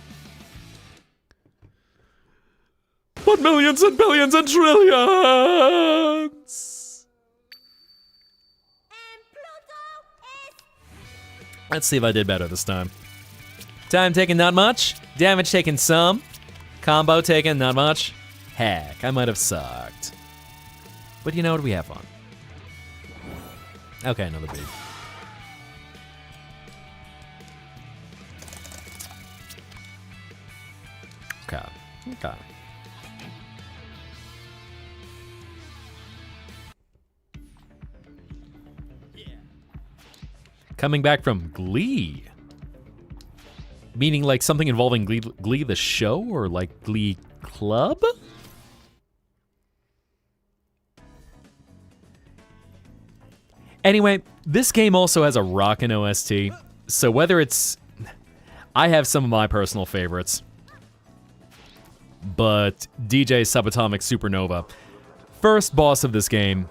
But millions and billions and trillions! And Pluto is Let's see if I did better this time. Time taken, not much. Damage taken, some. Combo taken, not much. Heck, I might have sucked. But you know what? We have fun. Okay, another beat. Okay. Okay. Coming back from Glee. Meaning like something involving Glee the show or like Glee Club? Anyway, this game also has a rockin' OST. So whether it's... I have some of my personal favorites. But DJ Subatomic Supernova, first boss of this game,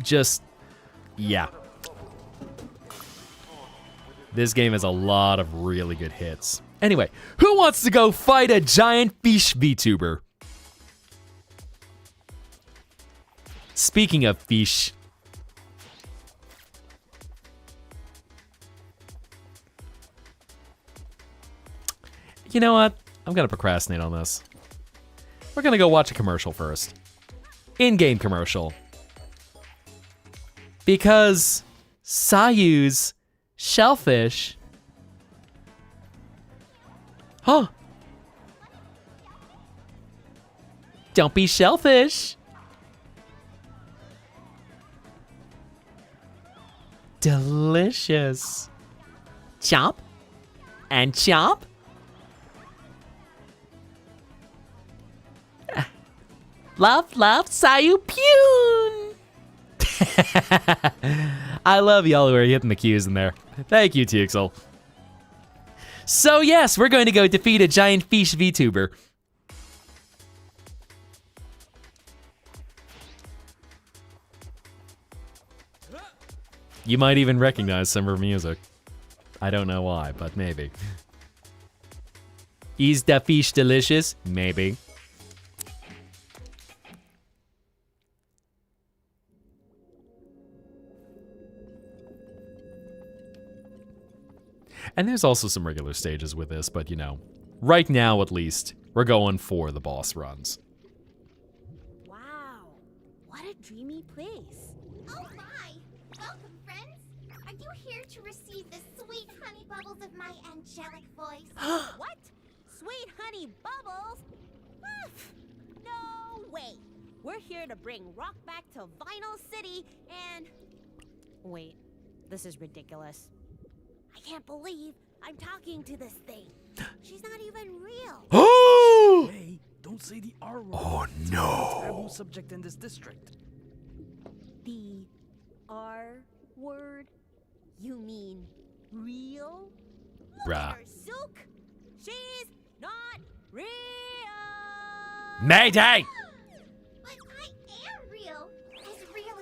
just, yeah. This game has a lot of really good hits. Anyway, who wants to go fight a giant fish VTuber? Speaking of fish, you know what? I'm gonna procrastinate on this. We're gonna go watch a commercial first. In-game commercial. Because Sayu's shellfish. Huh. Don't be shellfish. Delicious. Chomp and chomp. Love, love, Sayu Pune. I love y'all who are hitting the cues in there. Thank you, Tixel. So yes, we're going to go defeat a giant fish VTuber. You might even recognize some of her music. I don't know why, but maybe. Is the fish delicious? Maybe. And there's also some regular stages with this, but you know, right now at least, we're going for the boss runs. Wow, what a dreamy place. Oh my! Welcome, friends! Are you here to receive the sweet honey bubbles of my angelic voice? What? Sweet honey bubbles? No way. We're here to bring rock back to Vinyl City and... Wait, this is ridiculous. I can't believe I'm talking to this thing. She's not even real. Oh Hey, don't say the R word. Oh, It's a no. taboo subject in this district. The R word? You mean real? Look Bruh. at her, Zook. She's not real. Mayday! But I am real! As your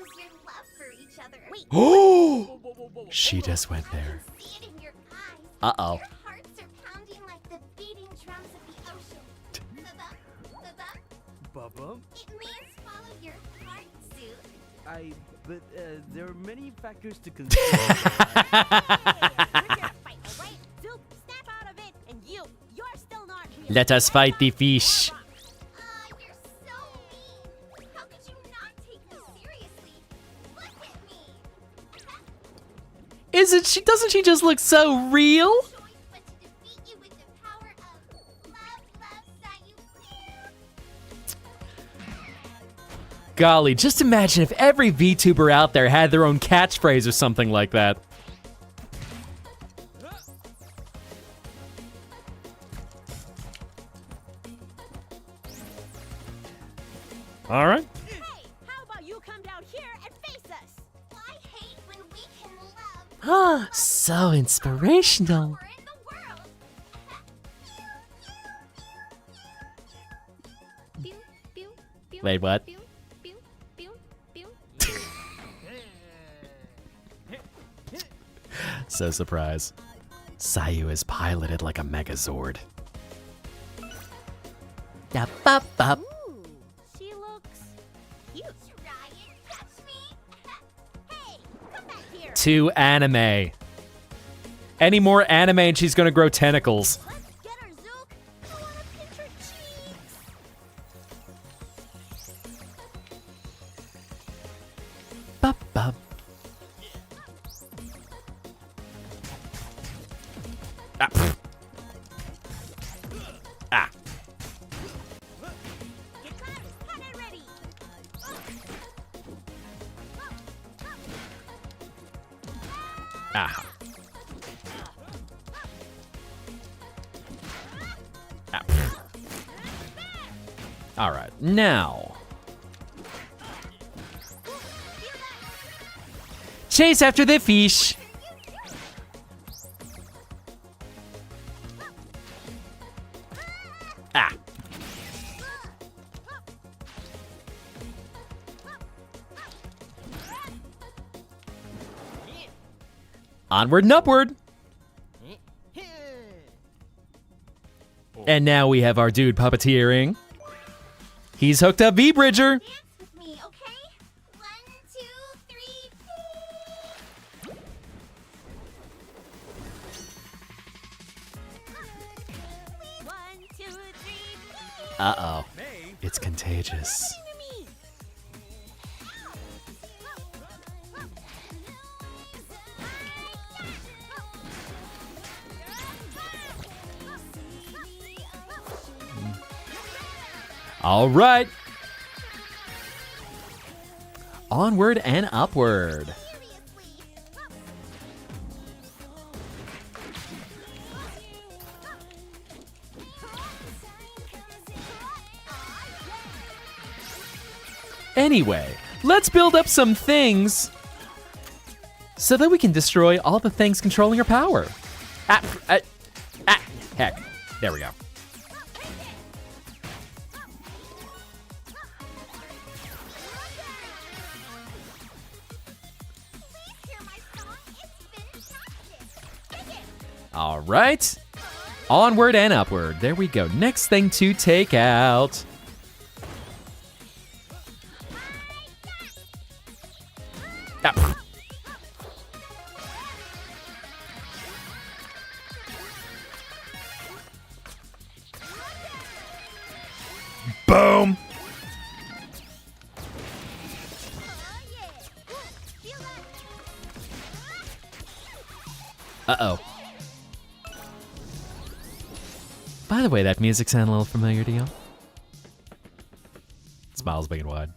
love for each other. Wait. Oh! Whoa, whoa, whoa, whoa, She hold just on. went I there. can see it in your eyes. Uh-oh. Your hearts are pounding like the beating drums of the ocean. Ba-bum, ba-bum. Bubba, It means follow your heart, Zook. but there are many factors to consider. We're gonna fight, all right? Zook, snap out of it, and you're still not real. Let us fight the fish. You're so mean. How could you not take me seriously? Look at me. Doesn't she just look so real? Choice but to defeat you with the power of love, Sayu. Golly, just imagine if every VTuber out there had their own catchphrase or something like that. All right. Hey, how about you come down here and face us? I hate when we can love. Ah, so inspirational. We're in the world. Pew, pew, pew, Wait, what? pew, pew, pew, pew. So surprised. Sayu is piloted like a Megazord. Da ba ba. Ooh, she looks cute. Try and touch me. Hey, come back here. Too anime. Any more anime and she's gonna grow tentacles. Let's get her, Zook. I wanna pinch her cheeks. Ba ba. Ah. Pfft. Ah. Get caught, hot and ready. Ah. Ah. Pfft. All right, now. Chase after the fish. Ah. Onward and upward. And now we have our dude puppeteering. He's hooked up V-Bridger. Dance with me, okay? 1, 2, 3. 1, 2, Uh-oh. It's contagious. All right. Onward and upward. Anyway, let's build up some things so that we can destroy all the things controlling your power. Heck. There we go. All right. Onward and upward. There we go. Next thing to take out. Boom. Uh-oh. By the way, that music sound a little familiar to you? Smiles big and wide.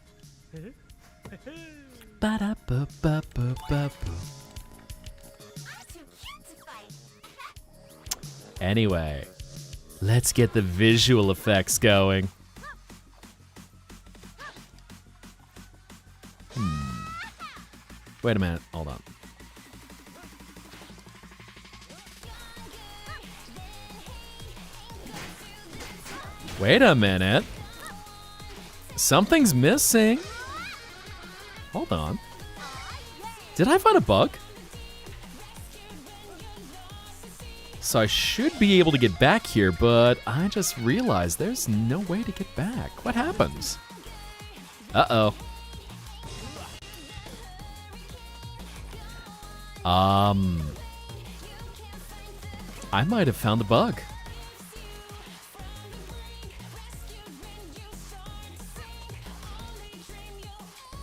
Ba-da-ba-ba-ba-ba-ba. Anyway, let's get the visual effects going. Wait a minute, hold on. Wait a minute. Something's missing. Hold on. Did I find a bug? So I should be able to get back here, but I just realized there's no way to get back. What happens? Uh-oh. I might have found a bug.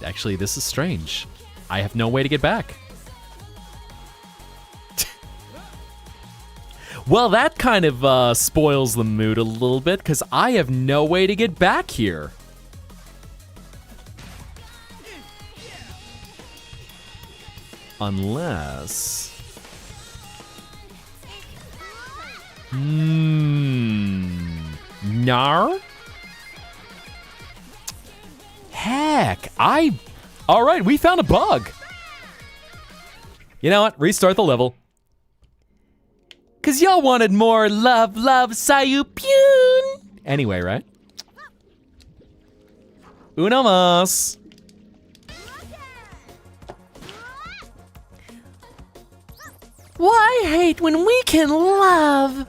Actually, this is strange. I have no way to get back. Well, that kind of spoils the mood a little bit, because I have no way to get back here. Unless... Nar? Heck, Alright, we found a bug. You know what? Restart the level. Cause y'all wanted more love, Sayupyun. Anyway, right? Uno mas. Why hate when we can love?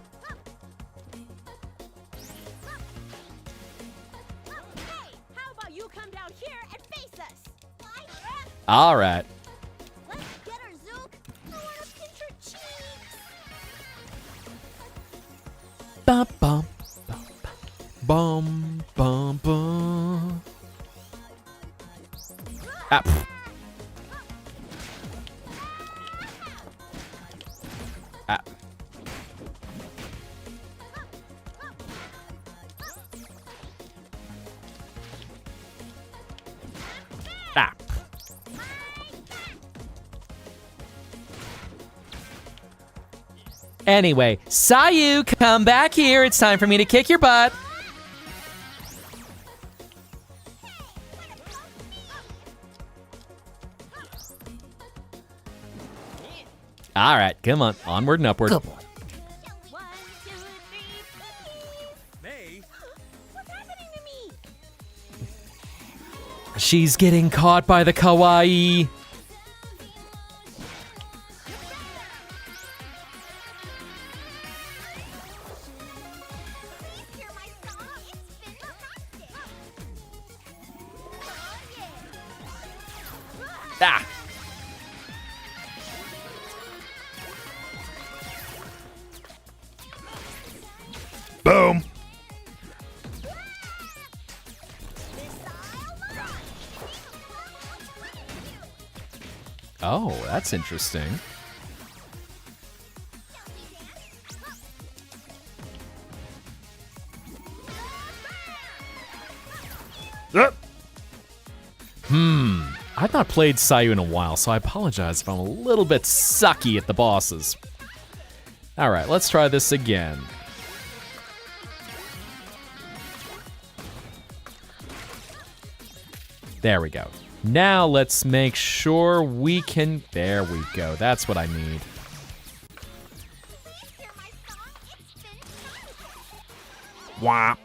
All right. Let's get her, Zook. I want to pinch her cheeks. Bum bum bum bum bum. Ah. Ah. Ah. Anyway, Sayu, come back here. It's time for me to kick your butt. All right, come on. Onward and upward. One, two, three. May, What's happening to me? She's getting caught by the kawaii. Hear my song? It's been fantastic. Ah. Boom. Oh, that's interesting. I've not played Sayu in a while, so I apologize if I'm a little bit sucky at the bosses. Alright, let's try this again. There we go. Now let's make sure we can... There we go. That's what I need. Wah.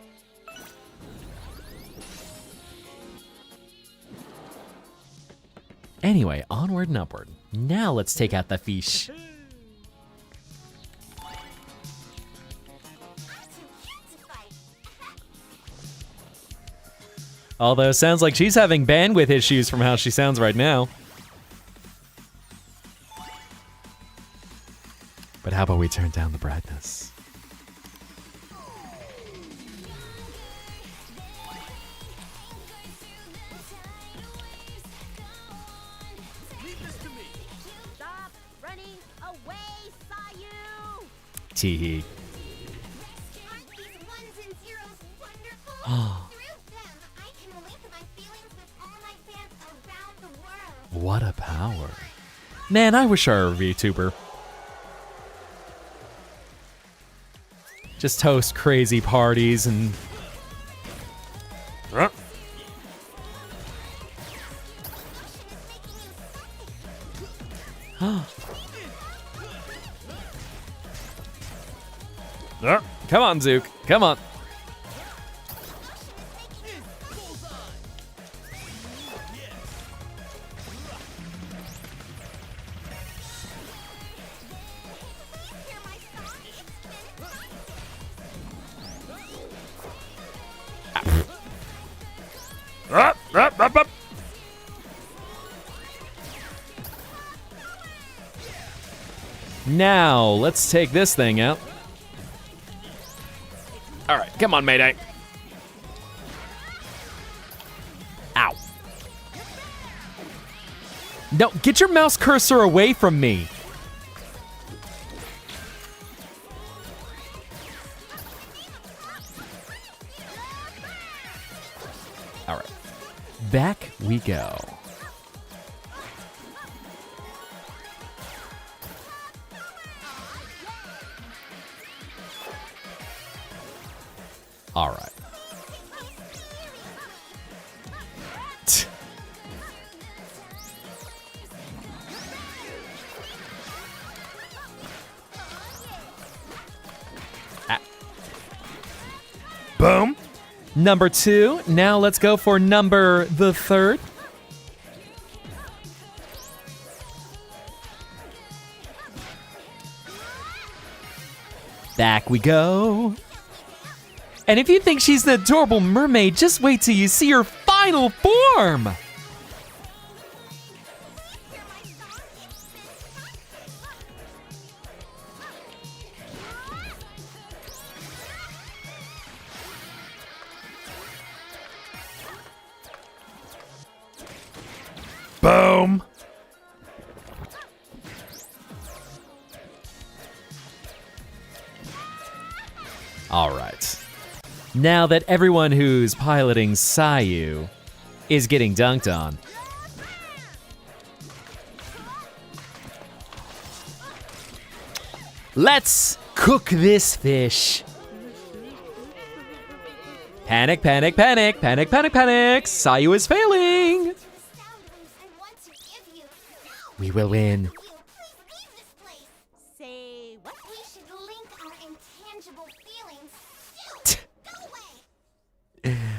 Anyway, onward and upward. Now let's take out the fish. Although it sounds like she's having bandwidth issues from how she sounds right now. But how about we turn down the brightness? Stop running away, Sayu! Teehee. Aren't these ones and zeros wonderful? Through them, I can link my feelings with all my fans around the world. What a power. Man, I wish I were a VTuber. Just host crazy parties and... Come on, Zook. Come on. Now, let's take this thing out. All right, come on, Mayday. Ow. No, get your mouse cursor away from me. All right, back we go. All right. Boom. Number 2. Now let's go for number the 3rd. Back we go. And if you think she's an adorable mermaid, just wait till you see her final form! Boom! All right. Now that everyone who's piloting Sayu is getting dunked on, let's cook this fish. Panic, panic, panic, panic, panic, panic. Sayu is failing. We will win. Say what? We should link our intangible feelings. Go away.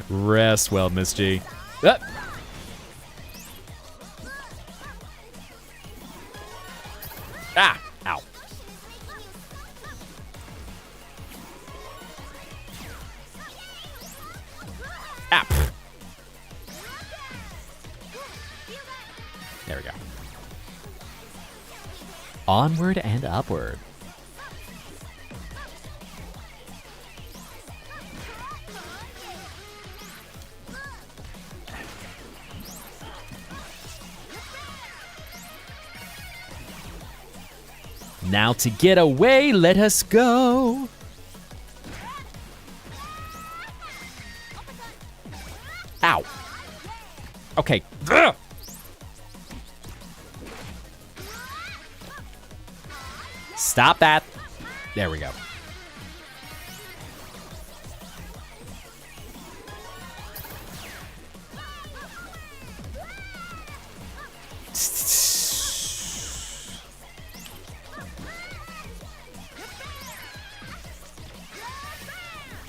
Rest well, Miss G. Ah! Ow. Ah! Pff. There we go. Onward and upward. Now to get away, let us go. Ow. Okay. Ugh. Stop that. There we go.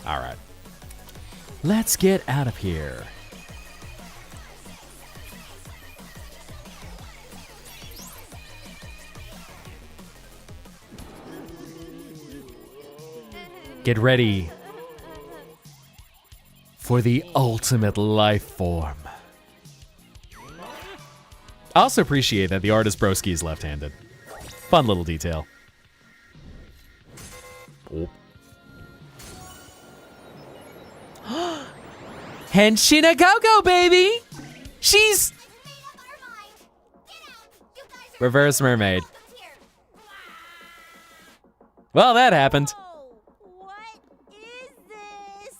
All right. Let's get out of here. Get ready for the ultimate life form. I also appreciate that the artist Broski is left-handed. Fun little detail. Oh. Henshin a go-go, baby! She's... Reverse mermaid. Well, that happened. Oh, what is this?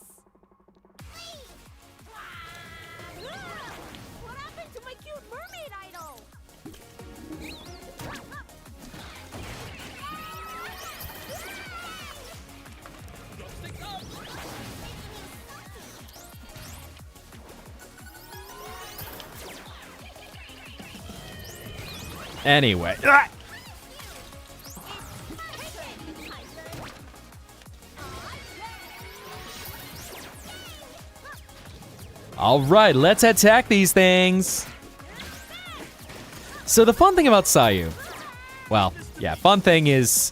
What happened to my cute mermaid idol? Anyway. All right, let's attack these things. So the fun thing about Sayu, well, yeah, fun thing is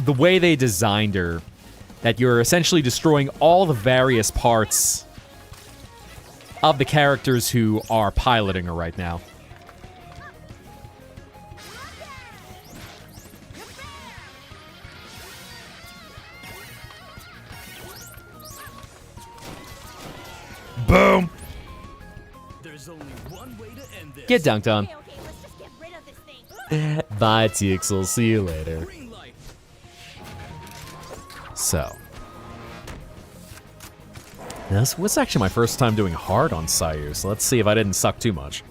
the way they designed her, that you're essentially destroying all the various parts of the characters who are piloting her right now. Boom! There's only one way to end this. Get dunked on. Okay, let's just get rid of this thing. Bye, Tixel. See you later. Green light. So. This was actually my first time doing hard on Sayu, so let's see if I didn't suck too much.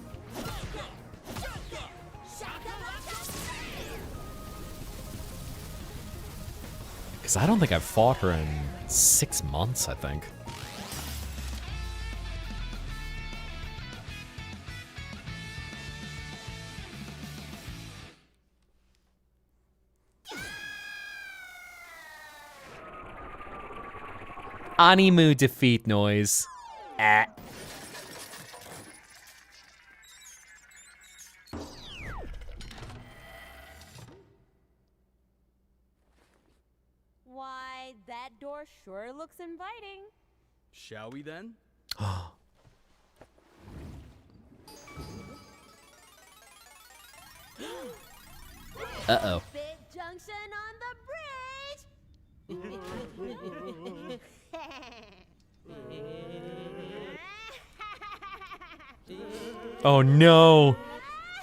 Because I don't think I've fought her in 6 months, I think. Animu defeat noise. Ah. Why, that door sure looks inviting. Shall we then? Uh-oh. Big junction on the bridge. Oh no!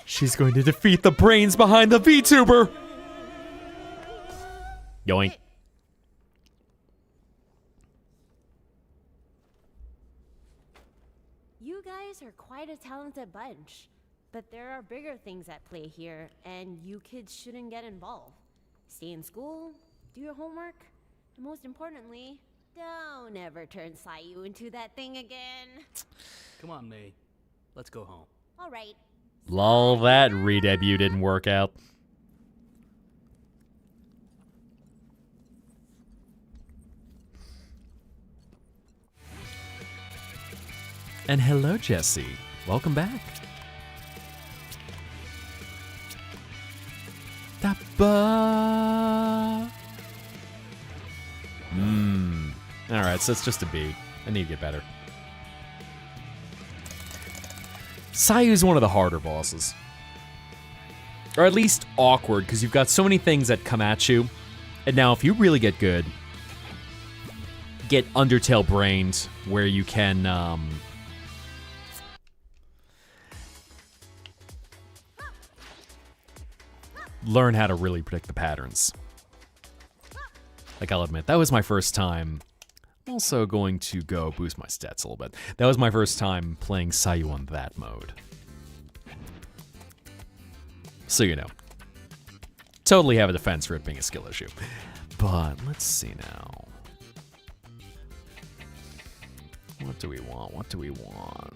She's going to defeat the brains behind the VTuber! Yoink. You guys are quite a talented bunch, but there are bigger things at play here, and you kids shouldn't get involved. Stay in school, do your homework, and most importantly, don't ever turn Sayu into that thing again. Come on, May. Let's go home. All right. Lol, that re-debut didn't work out. And hello, Jesse. Welcome back. Da-ba. Alright, so it's just a B. I need to get better. Sayu's one of the harder bosses. Or at least awkward, because you've got so many things that come at you. And now if you really get good, get Undertale brained, where you can, learn how to really predict the patterns. Like, I'll admit, that was my first time. I'm also going to go boost my stats a little bit. That was my first time playing Sayu on that mode. So, you know. Totally have a defense for it being a skill issue. But, let's see now. What do we want? What do we want?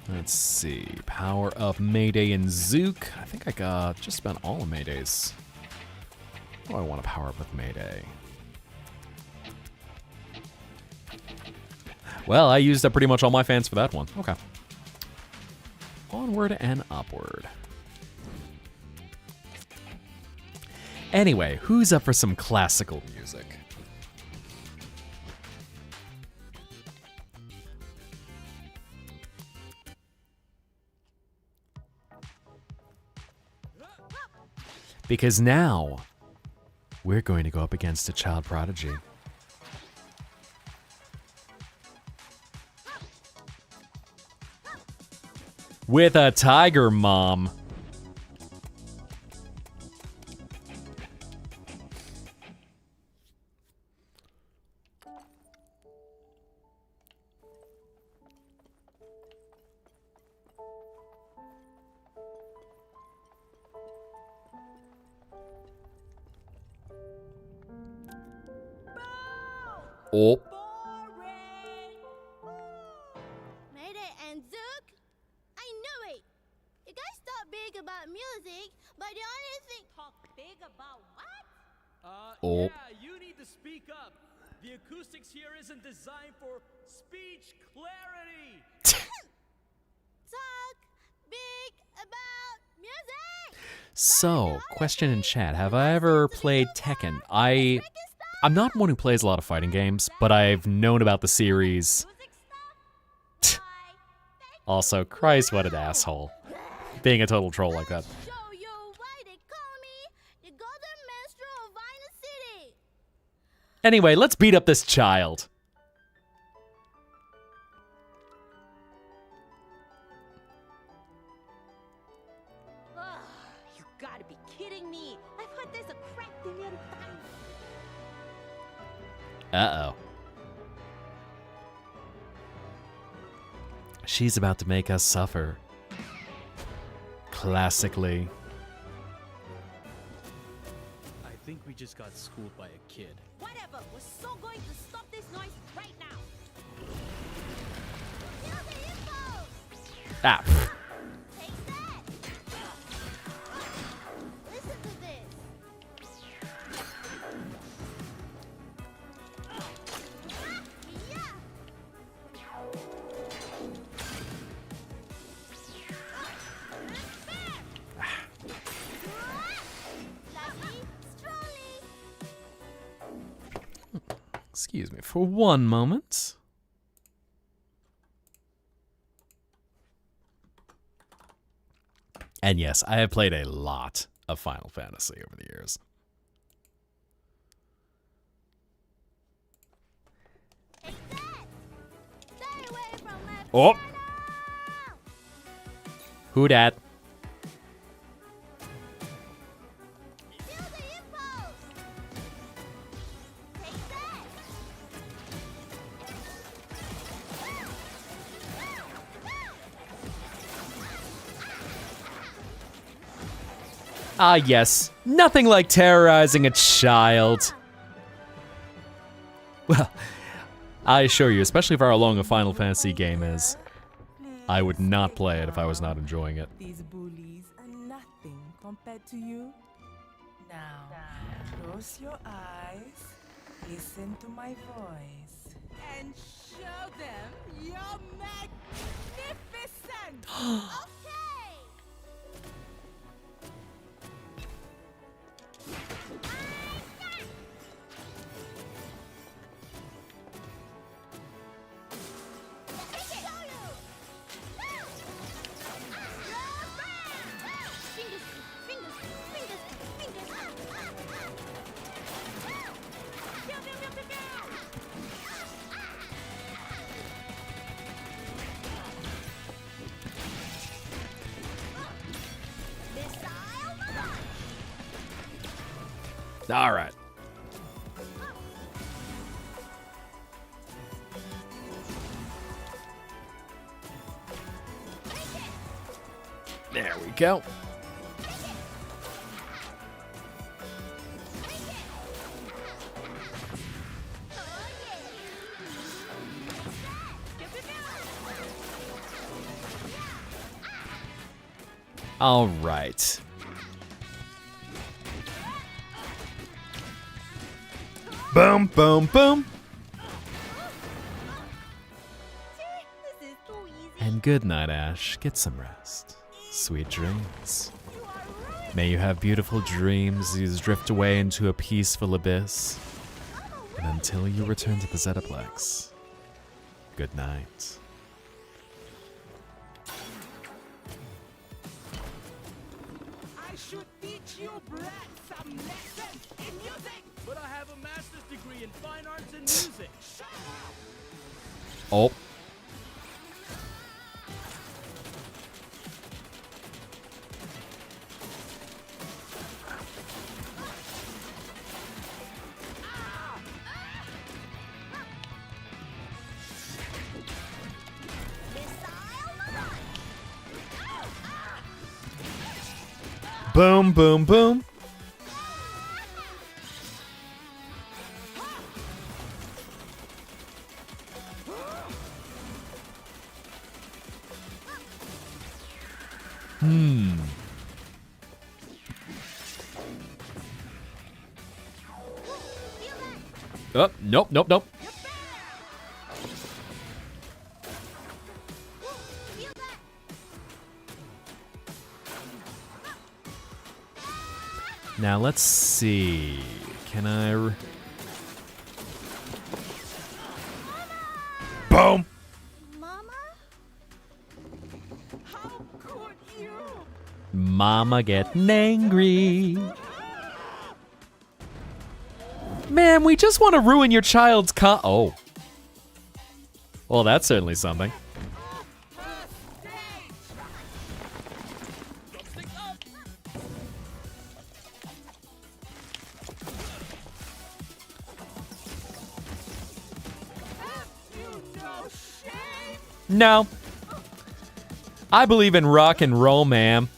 Let's see. Power of Mayday and Zook. I think I got just about all of Mayday's. What do I want to power up with Mayday? Well, I used up pretty much all my fans for that one. Okay. Onward and upward. Anyway, who's up for some classical music? Because now, we're going to go up against a child prodigy. With a tiger mom. Oh. Mayday and Zook? I knew it! You guys talk big about music, but the only thing... Talk big about what? Oh. Yeah, you need to speak up. The acoustics here isn't designed for speech clarity. Talk big about music! So, question in chat. Have I ever played Tekken? I'm not one who plays a lot of fighting games, but I've known about the series. Music stuff? Also, Christ, what an asshole. Being a total troll like that. Show you why they call me the Golden Minstrel of Vinyl City! Anyway, let's beat up this child. Ugh, you gotta be kidding me. I've heard this a crack billion times. Uh-oh. She's about to make us suffer. Classically. I think we just got schooled by a kid. Whatever, we're so going to stop this noise right now. Feel the info! Ah. Take that! Listen to this. Yeah! Lucky, strolly. Excuse me for one moment. And yes, I have played a lot of Final Fantasy over the years. Take that! Stay away from my Oh! piano! Who dat? Feel the impulse! Take that! Ah, yes. Nothing like terrorizing a child. Well, I assure you, especially for how long a Final Fantasy game is, I would not play it if I was not enjoying it. These bullies are nothing compared to you. Now, close your eyes, listen to my voice, and show them you're magnificent! Okay! All right. There we go. All right. Boom, boom, boom. This is too easy. And good night, Ash. Get some rest. Sweet dreams. May you have beautiful dreams as you drift away into a peaceful abyss. And until you return to the Zettaplex, good night. I should teach you brats some lessons in music. But I have a master's degree in fine arts and music. Shut up. Oh. Boom, boom, boom. Oh, nope, nope, nope. Now let's see. Can I? Boom. Mama? How could you? Mama getting angry. Man, we just want to ruin your child's Oh. Well, that's certainly something. No. I believe in rock and roll, ma'am.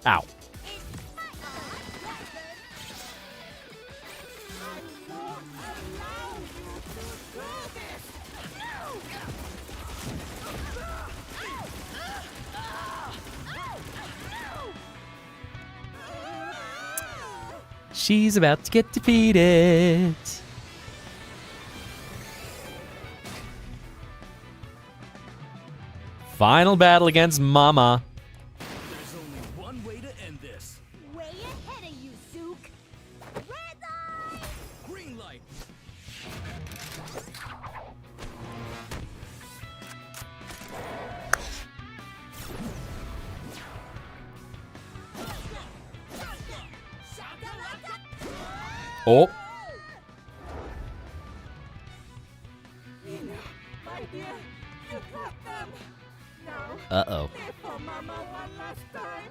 Ow. She's about to get defeated. Final battle against Mama. There's only one way to end this. Way ahead of you, Zook. Red eye! Green light. Oh. My dear, you got them. Now, Uh-oh. stay for Mama one last time.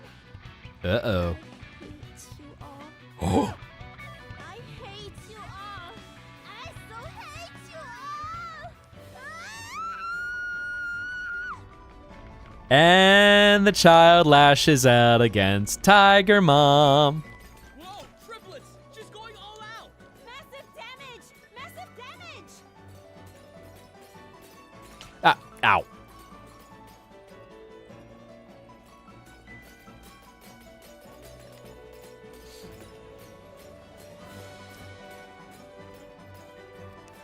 Uh-oh. Hate you all. Oh. I hate you all. I so hate you all. And the child lashes out against Tiger Mom. Whoa, triplets! She's going all out. Massive damage! Massive damage! Ah, ow.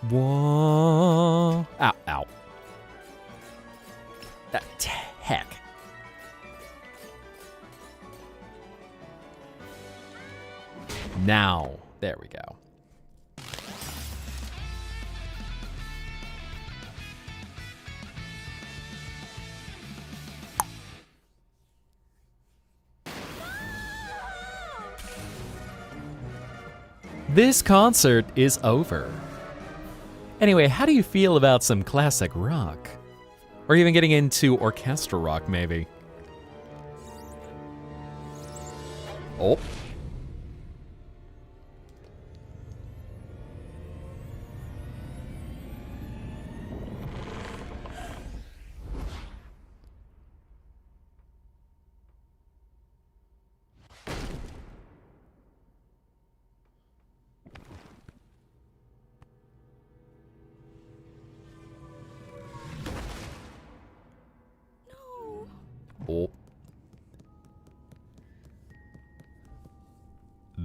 Whoa. Ow, ow. Heck. Now, there we go. This concert is over. Anyway, how do you feel about some classic rock? Or even getting into orchestral rock, maybe? Oh.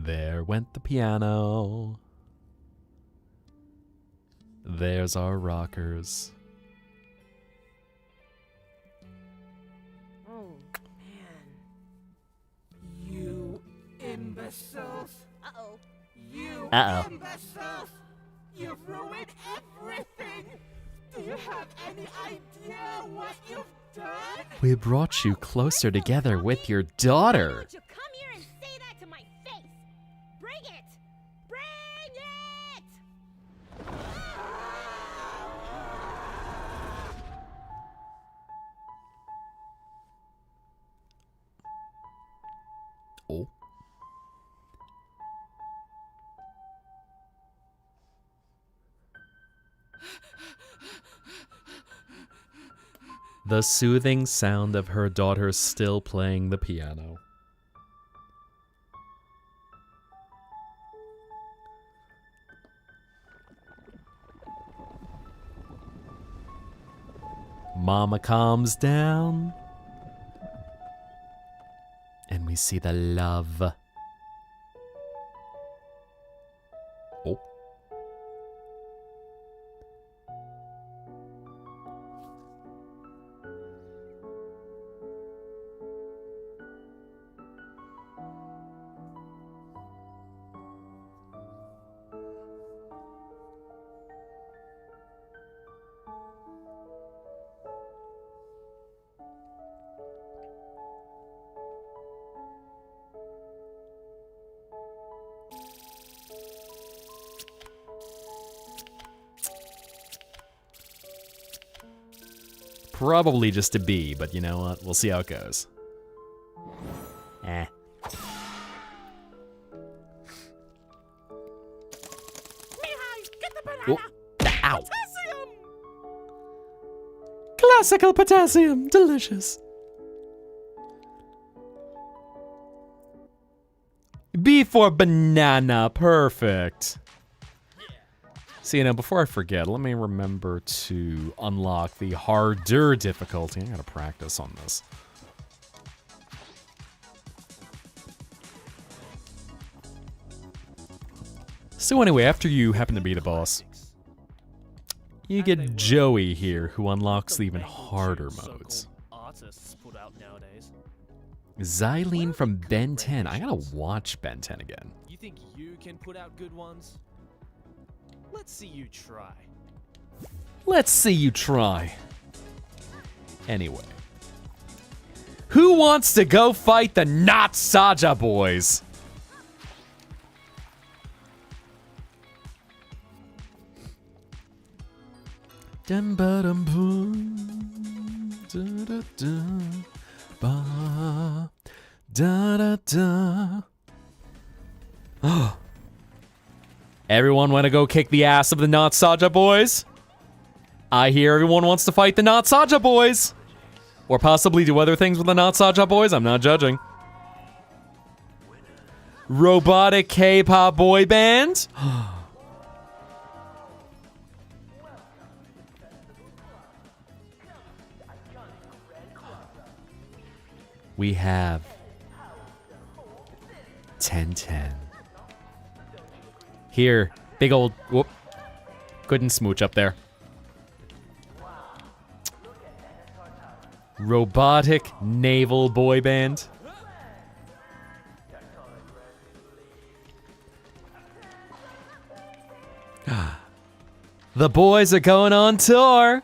There went the piano. There's our rockers. Oh, man. You imbeciles. Uh-oh. You Uh-oh. imbeciles. You've ruined everything. Do you have any idea what you've done? We brought you closer together with your daughter. Why don't you come here and say that to my face? Bring it! Bring it! Oh. The soothing sound of her daughter still playing the piano. Mama calms down. And we see the love. Oh. Probably just a B, but you know what? We'll see how it goes. Eh. Mihai, get the banana. Ow. Potassium. Classical potassium. Delicious. B for banana. Perfect. See, now before I forget, let me remember to unlock the harder difficulty. I gotta practice on this. So anyway, after you happen to be the boss, you get Joey here, who unlocks the even harder modes. Artists put out nowadays. Xylene from Ben 10. I gotta watch Ben 10 again. You think you can put out good ones? Let's see you try. Let's see you try. Anyway. Who wants to go fight the Not Saja boys? Dum ba dum boom. Da da da. Ba. Da da da. Oh. Everyone want to go kick the ass of the Not Saja boys? I hear everyone wants to fight the Not Saja boys. Or possibly do other things with the Not Saja boys. I'm not judging. Robotic K-pop boy band? We have 1010. Here, big old, whoop. Couldn't smooch up there. Robotic naval boy band. The boys are going on tour.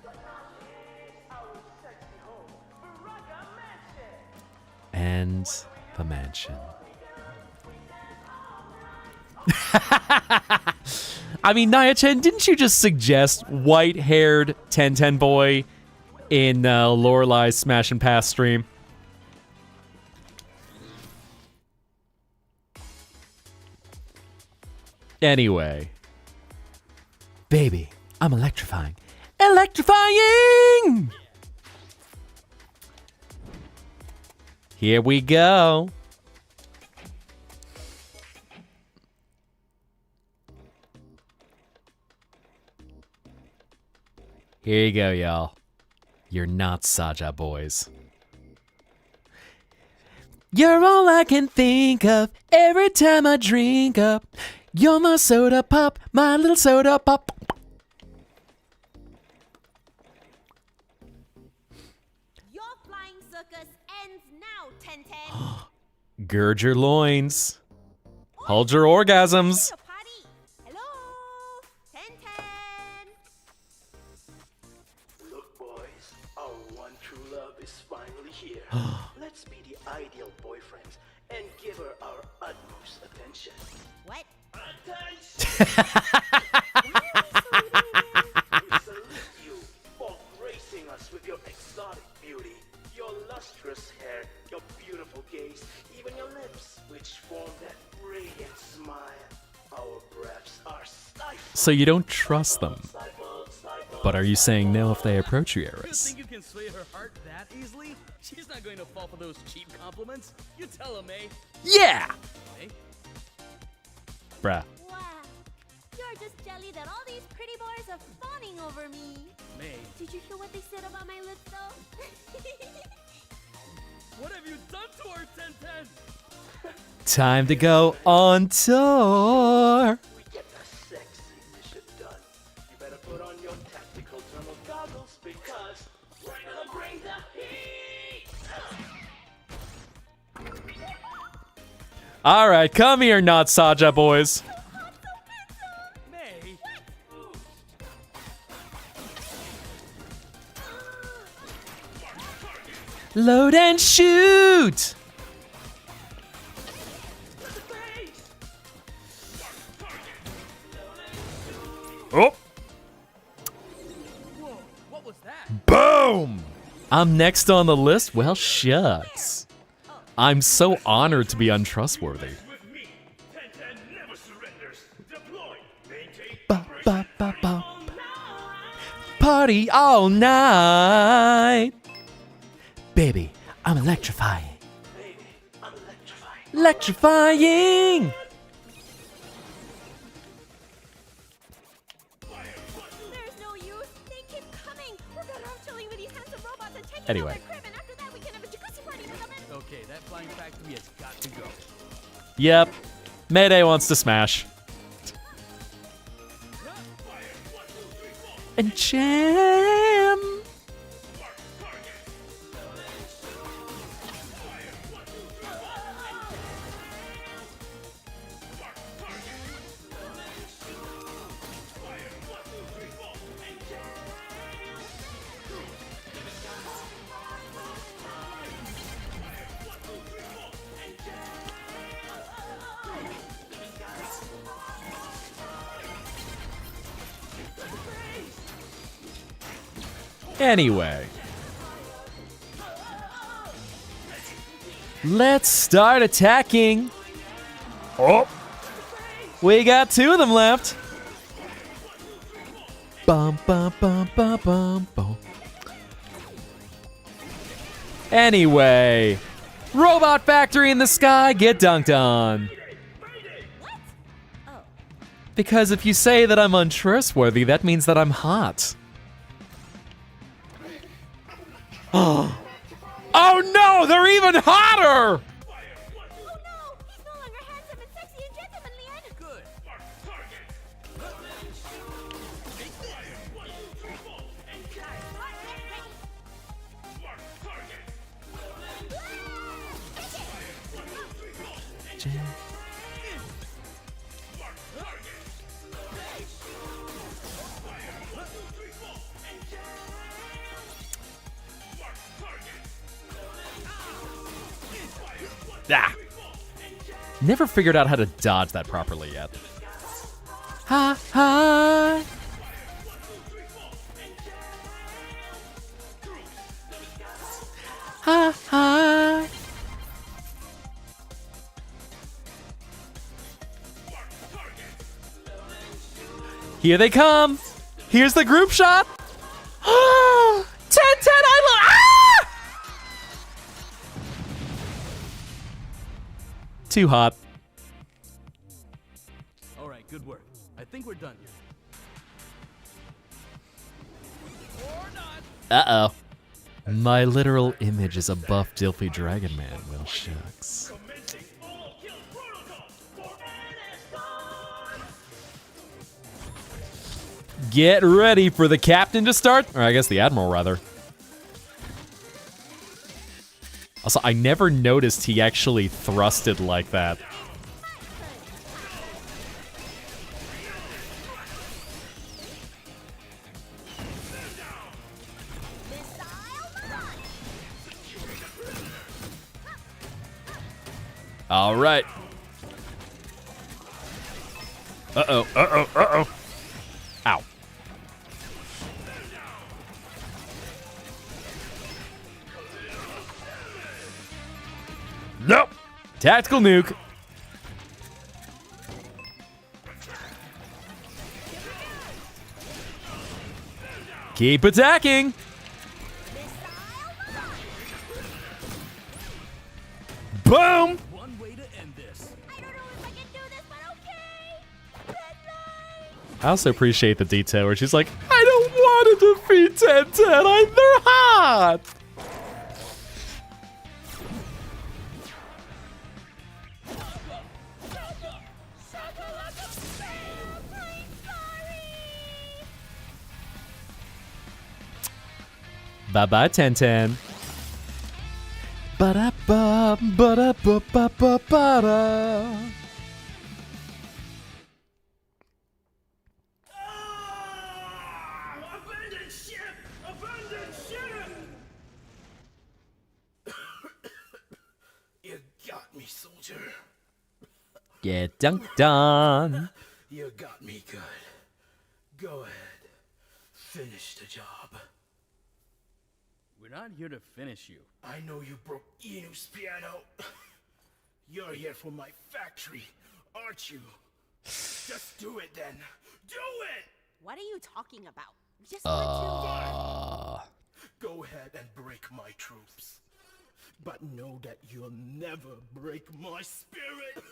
And the mansion. I mean, Naya-chan, didn't you just suggest white-haired 1010 boy in Lorelai's Smash and Pass stream? Anyway. Baby, I'm electrifying. Electrifying! Here we go. Here you go, y'all. You're Not Saja boys. You're all I can think of every time I drink up. You're my soda pop, my little soda pop. Your flying circus ends now, Ten. Gird your loins. Hold your orgasms. Your party. Hello, Ten. Look, boys, our one true love is finally here. Let's be the ideal boyfriends and give her our utmost attention. What? We salute you for gracing us with your exotic beauty, your lustrous hair, your beautiful gaze, even your lips, which form that radiant smile. Our breaths are stifled. So you don't trust them. But are you saying no if they approach you, You Eris? think you can sway her heart that easily? She's not going to fall for those cheap compliments. You tell her, May. Yeah! May? Bruh. Wow. You're just jelly that all these pretty boys are fawning over me. May, Did you hear what they said about my lips, though? what have you done to her, Ten? Time to go on tour. We get the sexy mission done. You better put on your tactical thermal goggles because we're gonna bring the heat. All right, come here, not Saja boys. May, Load and shoot. Oh, whoa, what was that? boom. I'm next on the list? Well, shucks. I'm so honored to be untrustworthy. With me, 10 never surrenders. Deploy. Maintain Ba, ba, ba, ba. Party all night. Baby, I'm electrifying. Baby, I'm electrifying. Electrifying. There's no use. They keep coming. We're better off chilling with these handsome robots and taking Anyway. out their crib, and after that we can have a jacuzzi party with them. Okay, that flying factory has got to go. Yep. Mayday wants to smash. And jam. Anyway. Let's start attacking. Oh. We got two of them left. Bum, bum, bum, bum, bum, bum. Anyway. Robot factory in the sky, get dunked on. Because if you say that I'm untrustworthy, that means that I'm hot. Oh no, they're even hotter! Oh no! He's no longer handsome and sexy and gentlemanly and Good. Ah. Never figured out how to dodge that properly yet. Ha ha! Ha ha! Here they come! Here's the group shot! 10-10, I love. Ah! Too hot. All right, good work. I think we're done here. Or not. Uh-oh. My literal image is a buff Dilfy Dragon Man. Well, shucks. Commencing all kill protocol for NSR! Get ready for the captain to start. Or I guess the admiral, rather. Also, I never noticed he actually thrusted like that. All right. Uh-oh, uh-oh, uh-oh. Ow. Nope. Tactical nuke. Keep attacking. Boom. One way to end this. I don't know if I can do this, but okay. Good night. I also appreciate the detail where she's like, I don't want to defeat 1010. They're hot. Bye-bye, 1010. Ba-da-ba, ba-da-ba-ba-ba-ba-da. Abandon ship! Abandon ship! You got me, soldier. Get dunked on. You got me good. Go ahead. Finish the job. We're not here to finish you. I know you broke Inu's piano. You're here for my factory, aren't you? Just do it then. Do it! What are you talking about? Just want Go ahead and break my troops. But know that you'll never break my spirit.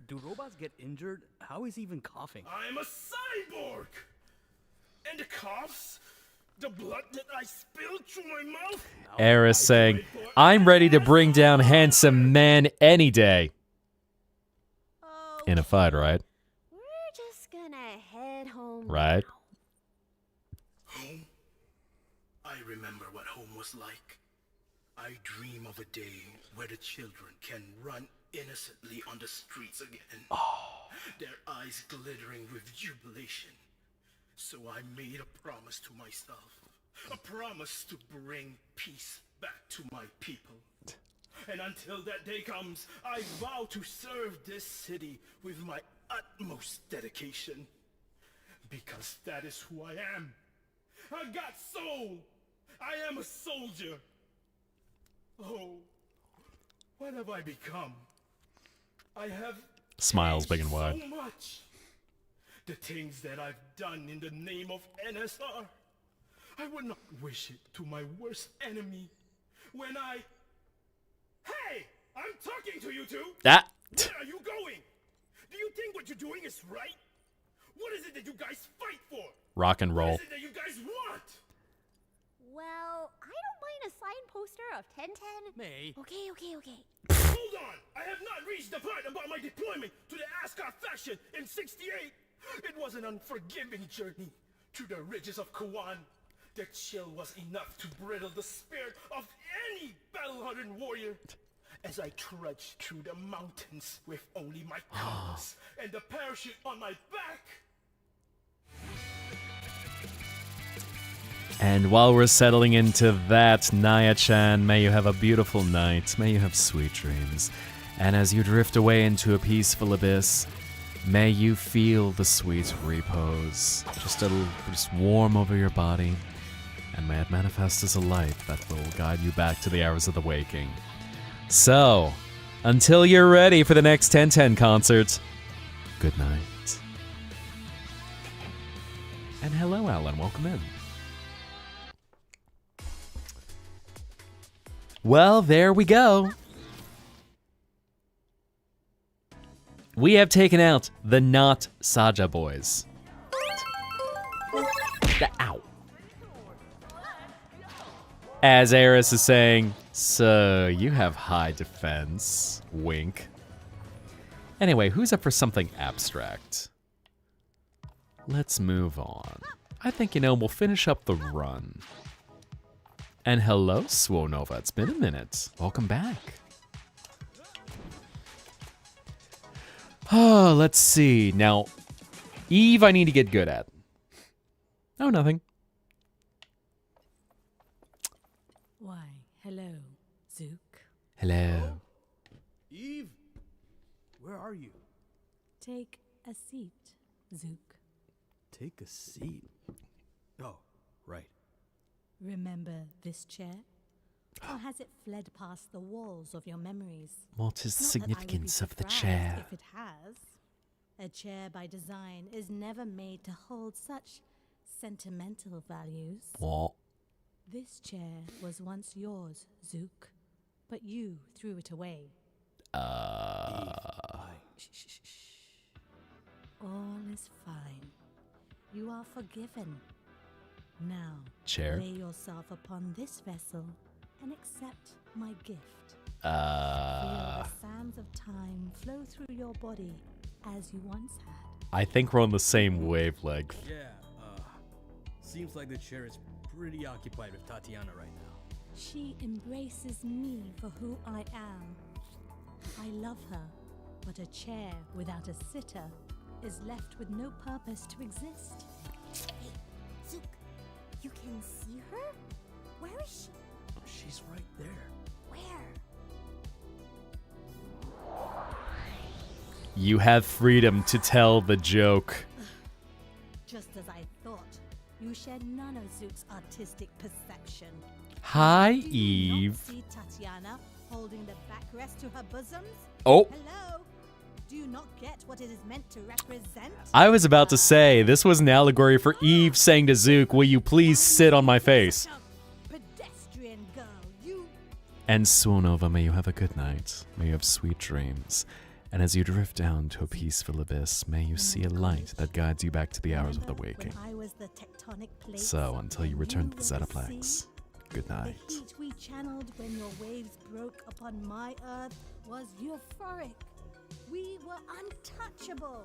Do robots get injured? How is he even coughing? I'm a cyborg! And the coughs? The blood that I spilled through my mouth? Eris saying, I'm ready to bring down handsome man any day. to. In a fight, right? We're just gonna head home. Right. Home? I remember what home was like. I dream of a day where the children can run innocently on the streets again. Their eyes glittering with jubilation. So I made a promise to myself. A promise to bring peace back to my people. And until that day comes, I vow to serve this city with my utmost dedication. Because that is who I am. I got soul. I am a soldier. Oh, what have I become? I have Smiles big and wide. so much. The things that I've done in the name of NSR. I would not wish it to my worst enemy. When I... Hey! I'm talking to you two! That. Where are you going? Do you think what you're doing is right? What is it that you guys fight for? Rock and What roll. is it that you guys want? Well, I don't mind a sign poster of 1010. May. Okay. Hold on! I have not reached the part about my deployment to the Asgard faction in 68! It was an unforgiving journey through the ridges of Kawan. The chill was enough to brittle the spirit of any battle-hardened warrior. As I trudged through the mountains with only my compass and the parachute on my back. And while we're settling into that, Naya-chan, may you have a beautiful night. May you have sweet dreams. And as you drift away into a peaceful abyss, may you feel the sweet repose. Just warm over your body. And may it manifest as a light that will guide you back to the hours of the waking. So, until you're ready for the next 1010 concert, good night. And hello, Alan. Welcome in. Well, there we go. We have taken out the not Saja boys. Ow. As Eris is saying, so you have high defense. Wink. Anyway, who's up for something abstract? Let's move on. I think, we'll finish up the run. And hello, Swonova. It's been a minute. Welcome back. Oh, let's see. Now, Eve I need to get good at. Oh, nothing. Why, hello, Zook. Hello. Eve, where are you? Take a seat, Zook. Take a seat. Oh, right. Remember this chair? Or has it fled past the walls of your memories? What is the Not that I would be significance of the surprised chair? If it has. A chair by design is never made to hold such sentimental values. What? This chair was once yours, Zook, but you threw it away. All is fine. You are forgiven. Now, Chair? lay yourself upon this vessel and accept my gift. Feel the sands of time flow through your body as you once had. I think we're on the same wavelength. Yeah, seems like the chair is pretty occupied with Tatiana right now. She embraces me for who I am. I love her, but a chair without a sitter is left with no purpose to exist. Hey, Zook, you can see her? Where is she? Oh, she's right there. Where? You have freedom to tell the joke. Just as I thought, you share none of Zook's artistic perception. Hi, Do you not Eve. see Tatiana holding the backrest to her bosoms? Oh, Hello? Do you not get what it is meant to represent? I was about to say, this was an allegory for Eve saying to Zook, will you please sit on my face? Pedestrian girl, you... And Swonova, may you have a good night. May you have sweet dreams. And as you drift down to a peaceful abyss, may you see a light that guides you back to the hours of the waking. When I was the tectonic plates So, until you return to the were the Zetaplex, sea, good the night. heat we channeled when your waves broke upon my earth was euphoric. We were untouchable.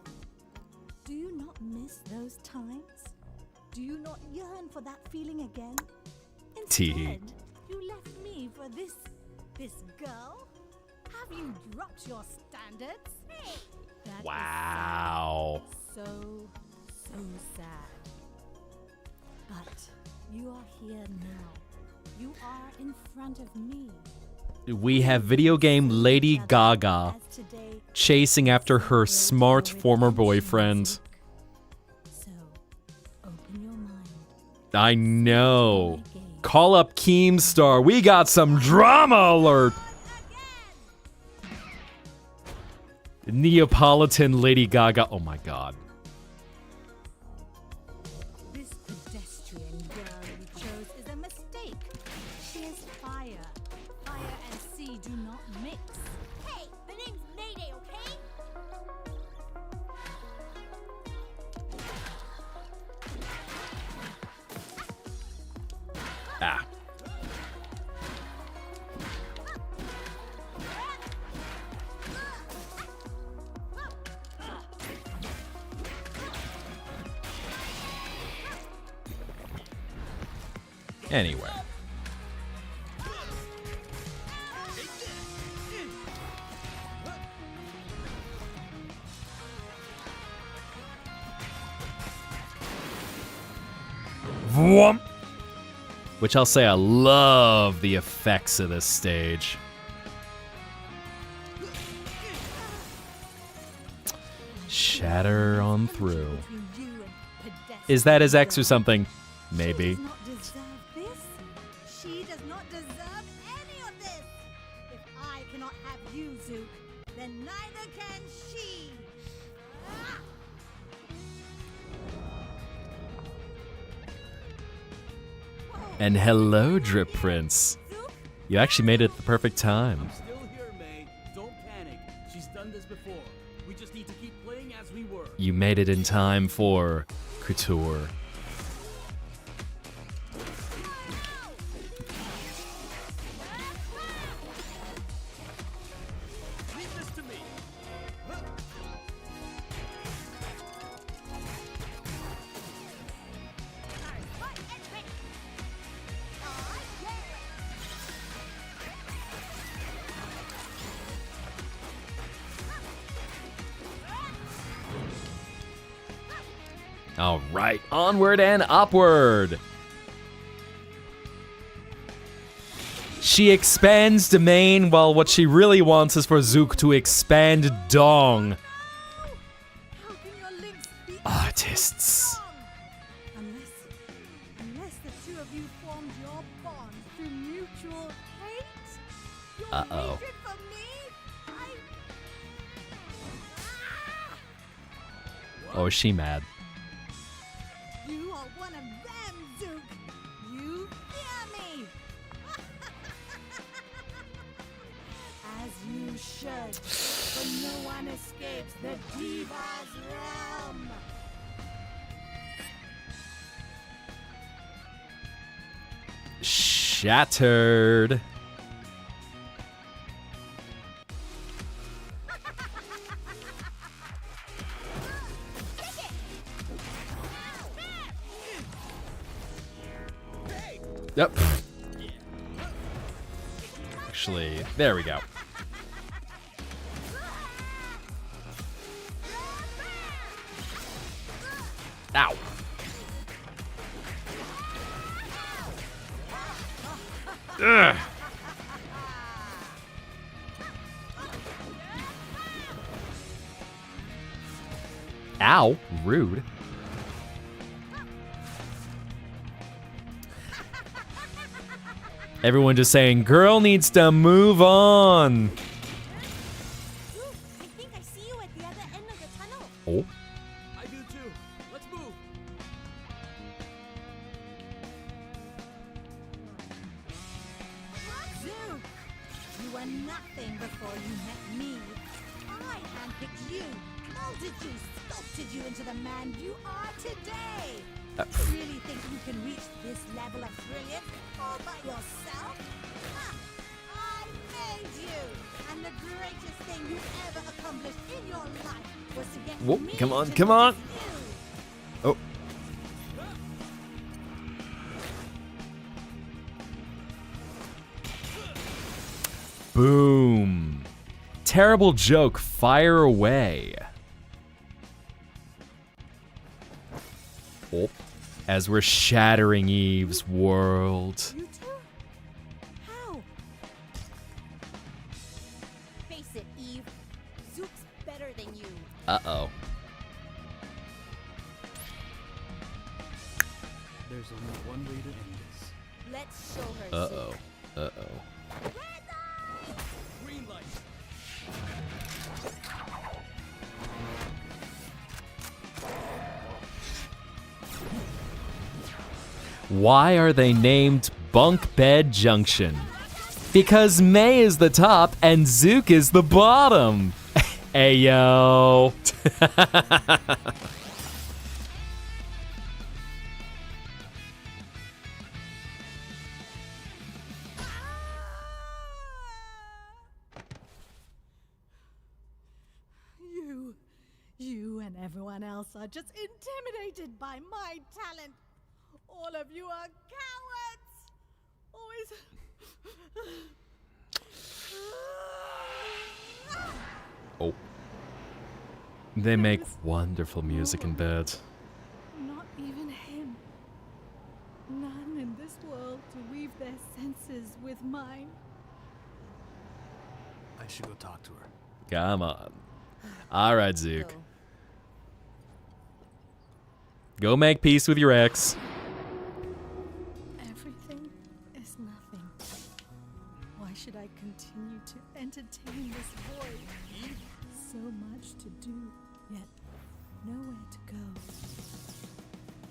Do you not miss those times? Do you not yearn for that feeling again? Tee. Instead, you left me for this girl? Have you dropped your standards? Hey, that is Wow. so sad. But you are here now. You are in front of me. We have video game Lady Gaga As today, chasing after her smart former boyfriend. So, open your mind. I know. Call up Keemstar. We got some drama alert. Neapolitan Lady Gaga. Oh my god. This pedestrian girl you chose is a mistake. She is fire. Fire and sea do not mix. Hey, the name's Mayday, okay? Ah. Anyway. Vroom. Which I'll say I love the effects of this stage. Shatter on through. Between you and pedestrian Is that his ex or girl. something? She Maybe. does not deserve this. She does not deserve any of this. If I cannot have you, Zook, then neither can she. Ah! And hello, Drip Prince. Zook, You actually made it at the perfect time. I'm still here, May. Don't panic. She's done this before. We just need to keep playing as we were. You made it in time for Couture. All right, onward and upward. She expands domain while what she really wants is for Zook to expand dong. How can your links be Artists. Unless the two of you formed your bond through mutual hate? Your Uh-oh. hatred for me? Oh, is she mad? You are one of them, Zook. You fear me. As you should, for no one escapes the Diva's realm. Shattered. Yep. Actually, there we go. Ow. Ugh. Ow, rude. Everyone just saying, girl needs to move on. Ooh, I think I see you at the other end of the tunnel. Oh. I do too. Let's move. Zook, you were nothing before you met me. I handpicked you, molded you, sculpted you into the man you are today. You really think you can reach this level of brilliance all by yourself? Ha! I made you, and the greatest thing you ever accomplished in your life was to get Whoa, me come on, to come on. notice you. Oh. Boom. Terrible joke. Fire away. Oh. As we're shattering Eve's world. You two? How? Face it, Eve. Zook's better than you. Uh-oh. There's only one way to end this. Let's show her. Uh-oh. Zook. Uh-oh. Green light. Why are they named Bunk Bed Junction? Because May is the top and Zook is the bottom. Ayo. You and everyone else are just intimidated by my talent. All of you are cowards. Always. Oh. They make wonderful music in bed. Not even him. None in this world to weave their senses with mine. I should go talk to her. Come on. All right, Zook. Go make peace with your ex. Everything is nothing. Why should I continue to entertain this void? So much to do, yet nowhere to go.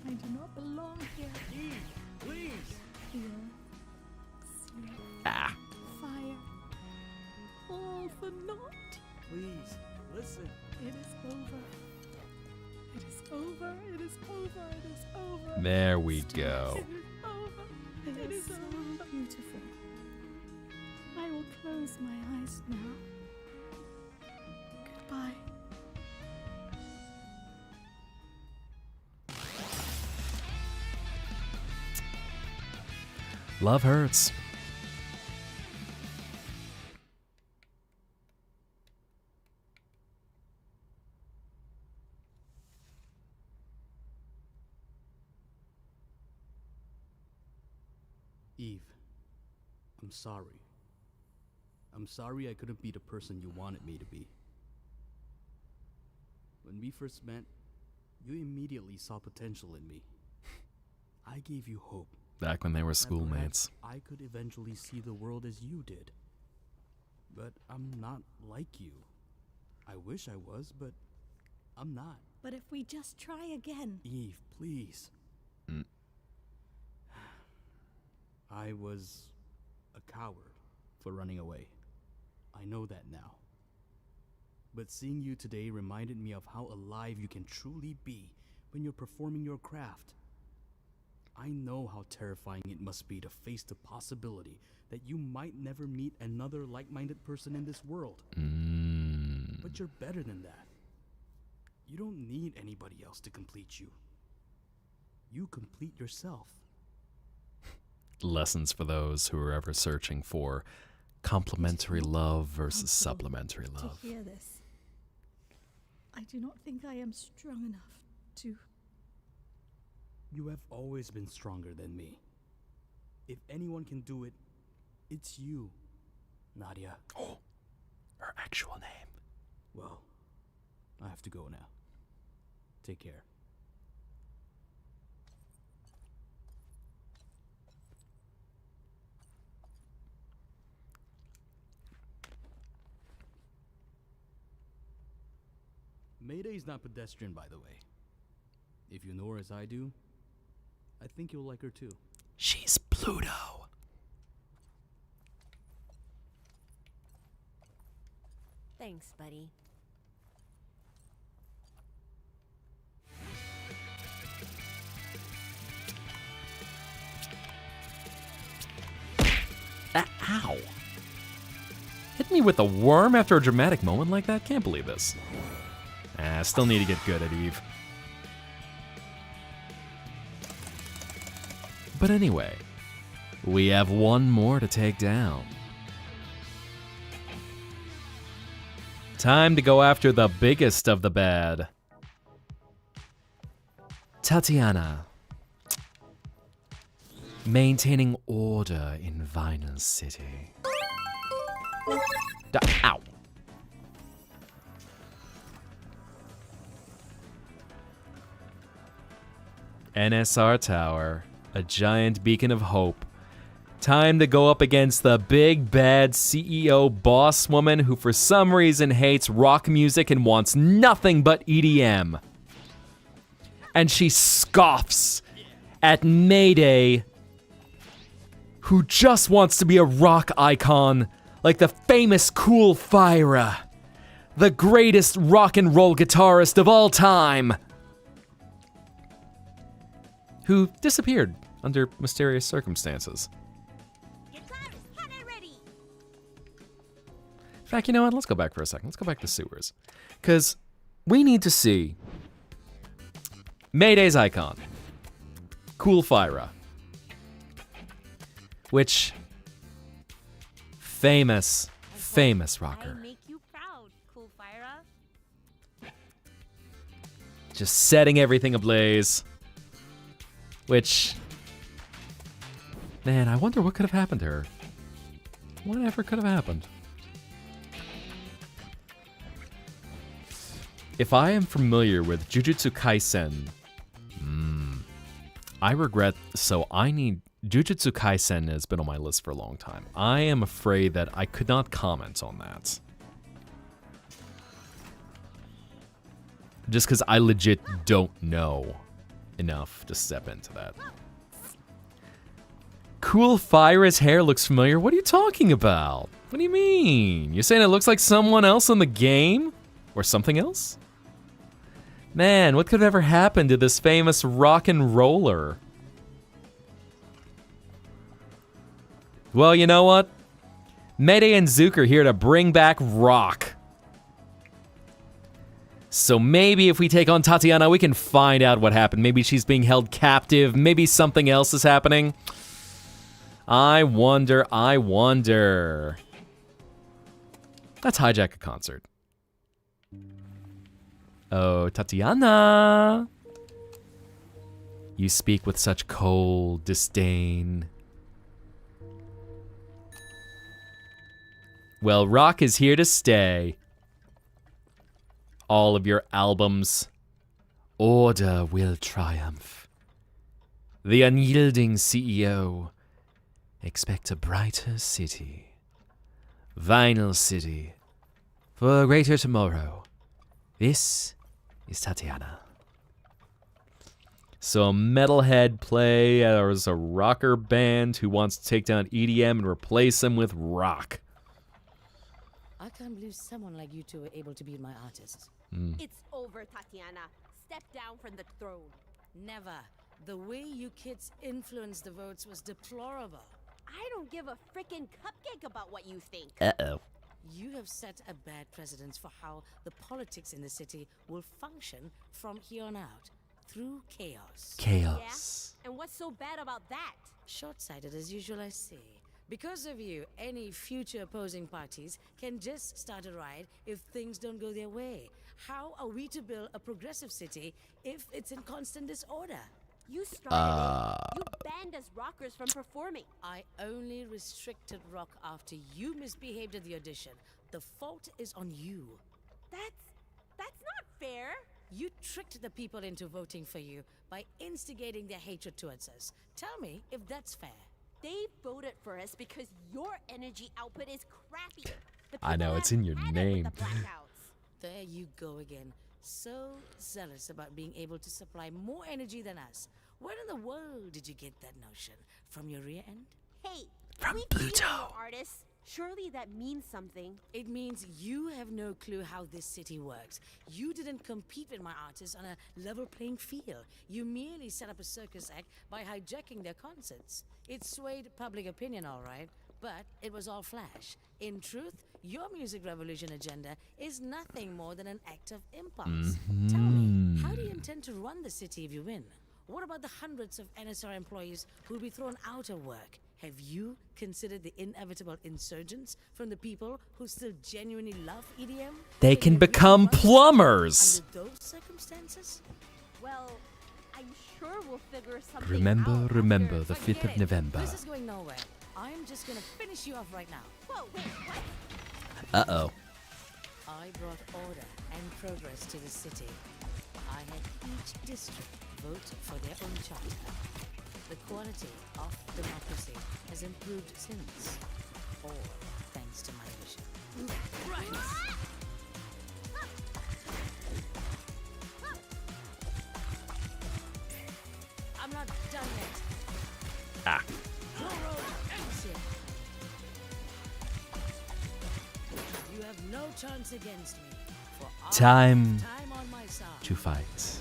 I do not belong here. Eve, please. The earth, sea, Ah. fire, all for naught. Please, listen. It is over. It is over. It is over. It is over. There we Stop. go. It is over. It is so beautiful. I will close my eyes now. Goodbye. Love hurts. Eve, I'm sorry. I'm sorry I couldn't be the person you wanted me to be. When we first met, you immediately saw potential in me. I gave you hope. Back when they were that schoolmates. perhaps I could eventually see the world as you did. But I'm not like you. I wish I was, but I'm not. But if we just try again. Eve, please. I was a coward for running away. I know that now. But seeing you today reminded me of how alive you can truly be when you're performing your craft. I know how terrifying it must be to face the possibility that you might never meet another like-minded person in this world. But you're better than that. You don't need anybody else to complete you. You complete yourself. Lessons for those who are ever searching for complementary love versus supplementary love. To hear this, I do not think I am strong enough to. You have always been stronger than me. If anyone can do it, it's you, Nadia. Oh, her actual name. Well, I have to go now. Take care. Mayday's not pedestrian, by the way. If you know her as I do, I think you'll like her too. She's Pluto. Thanks, buddy. Ow. Hit me with a worm after a dramatic moment like that? Can't believe this. Still need to get good at Eve. But anyway, we have one more to take down. Time to go after the biggest of the bad. Tatiana. Maintaining order in Vinyl City. Ow. NSR Tower, a giant beacon of hope. Time to go up against the big bad CEO boss woman who for some reason hates rock music and wants nothing but EDM. And she scoffs at Mayday, who just wants to be a rock icon like the famous Cool Fyra, the greatest rock and roll guitarist of all time, who disappeared under mysterious circumstances. In fact, you know what? Let's go back for a second. Let's go back to sewers. Because we need to see Mayday's icon, Cool Fyra, which famous rocker. I make you proud, Cool Fyra. Just setting everything ablaze. Which, man, I wonder what could have happened to her. Whatever could have happened. If I am familiar with Jujutsu Kaisen, I regret, so I need, Jujutsu Kaisen has been on my list for a long time. I am afraid that I could not comment on that. Just because I legit don't know enough to step into that. Cool Fyra's hair looks familiar? What are you talking about? What do you mean? You're saying it looks like someone else in the game? Or something else? Man, what could have ever happened to this famous rock and roller? Well, you know what? Mayday and Zook are here to bring back rock. So maybe if we take on Tatiana, we can find out what happened. Maybe she's being held captive. Maybe something else is happening. I wonder. Let's hijack a concert. Oh, Tatiana. You speak with such cold disdain. Well, rock is here to stay. All of your albums. Order will triumph. The unyielding CEO. Expect a brighter city. Vinyl City. For a greater tomorrow. This is Tatiana. So a metalhead play as a rocker band who wants to take down EDM and replace them with rock. I can't believe someone like you two were able to be my artists. It's over, Tatiana. Step down from the throne. Never. The way you kids influenced the votes was deplorable. I don't give a frickin' cupcake about what you think. Uh-oh. You have set a bad precedence for how the politics in the city will function from here on out. Through chaos. Chaos. Yeah? And what's so bad about that? Short-sighted as usual, I see. Because of you, any future opposing parties can just start a riot if things don't go their way. How are we to build a progressive city if it's in constant disorder? You started it. You banned us rockers from performing. I only restricted rock after you misbehaved at the audition. The fault is on you. That's not fair. You tricked the people into voting for you by instigating their hatred towards us. Tell me if that's fair. They voted for us because your energy output is crappy. I know, it's in your name. There you go again. So zealous about being able to supply more energy than us. Where in the world did you get that notion? From your rear end? Hey, From we Pluto. Artists. Surely that means something. It means you have no clue how this city works. You didn't compete with my artists on a level playing field. You merely set up a circus act by hijacking their concerts. It swayed public opinion, all right, but it was all flash. In truth, your music revolution agenda is nothing more than an act of impulse. Tell me, how do you intend to run the city if you win? What about the hundreds of NSR employees who will be thrown out of work? Have you considered the inevitable insurgents from the people who still genuinely love EDM? They can become plumbers. Under those circumstances? Well, I'm sure we'll figure something Remember, out. remember the Forget 5th of it. November. This is going nowhere. I'm just gonna finish you off right now. Whoa, wait, what? Uh-oh. I brought order and progress to the city. I had each district vote for their own charter. The quality of democracy has improved since. All thanks to my vision. Right! I'm not done yet. Ah. Your road ends here. You have no chance against me. For I Time have time on my side. to fight.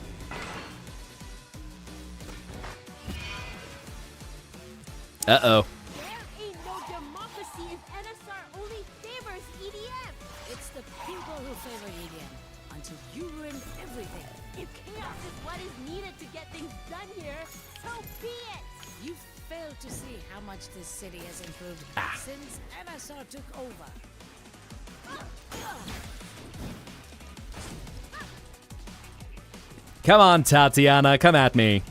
Uh-oh. There ain't no democracy if NSR only favors EDM. It's the people who favor EDM until you ruin everything. If chaos is what is needed to get things done here, so be it. You fail to see how much this city has improved since NSR took over. Come on, Tatiana, come at me.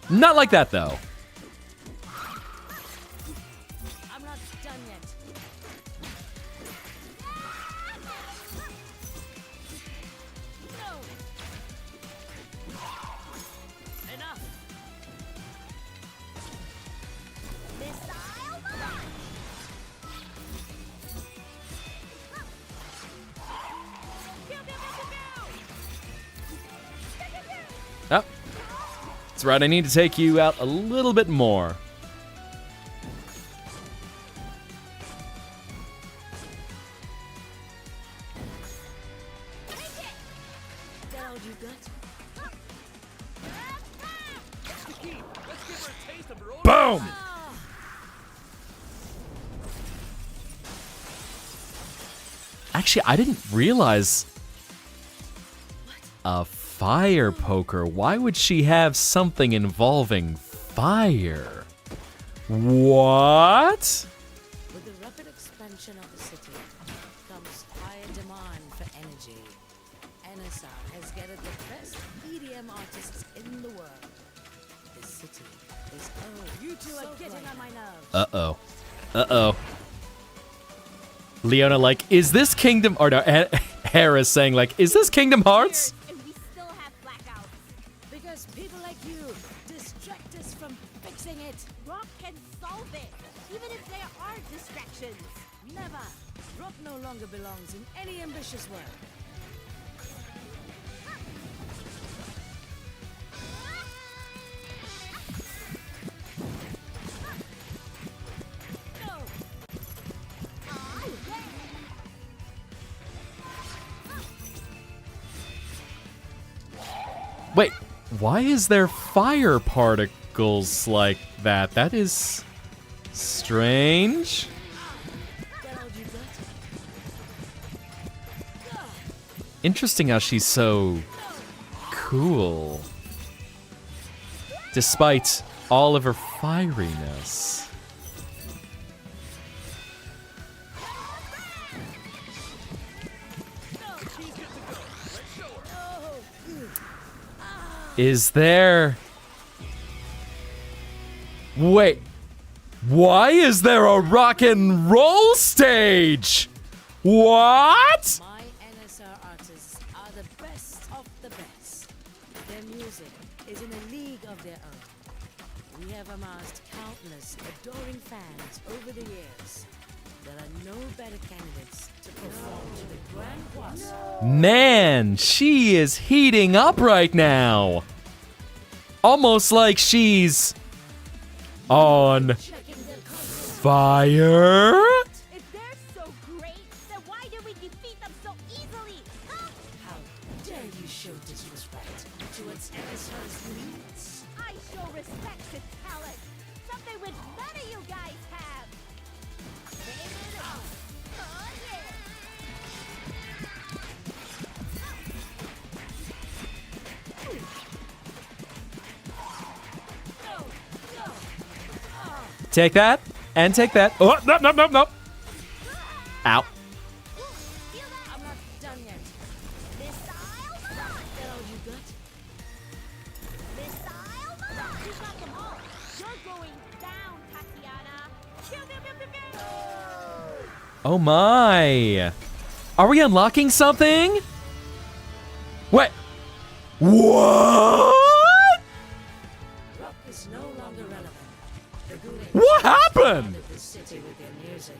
Not like that, though. I'm not done yet. No. Enough. Missile launch. Oh. That's right, I need to take you out a little bit more. That all you got? That's the key. Let's give her a taste of her own. Boom! Actually, I didn't realize a fire poker. Why would she have something involving fire? What? With the rapid expansion of the city comes higher demand for energy. NSR has gathered the best EDM artists in the world. The city You two are getting on my nerves. Uh-oh. Uh-oh. Leona, like, is this Kingdom... Or no, Hera's saying, like, is this Kingdom Hearts? And we still have blackouts. Because people like you distract us from fixing it. Rock can solve it, even if there are distractions. Never. Rock no longer belongs in any ambitious world. Wait, why is there fire particles like that? That is strange. Interesting how she's so cool, despite all of her fieriness. Is there... Wait, why is there a rock and roll stage? What? My NSR artists are the best of the best. Their music is in a league of their own. We have amassed countless adoring fans over the years. There are no better candidates to perform to the Grand Cross. Man, she is heating up right now. Almost like she's on fire. If they're so great, then why did we defeat them so easily? Huh? How dare you show disrespect towards NSR's needs? I show respect to talent, something which none of you guys have. Oh, yeah. Take that, and take that. Oh, no, no, no, no. Ow. I'm not done yet. Missile barrage! That all you got? Missile barrage! You got them all. You're going down, Tatiana. Pew, pew, pew, pew, pew. Oh my. Are we unlocking something? What? What? Rock is no longer relevant. The Gulings What happened? flooded the city with their music,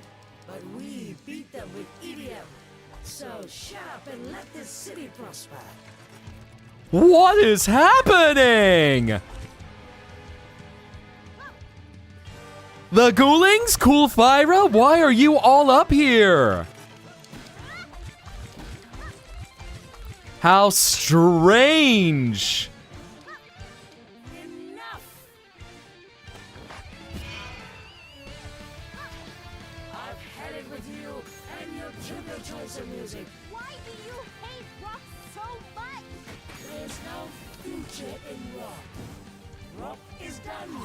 but we beat them with EDM. So shut up and let this city prosper. What is happening? The Ghoulings? Cool Fyra? Why are you all up here? How strange. Enough! I've had it with you and your triple choice of music. Why do you hate rock so much? There's no future in rock. Rock is done.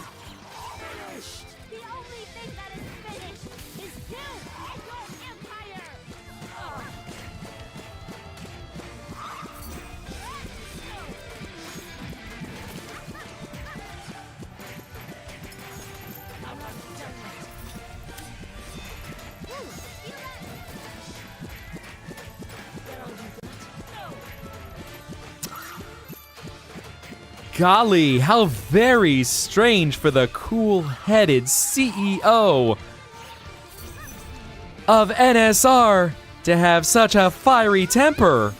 Finished. The only thing that is finished is you and your empire. I'm not done yet. Get all you got? Golly, how very strange for the cool-headed CEO of NSR to have such a fiery temper.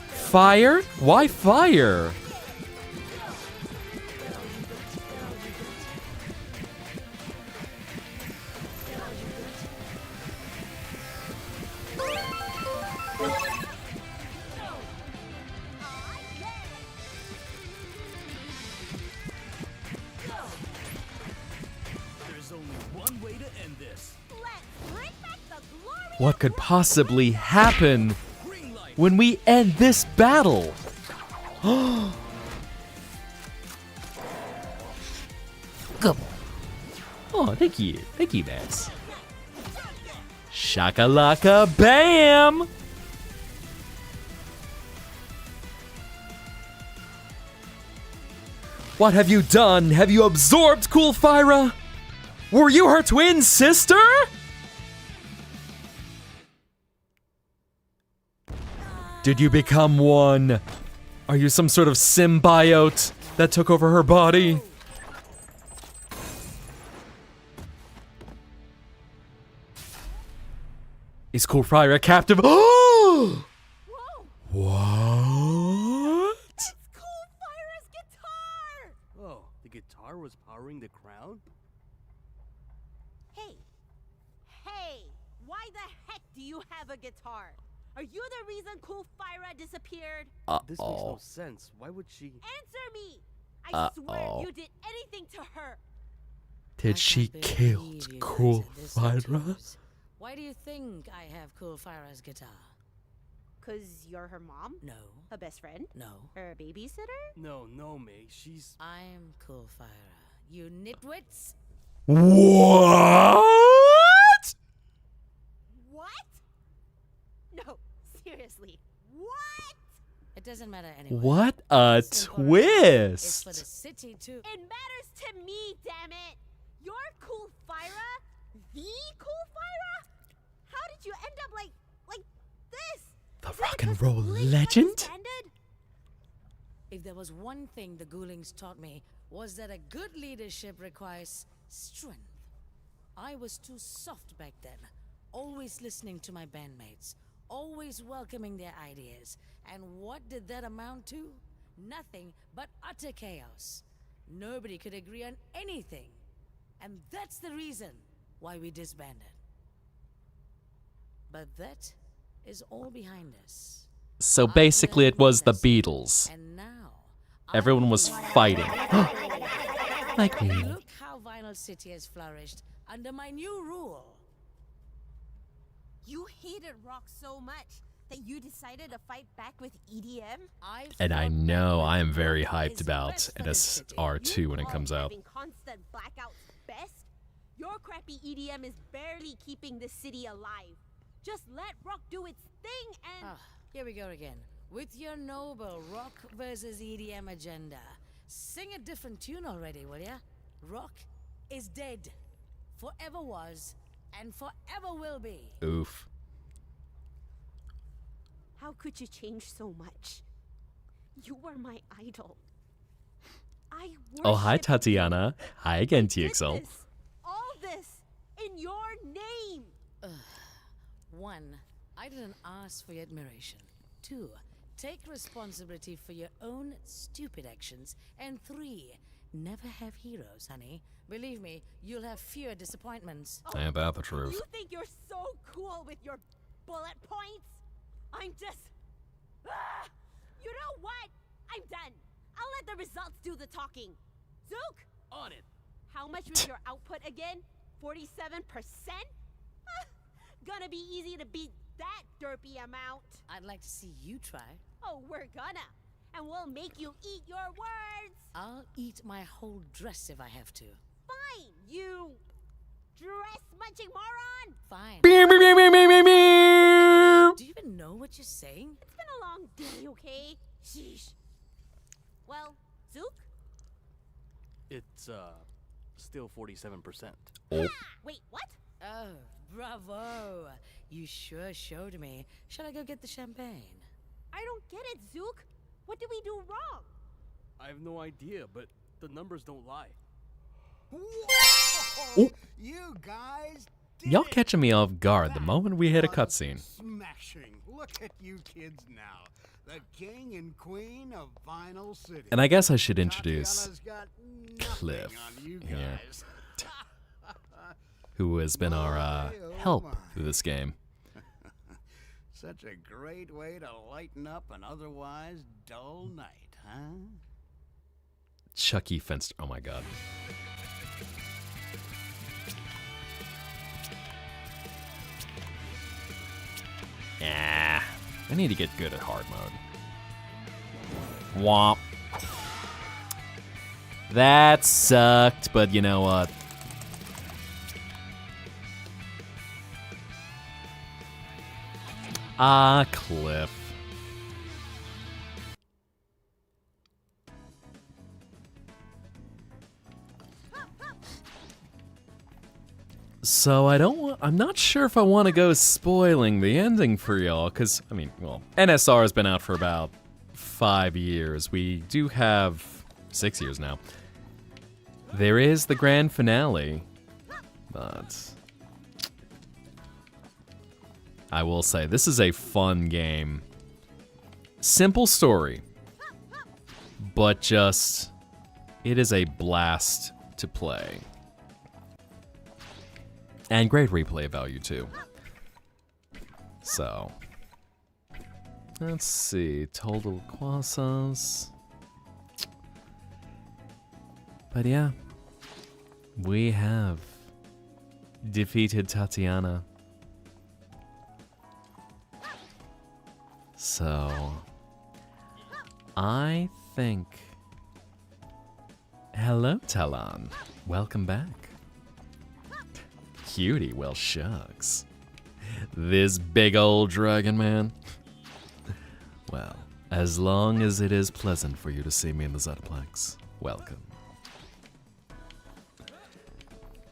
Fire? Why fire? There's only one way to end this. Let's bring back the glory. What could possibly happen when we end this battle? Go. Oh, thank you. Thank you, Max. Shakalaka bam! What have you done? Have you absorbed Cool Fyra? Were you her twin sister? Did you become one? Are you some sort of symbiote that took over her body? Is Cool Fyra captive? Oh! What? It's Cool Fyra's guitar! Oh, the guitar was powering the crown? Hey, why the heck do you have a guitar? Are you the reason Cool Fyra disappeared? This makes no sense. Why would she? Answer me! I swear you did anything to her. Did she kill Cool Fyra? Why do you think I have Cool Fyra's guitar? 'Cause you're her mom? No. Her best friend? No. Her babysitter? No, May. She's. I'm Cool Fyra. You nitwits? What? What? No, seriously. What? It doesn't matter anyway. What a It's for the twist! city too. It matters to me, damn it! You're Cool Fyra? The Cool Fyra? How did you end up like this? The Is it rock and because roll Link legend? understanded? If there was one thing the Ghoulings taught me, was that a good leadership requires strength. I was too soft back then, always listening to my bandmates, always welcoming their ideas. And what did that amount to? Nothing but utter chaos. Nobody could agree on anything. And that's the reason why we disbanded. But that is all behind us. So basically, it was the Beatles. And now Everyone was fighting. Like me. look how Vinyl City has flourished under my new rule. You hated rock so much that you decided to fight back with EDM? And I know I am very hyped about NSR2 when it comes out. Having constant blackouts best? Your crappy EDM is barely keeping the city alive. Just let rock do its thing and... Here we go again. With your noble rock versus EDM agenda. Sing a different tune already, will ya? Rock is dead. Forever was, and forever will be. Oof. How could you change so much? You were my idol. Oh, hi, worshipped Tatiana. Hi again, you. TXL. All this in your name. 1, I didn't ask for your admiration. 2, take responsibility for your own stupid actions. And 3, never have heroes, honey. Believe me, you'll have fewer disappointments. Ain't that the truth? You think you're so cool with your bullet points? I'm just... You know what? I'm done. I'll let the results do the talking. Zook! On it. How much was your output again? 47%? Gonna be easy to beat that derpy amount. I'd like to see you try. Oh, we're gonna. And we'll make you eat your words. I'll eat my whole dress if I have to. Fine, you dress-munching moron. Fine. Beep, beep, beep, beep, beep, beep, beep. Do you even know what you're saying? It's been a long day, okay? Sheesh. Well, Zook? It's, still 47%. Oh. Wait, what? Oh, bravo. You sure showed me. Shall I go get the champagne? I don't get it, Zook. What did we do wrong? I have no idea, but the numbers don't lie. Whoa! You guys did Y'all it. catching me off guard the moment we hit a cutscene. Smashing. Look at you kids now. The king and queen of Vinyl City. And I guess I should introduce Tatiana's got nothing Cliff on you here. guys. who has been our help through this game. Such a great way to lighten up an otherwise dull night, huh? Chucky Fenster. Oh my god. Yeah, I need to get good at hard mode. Womp. That sucked, but you know what? Ah, Cliff. So I'm not sure if I want to go spoiling the ending for y'all, because, I mean, well, NSR has been out for about 5 years. We do have 6 years now. There is the grand finale, but I will say, this is a fun game. Simple story, but just, it is a blast to play. And great replay value, too. So, let's see, total quasas. But yeah, we have defeated Tatiana. So, I think... Hello, Talon. Welcome back. Cutie, well, shucks. This big old dragon man. Well, as long as it is pleasant for you to see me in the Zettaplex, welcome.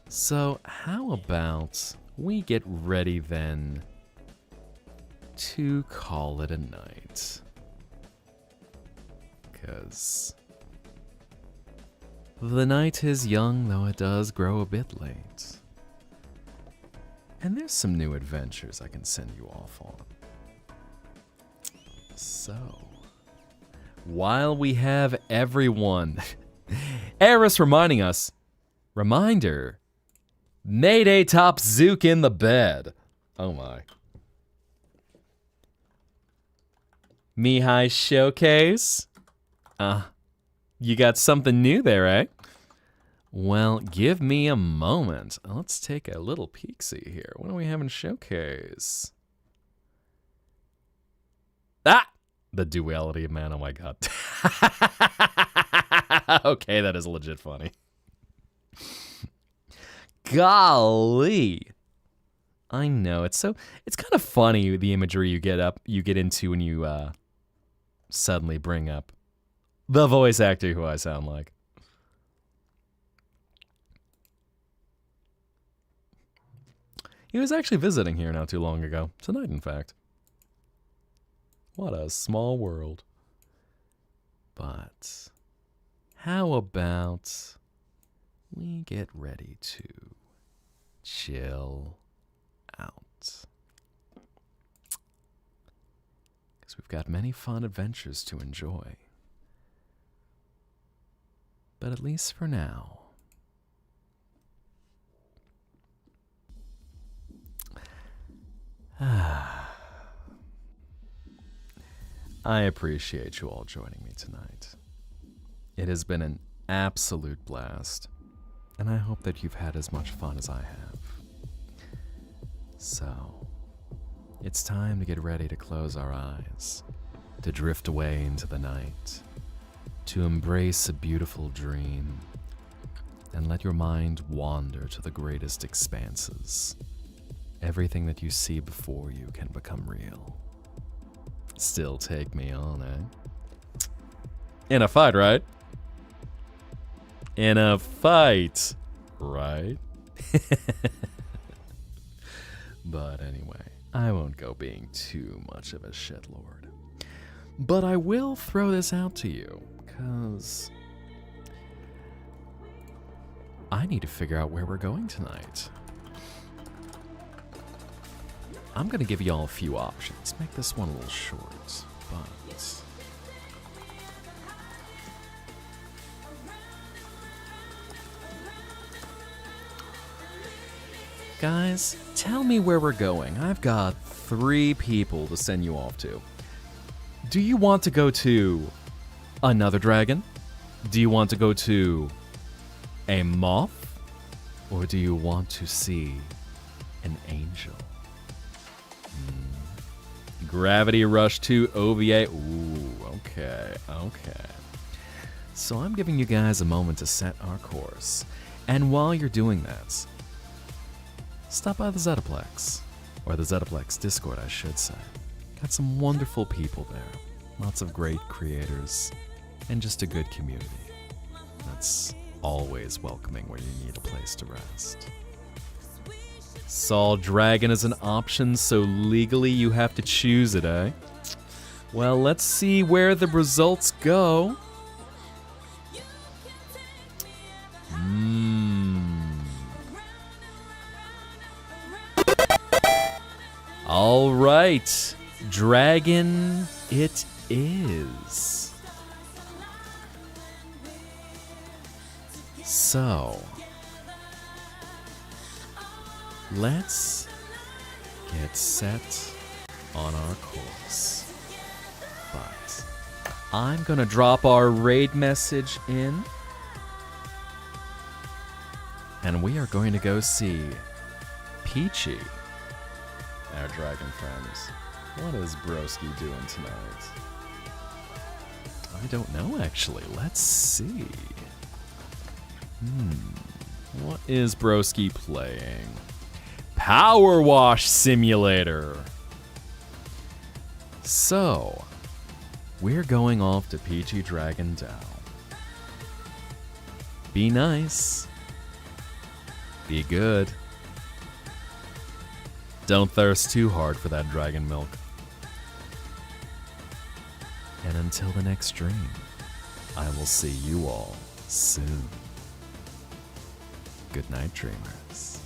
So, how about we get ready then to call it a night? 'Cause the night is young, though it does grow a bit late. And there's some new adventures I can send you off on. So, while we have everyone, Eris reminding us, reminder, Mayday top Zook in the bed. Oh my. Mihai Showcase? You got something new there, eh? Well, give me a moment. Let's take a little peek-see here. What do we have in Showcase? Ah! The duality of man, oh my god. Okay, that is legit funny. Golly! I know, it's kind of funny, the imagery you get into when you, suddenly bring up the voice actor who I sound like. He was actually visiting here not too long ago. Tonight, in fact. What a small world. But how about we get ready to chill out? Because we've got many fun adventures to enjoy. But at least for now, I appreciate you all joining me tonight. It has been an absolute blast, and I hope that you've had as much fun as I have. So, it's time to get ready to close our eyes, to drift away into the night, to embrace a beautiful dream, and let your mind wander to the greatest expanses. Everything that you see before you can become real. Still take me on, eh? In a fight, right? In a fight, right? But anyway, I won't go being too much of a shitlord. But I will throw this out to you, because I need to figure out where we're going tonight. I'm going to give you all a few options. Make this one a little short, but... Guys, tell me where we're going. I've got 3 people to send you off to. Do you want to go to another dragon? Do you want to go to a moth? Or do you want to see an angel? Gravity Rush 2 OVA. Ooh, okay. So I'm giving you guys a moment to set our course. And while you're doing that, stop by the Zettaplex. Or the Zettaplex Discord, I should say. Got some wonderful people there. Lots of great creators. And just a good community. That's always welcoming where you need a place to rest. Saw dragon as an option, so legally you have to choose it, eh? Well, let's see where the results go. All right, dragon it is. So, let's get set on our course. But I'm gonna drop our raid message in, and we are going to go see Peachy, our dragon friends. What is Broski doing tonight? I don't know, actually. Let's see. What is Broski playing? Power Wash Simulator. So, we're going off to Peachy Dragon Down. Be nice. Be good. Don't thirst too hard for that dragon milk. And until the next stream, I will see you all soon. Good night, dreamers.